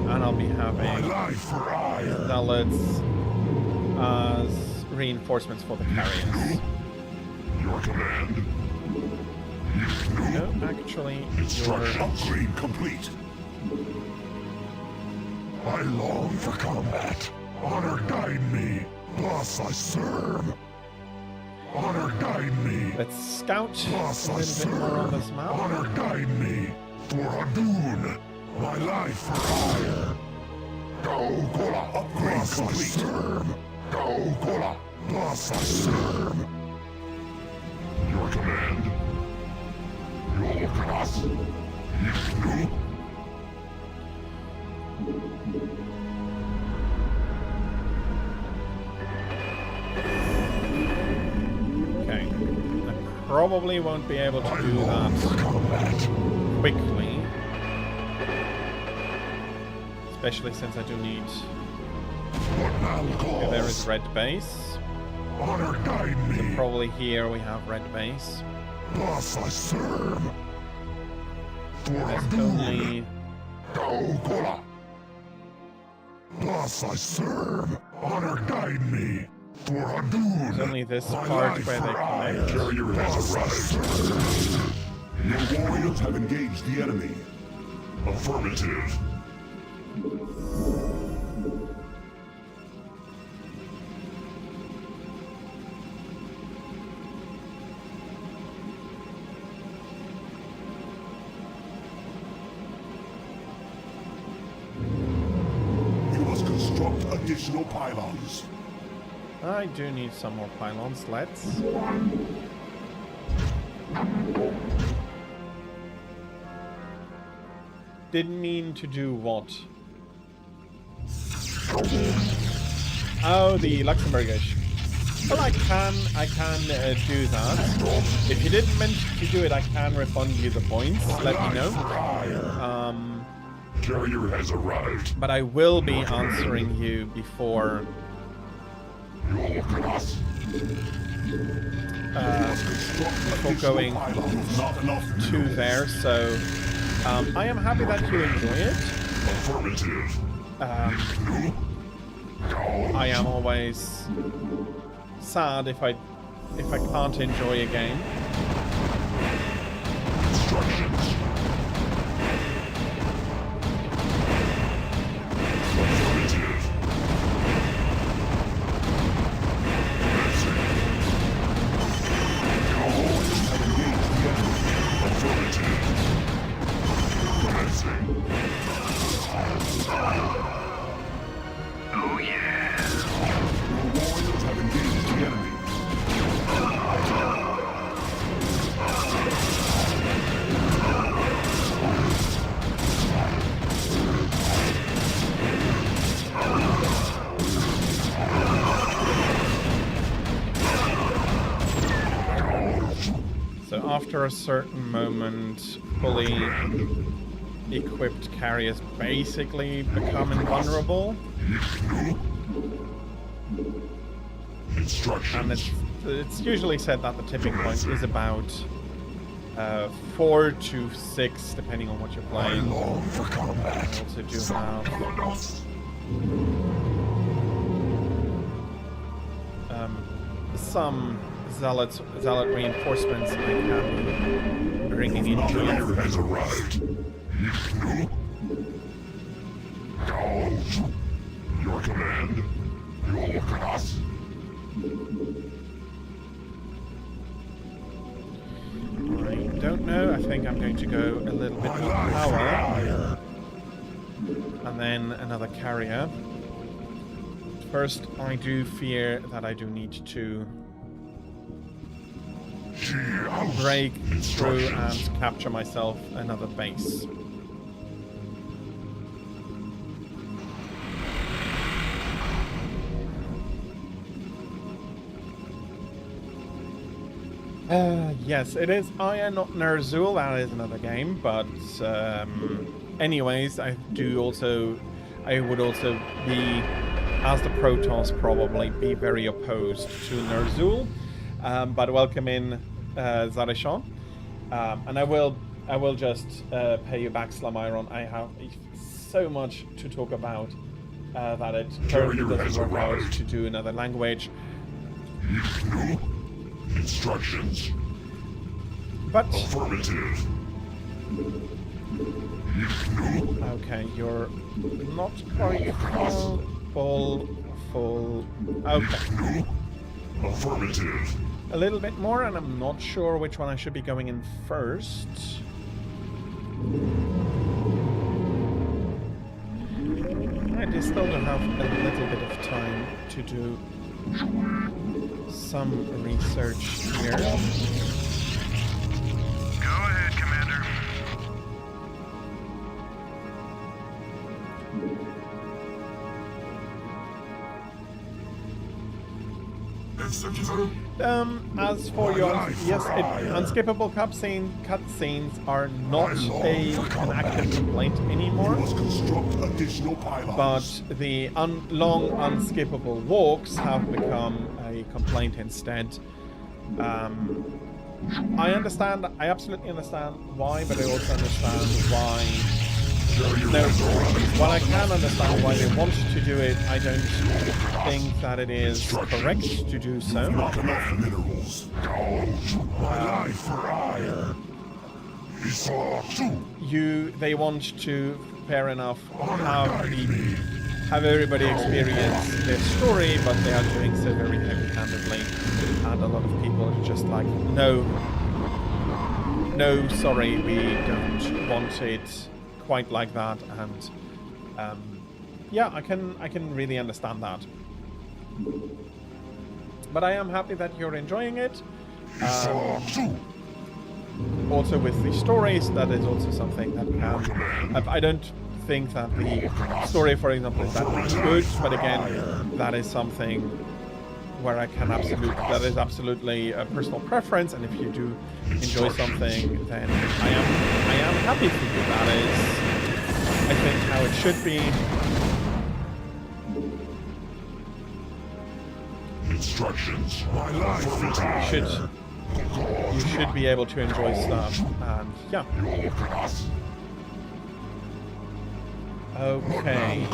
Speaker 5: And I'll be having
Speaker 4: Life for ire.
Speaker 5: zealots as reinforcements for the carriers.
Speaker 4: Your command.
Speaker 5: No, actually,
Speaker 4: Instruction.
Speaker 5: you're...
Speaker 1: Upgrade complete.
Speaker 4: I long for combat. Honor guide me. Thus I serve. Honor guide me.
Speaker 5: Let's scout
Speaker 4: Thus
Speaker 5: a
Speaker 4: I
Speaker 5: little bit more on this map.
Speaker 4: Honor guide me. For Adun. My life for hire. Go Kola.
Speaker 1: Upgrade
Speaker 4: Thus I
Speaker 1: complete.
Speaker 4: serve. Go Kola. Thus I serve. Your command. Your class. Yishnu.
Speaker 5: Okay. I probably won't be able to
Speaker 4: I
Speaker 5: do
Speaker 4: long for
Speaker 5: that
Speaker 4: combat.
Speaker 5: quickly. Especially since I do need...
Speaker 4: What now calls?
Speaker 5: Okay, there is red base.
Speaker 4: Honor guide me.
Speaker 5: Probably here we have red base.
Speaker 4: Thus I serve. For
Speaker 5: There's
Speaker 4: Adun.
Speaker 5: only...
Speaker 4: Go Kola. Thus I serve. Honor guide me. For Adun.
Speaker 5: There's only this
Speaker 4: My
Speaker 5: part
Speaker 4: life
Speaker 5: where they
Speaker 4: for ire.
Speaker 5: connect.
Speaker 4: Carrier has arrived.
Speaker 1: Your warriors have engaged the enemy.
Speaker 4: Affirmative.
Speaker 1: You must construct additional pylons.
Speaker 5: I do need some more pylons. Let's... Didn't mean to do what? Oh, the Luxembourgish. Well, I can do that. If you didn't mention to do it, I can refund you the points. Let me know.
Speaker 4: Carrier has arrived.
Speaker 5: But I will be answering you before
Speaker 4: Your class.
Speaker 5: going
Speaker 1: Not enough
Speaker 5: to there. So I am happy that you enjoy it.
Speaker 4: Affirmative.
Speaker 5: I am always sad if I can't enjoy a game.
Speaker 4: Instructions. Affirmative. Affirmative. Commencing.
Speaker 6: Oh yeah.
Speaker 1: Your warriors have engaged the enemy.
Speaker 5: So after a certain moment, fully equipped carriers basically become invulnerable.
Speaker 4: Instructions.
Speaker 5: And it's it's usually said that the tipping point is about 4 to 6, depending on what you're playing.
Speaker 4: I long for combat.
Speaker 5: I also do have
Speaker 4: Protoss.
Speaker 5: some zealot reinforcements I can be bringing in here.
Speaker 4: Aiur has arrived. Ishnu. Gauge. Your command. Your class.
Speaker 5: I don't know. I think I'm going to go a little bit more power. And then another carrier. First, I do fear that I do need to break through and capture myself another base. Yes, it is Aiur, not Ner'zhul. That is another game, but anyways, I would also be, as the Protoss, probably be very opposed to Ner'zhul. But welcome in, Zarishon, and I will just pay you back, Slamiron. I have so much to talk about that it currently doesn't work out to do another language.
Speaker 4: Instructions.
Speaker 5: But
Speaker 4: Affirmative.
Speaker 5: okay, you're not quite full. Okay.
Speaker 4: Affirmative.
Speaker 5: A little bit more, and I'm not sure which one I should be going in first. I still do have a little bit of time to do some research here.
Speaker 6: Go ahead, Commander.
Speaker 5: As for your unskippable cutscenes are not an active complaint anymore, but the long unskippable walks have become a complaint instead. I absolutely understand why, but I also understand why. No, while I can understand why they want to do it, I don't think that it is correct to do so.
Speaker 4: Not enough minerals. My life for Aiur.
Speaker 5: They want to, fair enough, have everybody experience their story, but they are doing so very heavy-handedly, and a lot of people are just like, no, sorry, we don't want it quite like that, and yeah, I can really understand that. But I am happy that you're enjoying it. Also with the stories, that is also something that can... I don't think that the story, for example, is that good, but again, that is something where I can that is absolutely a personal preference, and if you do enjoy something, then I am happy for you. That is, I think, how it should be.
Speaker 4: Instructions. My life
Speaker 5: You should be able to enjoy stuff, and yeah. Okay.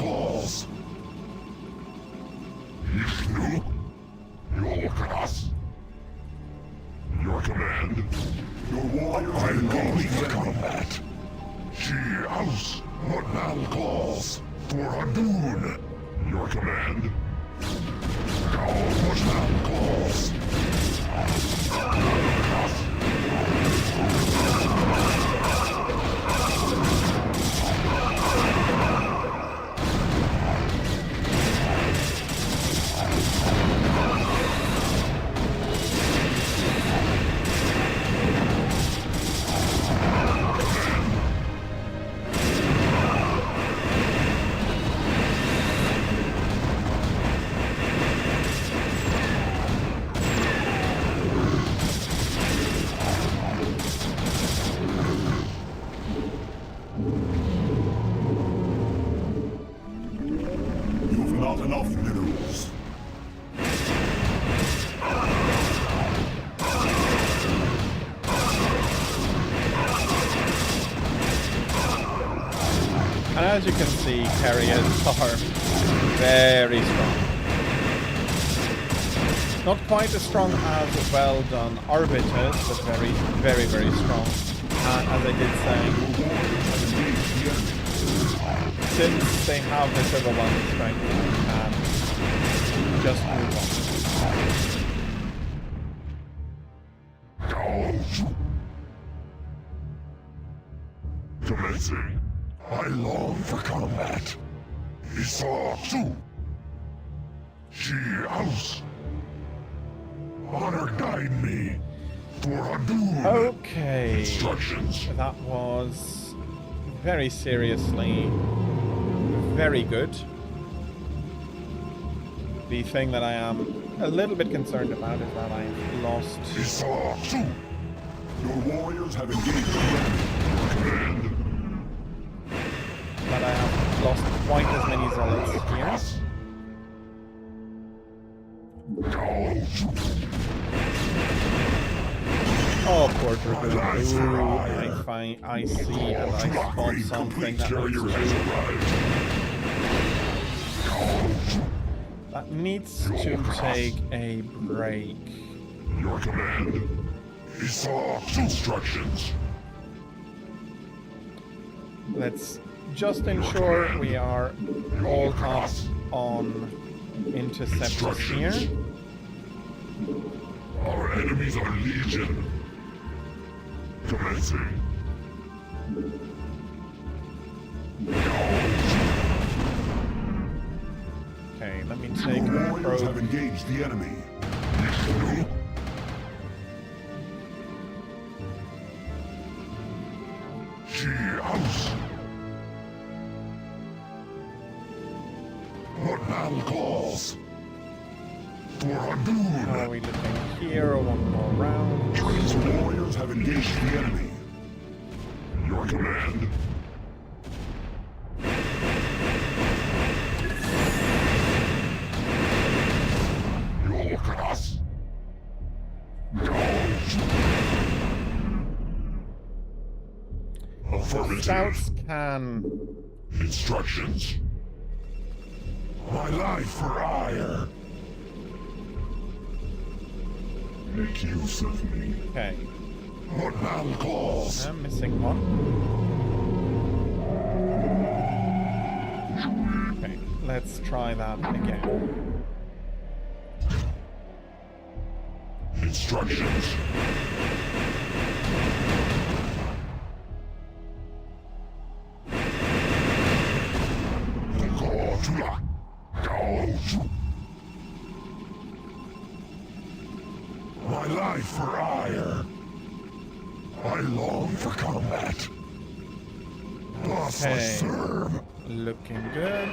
Speaker 4: Your command. Your warriors are ready for combat. She house. What battle calls for Hadun. Your command. What battle calls.
Speaker 5: And as you can see, carriers are very strong. Not quite as strong as well-done arbiters, but very, very, very strong. And as I did say, since they have this overwhelming strength, you can just move on.
Speaker 4: Commencing. I long for combat. Zeratul. She house. Honor guide me. For doom.
Speaker 5: Okay.
Speaker 4: Instructions.
Speaker 5: That was very seriously very good. The thing that I am a little bit concerned about is that I've lost.
Speaker 4: Zeratul.
Speaker 1: Your warriors have engaged the enemy.
Speaker 5: But I have lost quite as many zealots here. Oh, poor Dragoon. I see, and I spot something that needs to take a break.
Speaker 4: Your command. Instructions.
Speaker 5: Let's just ensure we are all up on interceptors here.
Speaker 4: Our enemies are legion. Commencing.
Speaker 5: Okay, let me take
Speaker 1: Your
Speaker 5: a
Speaker 1: warriors have
Speaker 5: probe.
Speaker 1: engaged the enemy.
Speaker 4: She house. What battle calls? For
Speaker 5: How
Speaker 4: Doom.
Speaker 5: are we looking here? One more round.
Speaker 1: Your warriors have engaged the enemy.
Speaker 4: Your command. Your class. Affirmative.
Speaker 5: Scouts can.
Speaker 4: Instructions. My life for ire. Make use of me.
Speaker 5: Okay,
Speaker 4: What battle calls?
Speaker 5: I'm missing one. Okay, let's try that again.
Speaker 4: Instructions. My life for ire. I long for combat. Thus I
Speaker 5: Okay.
Speaker 4: serve.
Speaker 5: Looking good.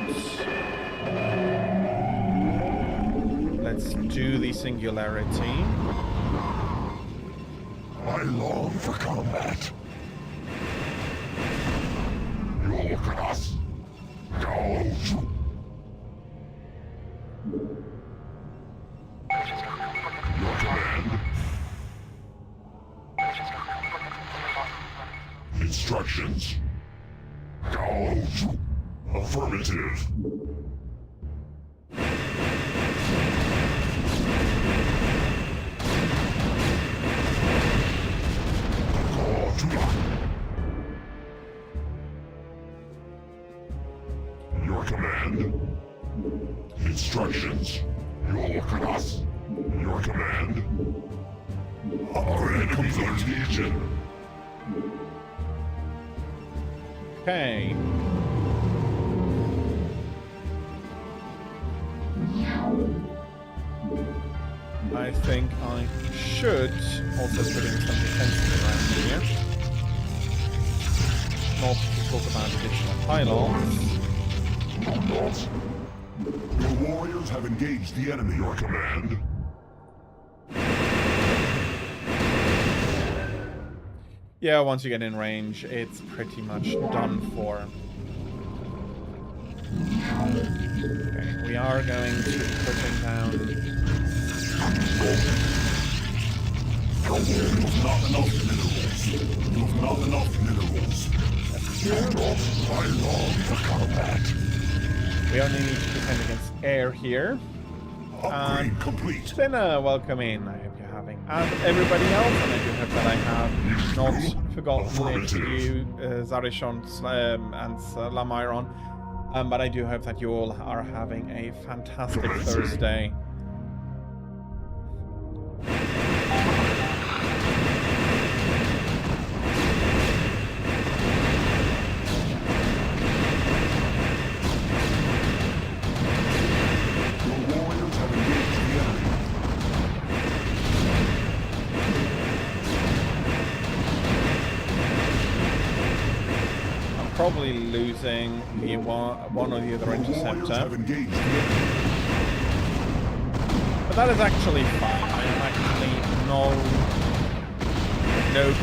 Speaker 5: Let's do the singularity.
Speaker 4: I long for combat. Your class. Your command. Instructions. Affirmative. Your command. Instructions. Your class. Your command. Our enemies are legion.
Speaker 5: Okay. I think I should also put in some defenses around here. Not to talk about additional pylons.
Speaker 1: Your warriors have engaged the enemy.
Speaker 4: Your command.
Speaker 5: Yeah, once you get in range, it's pretty much done for. Okay, we are going to be putting down.
Speaker 1: You have not enough minerals. You have not enough minerals.
Speaker 5: Let's you.
Speaker 4: I long for combat.
Speaker 5: We only need to defend against air here.
Speaker 1: Upgrade complete.
Speaker 5: Dinner, welcome in. I hope you're having. And everybody else, and I do hope that I have not forgotten it to you, Zarishon and Lamyron. But I do hope that you all are having a fantastic Thursday. Probably losing the one or the other interceptor. But that is actually fine. I have actually no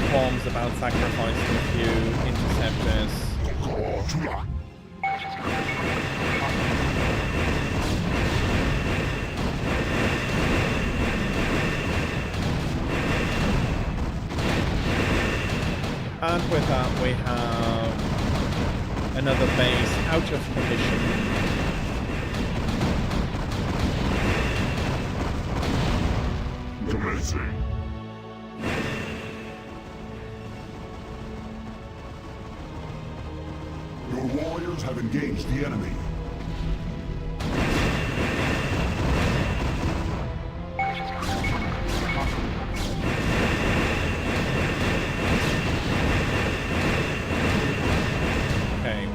Speaker 5: qualms about sacrificing a few interceptors. And with that we have another base out of commission.
Speaker 2: Commencing.
Speaker 1: Your warriors have engaged the enemy.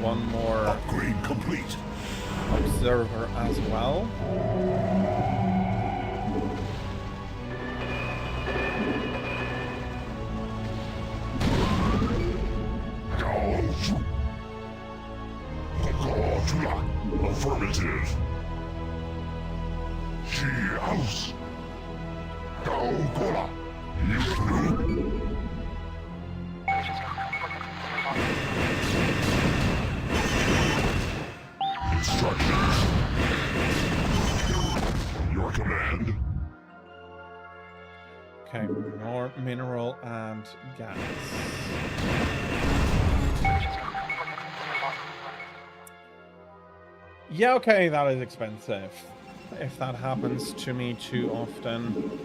Speaker 5: One more
Speaker 1: upgrade complete.
Speaker 5: Observer as well.
Speaker 2: Affirmative. She house. Gola. Instructions. Your command.
Speaker 5: Okay, more mineral and gas. Yeah, okay, that is expensive. If that happens to me too often.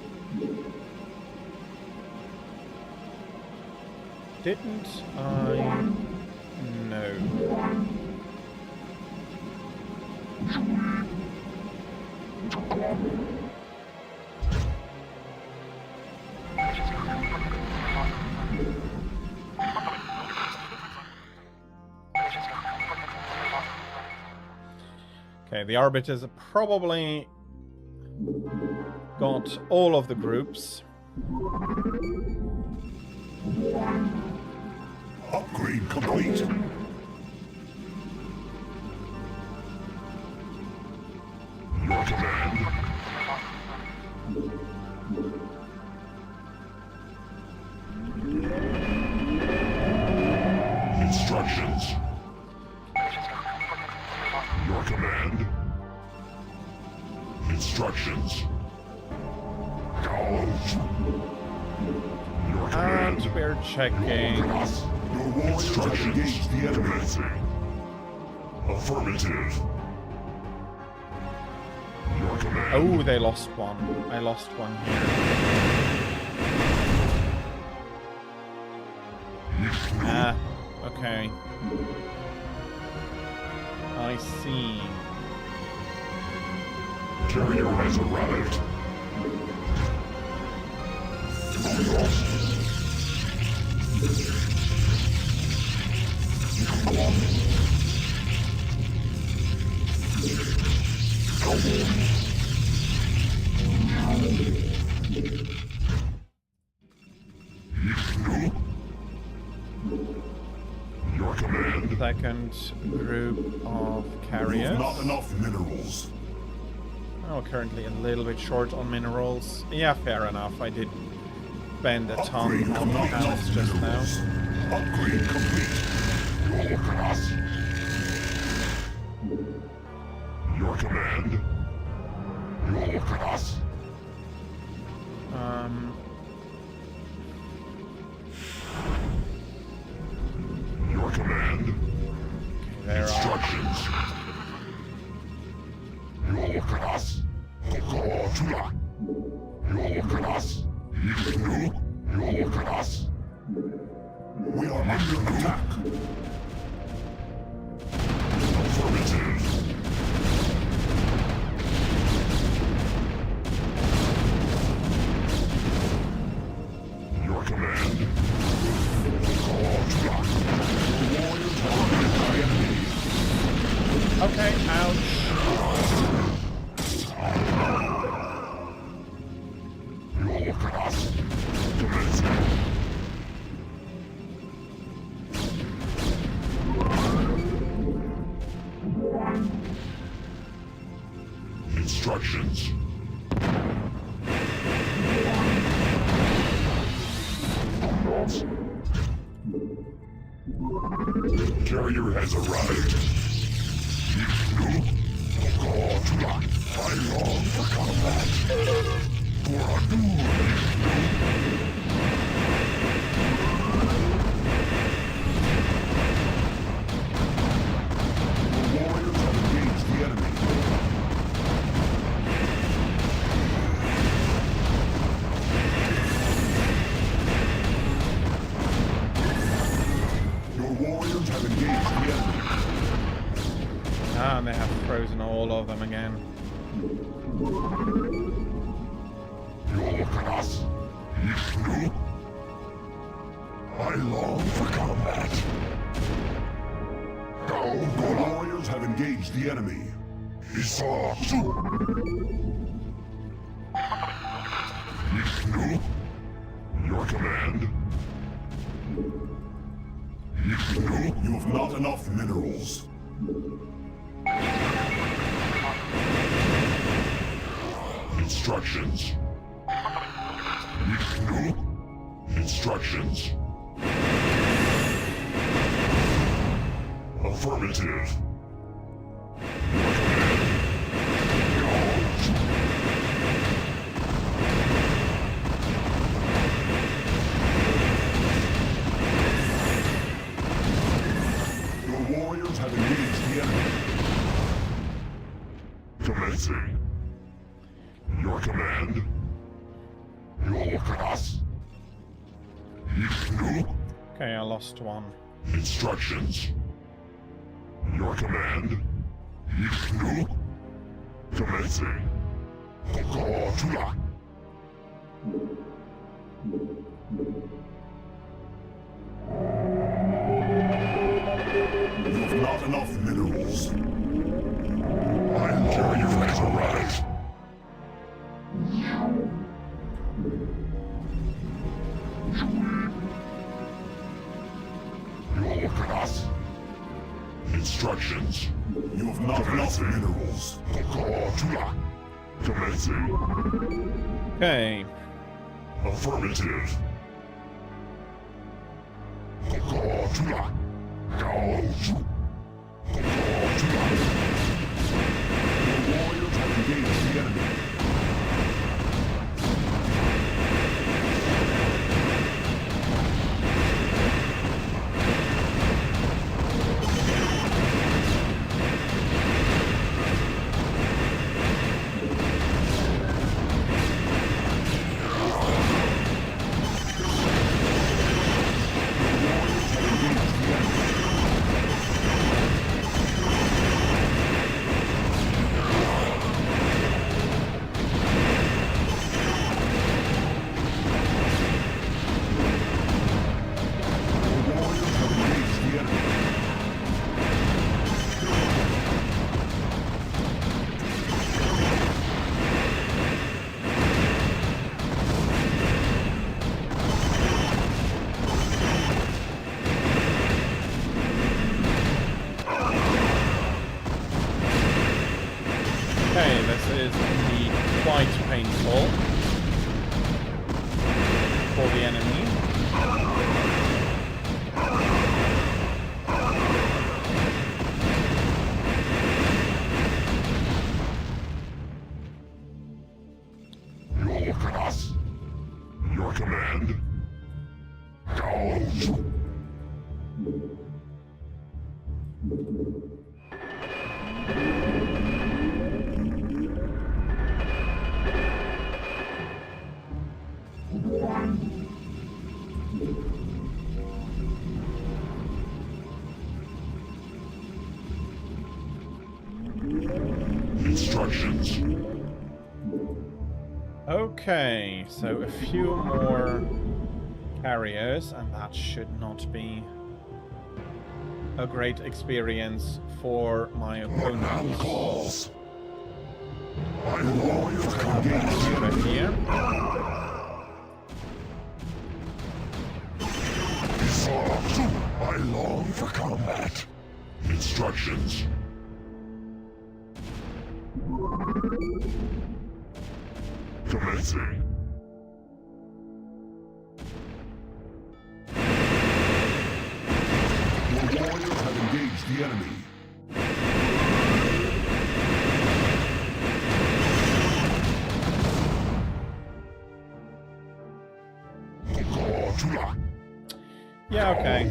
Speaker 5: Didn't I? No. Okay, the arbiters have probably got all of the groups.
Speaker 1: Upgrade complete.
Speaker 2: Your command. Instructions. Your command. Instructions. College. Your command.
Speaker 5: And we're checking.
Speaker 1: Your warriors have engaged the enemy.
Speaker 2: Commencing. Affirmative. Your command.
Speaker 5: Oh, they lost one. I lost one here. Okay. I see.
Speaker 2: Carrier has arrived. Your command.
Speaker 5: Second group of carriers.
Speaker 1: Not enough minerals.
Speaker 5: Oh, currently a little bit short on minerals. Yeah, fair enough. I did spend a ton on cannons just now.
Speaker 1: Upgrade complete.
Speaker 2: Your command. Your command.
Speaker 4: We are under attack. Affirmative. Your command. Warriors are my enemy.
Speaker 5: Okay, ouch.
Speaker 4: Instructions. Carrier has arrived. I long for combat. For a duel. The warriors have engaged the enemy. Your warriors have engaged the enemy.
Speaker 5: Ah, and they have frozen all of them again.
Speaker 4: I long for combat. The warriors have engaged the enemy. Your command? You have not enough minerals. Instructions. Instructions. Affirmative. Your warriors have engaged the enemy. Commencing. Your command. Your class.
Speaker 5: Okay, I lost one.
Speaker 4: Instructions. Your command. Commencing. You have not enough minerals. I'll carry you as a right. Your class. Instructions. You have not enough minerals. Commencing.
Speaker 5: Okay.
Speaker 4: Affirmative. The warriors have engaged the enemy.
Speaker 5: Okay, this is indeed quite painful for the enemy.
Speaker 4: Your class. Your command. Instructions.
Speaker 5: Okay, so a few more carriers, and that should not be a great experience for my opponent.
Speaker 4: Calls. I long for
Speaker 5: Over here.
Speaker 4: I long for combat. Instructions. Commencing.
Speaker 1: Your warriors have engaged the enemy.
Speaker 5: Yeah, okay.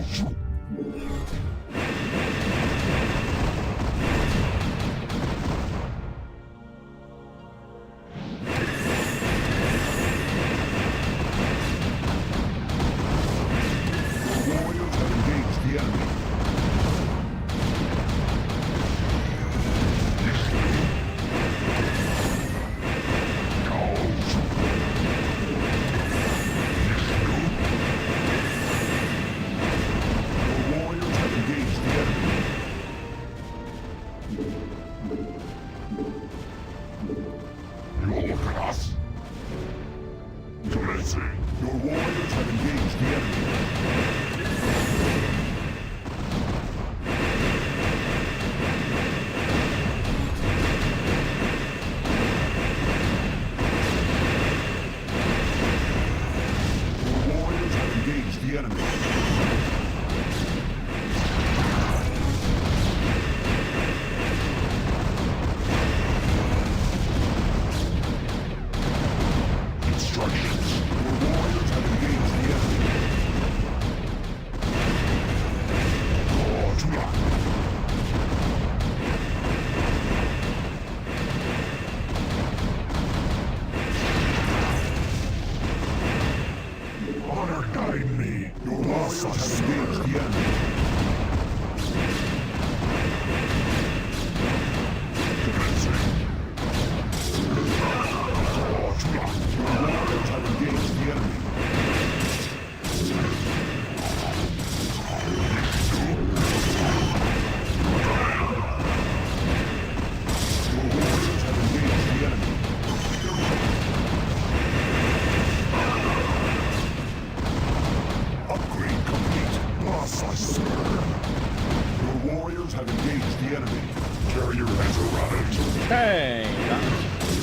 Speaker 5: Okay,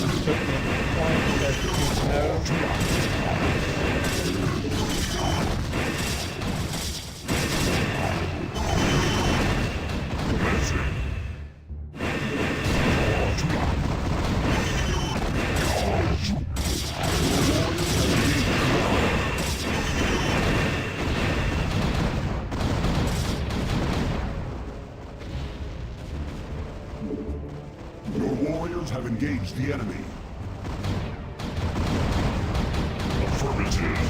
Speaker 5: that took me quite a bit to
Speaker 1: Have engaged the enemy.
Speaker 4: Affirmative.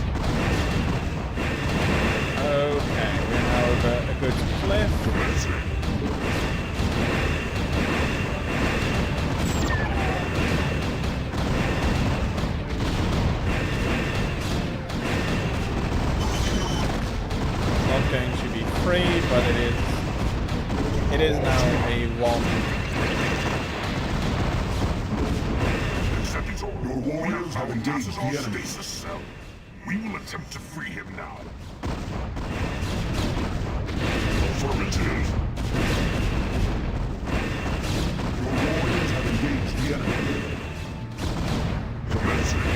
Speaker 5: Okay, we're now over a good cliff.
Speaker 4: Commencing.
Speaker 5: It's not going to be free, but it is now a one.
Speaker 1: Your warriors have engaged the enemy.
Speaker 4: We will attempt to free him now. Affirmative.
Speaker 1: Your warriors have engaged the enemy.
Speaker 4: Commencing.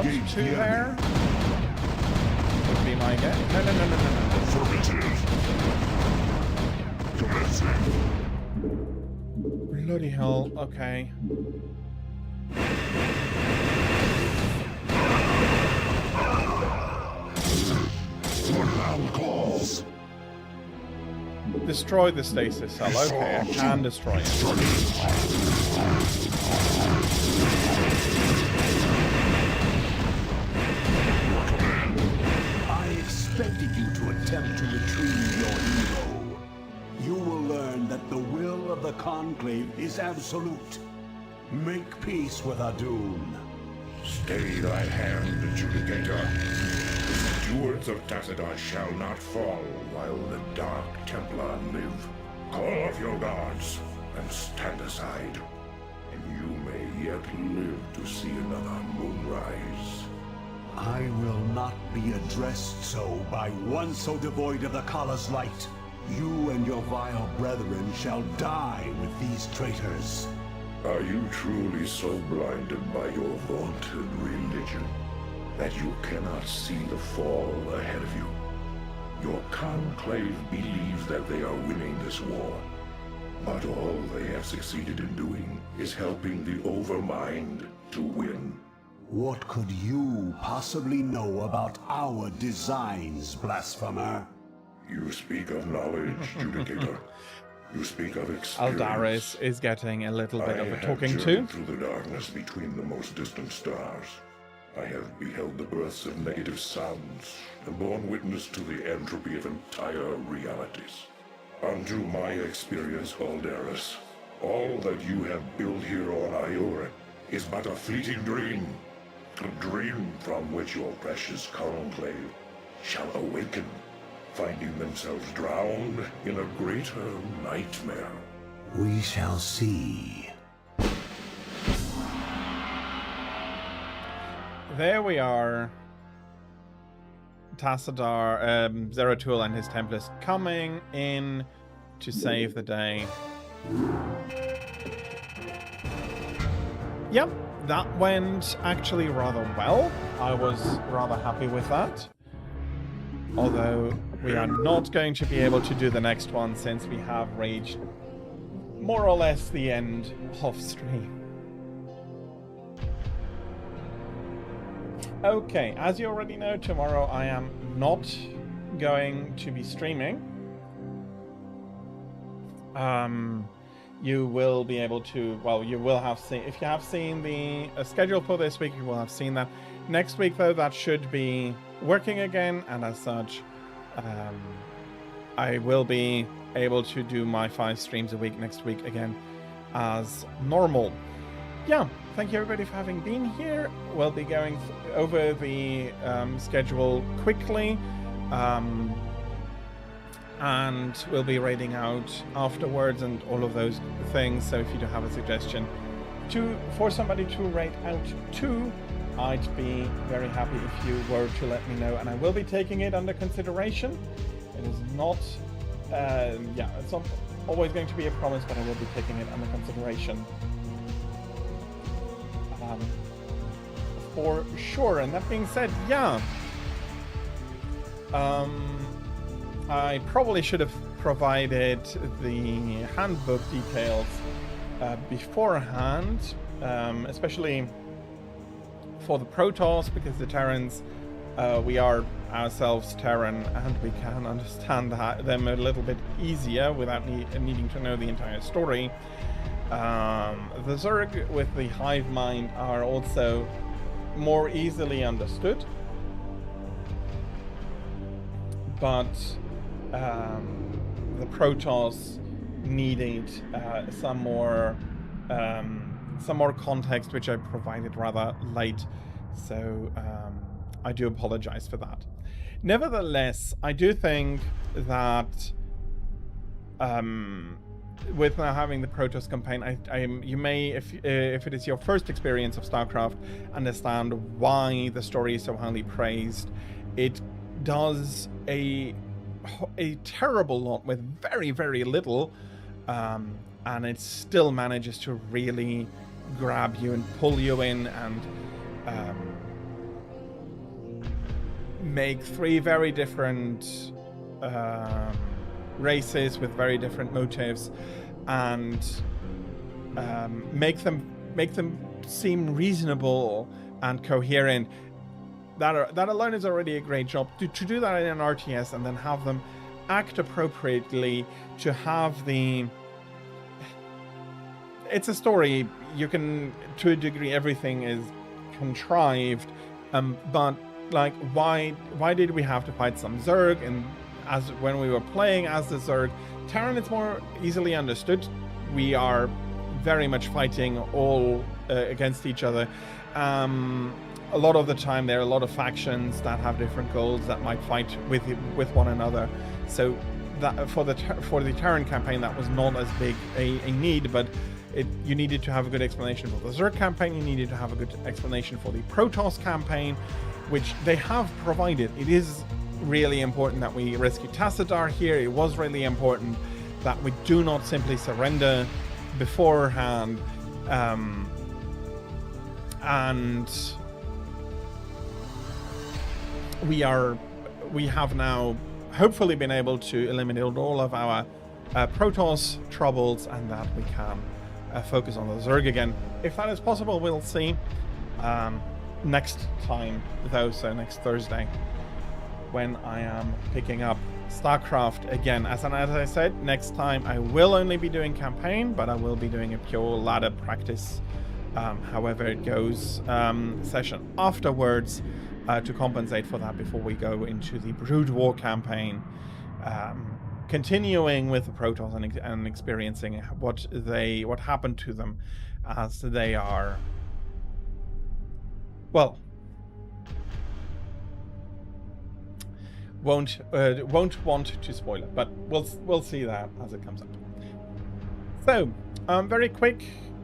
Speaker 1: Engage
Speaker 5: two
Speaker 1: the
Speaker 5: there. Would be my guess. No.
Speaker 2: Affirmative. Commencing.
Speaker 5: Bloody hell. Okay.
Speaker 4: For loud calls.
Speaker 5: Destroy the stasis cell. Okay, I can destroy it.
Speaker 1: I expected you to attempt to retrieve your hero. You will learn that the will of the Conclave is absolute. Make peace with Adun.
Speaker 4: Stay thy hand, adjudicator. The stewards of Tassadar shall not fall while the Dark Templar live. Call off your guards and stand aside, and you may yet live to see another moonrise.
Speaker 1: I will not be addressed so by one so devoid of the Kala's light. You and your vile brethren shall die with these traitors.
Speaker 4: Are you truly so blinded by your vaunted religion that you cannot see the fall ahead of you? Your conclave believes that they are winning this war, but all they have succeeded in doing is helping the Overmind to win.
Speaker 1: What could you possibly know about our designs, blasphemer?
Speaker 4: You speak of knowledge, Judicator. You speak of experience.
Speaker 5: Aldaris is getting a little bit of a
Speaker 4: have
Speaker 5: talking to.
Speaker 4: journeyed through the darkness between the most distant stars. I have beheld the births of negative sounds and borne witness to the entropy of entire realities. Unto my experience, Aldaris, all that you have built here on Aiur is but a fleeting dream. A dream from which your precious conclave shall awaken, finding themselves drowned in a greater nightmare.
Speaker 1: We shall see.
Speaker 5: There we are. Tassadar, Zeratul and his Templars coming in to save the day. Yep, that went actually rather well. I was rather happy with that. Although we are not going to be able to do the next one since we have reached more or less the end of stream. Okay, as you already know, tomorrow I am not going to be streaming. You will be able to, well, you will have seen, if you have seen the schedule for this week, you will have seen that. Next week, though, that should be working again, and as such, I will be able to do my 5 streams a week next week again as normal. Yeah, thank you everybody for having been here. We'll be going over the schedule quickly, and we'll be raiding out afterwards and all of those things. So if you do have a suggestion for somebody to raid out to, I'd be very happy if you were to let me know, and I will be taking it under consideration. It is not, yeah, it's not always going to be a promise, but I will be taking it under consideration. For sure. And that being said, yeah, I probably should have provided the handbook details beforehand, especially for the Protoss, because the Terrans, we are ourselves Terran, and we can understand them a little bit easier without needing to know the entire story. The Zerg with the hive mind are also more easily understood, but the Protoss needed some more context, which I provided rather late, so I do apologize for that. Nevertheless, I do think that with now having the Protoss campaign, you may, if it is your first experience of StarCraft, understand why the story is so highly praised. It does a terrible lot with very, very little, and it still manages to really grab you and pull you in, and make 3 very different races with very different motives, and make them seem reasonable and coherent. That alone is already a great job. To do that in an RTS and then have them act appropriately, to have the... It's a story. You can, to a degree, everything is contrived, but like, why did we have to fight some Zerg? And as when we were playing as the Zerg, Terran is more easily understood. We are very much fighting all against each other. A lot of the time, there are a lot of factions that have different goals that might fight with one another. So that for the Terran campaign, that was not as big a need, but you needed to have a good explanation for the Zerg campaign. You needed to have a good explanation for the Protoss campaign, which they have provided. It is really important that we rescue Tassadar here. It was really important that we do not simply surrender beforehand, and we have now hopefully been able to eliminate all of our Protoss troubles, and that we can focus on the Zerg again. If that is possible, we'll see. Next time, though, so next Thursday, when I am picking up StarCraft again. As I said, next time I will only be doing campaign, but I will be doing a pure ladder practice, however it goes, session afterwards, to compensate for that before we go into the Brood War campaign, continuing with the Protoss and experiencing what happened to them as they are, well, won't want to spoil it, but we'll see that as it comes up. So, very quick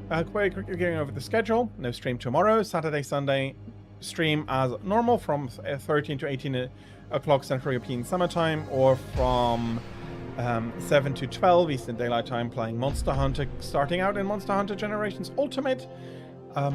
Speaker 5: going over the schedule. No stream tomorrow. Saturday, Sunday, stream as normal from 13 to 18 o'clock Central European Summertime, or from 7 to 12 Eastern Daylight Time, playing Monster Hunter, starting out in Monster Hunter Generations Ultimate.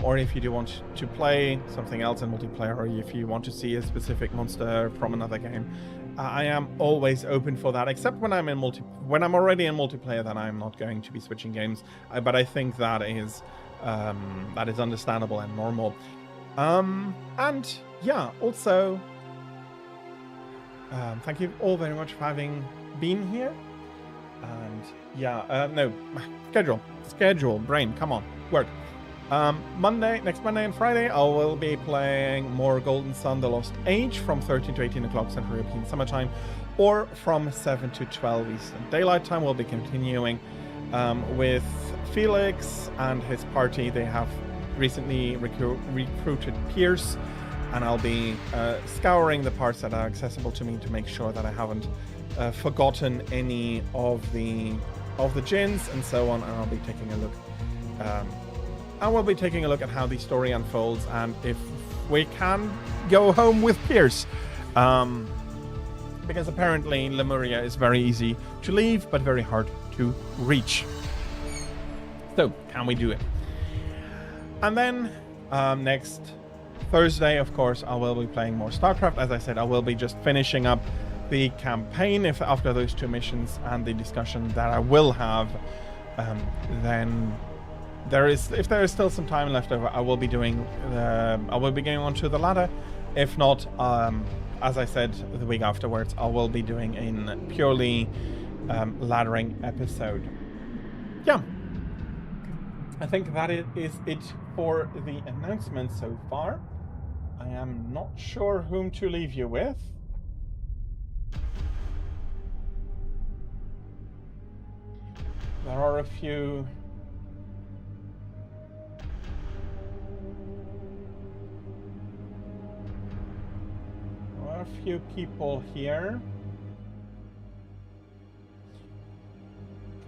Speaker 5: Or if you do want to play something else in multiplayer, or if you want to see a specific monster from another game, I am always open for that. Except when I'm already in multiplayer, then I'm not going to be switching games. But I think that is understandable and normal. And yeah, also, thank you all very much for having been here. And yeah, no, schedule, brain, come on, work. Next Monday and Friday, I will be playing more Golden Sun: The Lost Age from 13 to 18 o'clock Central European Summertime, or from 7 to 12 Eastern Daylight Time. We'll be continuing with Felix and his party. They have recently recruited Pierce, and I'll be scouring the parts that are accessible to me to make sure that I haven't forgotten any of the Djinns and so on, and I'll be taking a look. And we'll be taking a look at how the story unfolds, and if we can go home with Pierce. Because apparently Lemuria is very easy to leave, but very hard to reach. So, can we do it? And then, next Thursday, of course, I will be playing more StarCraft. As I said, I will be just finishing up the campaign after those 2 missions and the discussion that I will have. Then... if there is still some time left over, I will be going on to the ladder. If not, as I said, the week afterwards, I will be doing a purely laddering episode. Yeah, I think that is it for the announcement so far. I am not sure whom to leave you with. There are a few... a few people here.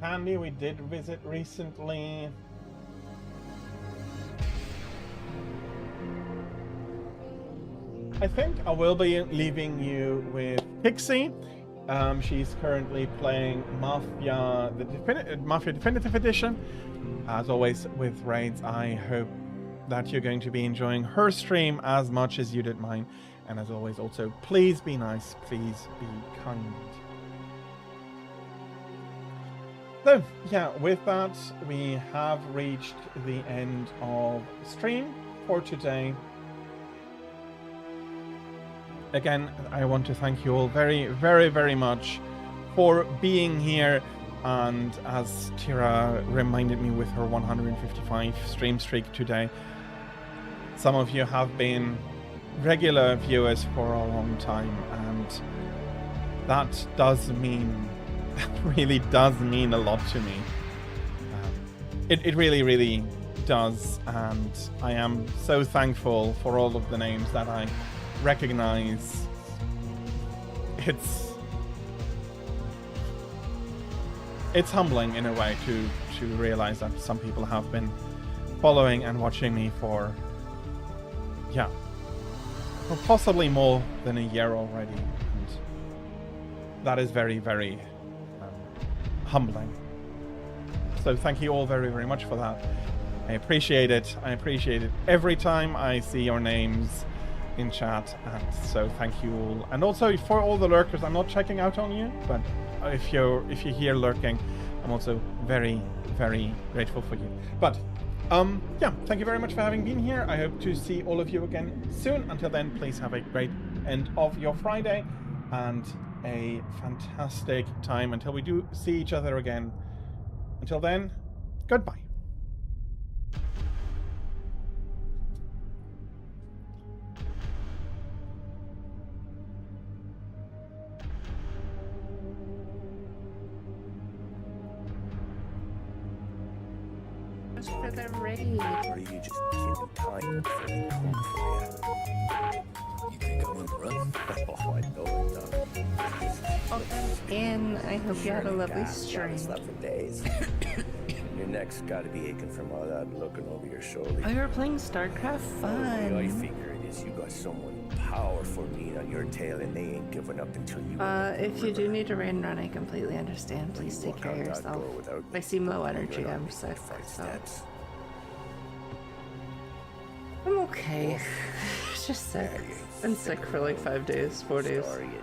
Speaker 5: Candy, we did visit recently. I think I will be leaving you with Pixie. She's currently playing Mafia Definitive Edition. As always with raids, I hope that you're going to be enjoying her stream as much as you did mine. And as always, also, please be nice, please be kind. So, yeah, with that, we have reached the end of stream for today. Again, I want to thank you all very, very, very much for being here. And as Tira reminded me with her 155 stream streak today, some of you have been regular viewers for a long time, and that does mean, really does mean a lot to me. It really, really does, and I am so thankful for all of the names that I recognize. It's humbling in a way to realize that some people have been following and watching me for, yeah, for possibly more than a year already, and that is very, very humbling. So thank you all very, very much for that. I appreciate it. I appreciate it every time I see your names in chat, and so thank you all. And also for all the lurkers, I'm not checking out on you, but if you're here lurking, I'm also very, very grateful for you. But yeah, thank you very much for having been here. I hope to see all of you again soon. Until then, please have a great end of your Friday and a fantastic time until we do see each other again. Until then, goodbye.
Speaker 7: For the raid.
Speaker 8: Or are you just killing time before they come for you? You think I'm on the run? Oh, I know it, Doc.
Speaker 7: And I hope you had a lovely
Speaker 8: I
Speaker 7: stream.
Speaker 8: slept for days. Your neck's got to be aching from all that looking over your shoulder.
Speaker 7: Oh, you were playing StarCraft?
Speaker 8: The way I
Speaker 7: Fun.
Speaker 8: figure it is you got someone powerful lean on your tail and they ain't giving up until you...
Speaker 7: If you do need to raid and run, I completely understand. Please take care of yourself. I seem low energy, I'm sick, so... I'm okay. Just sick. Been sick for like 5 days, 4 days.
Speaker 8: Sorry, and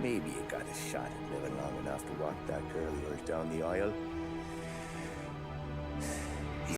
Speaker 8: maybe you got a shot at living long enough to walk that girl of yours down the aisle.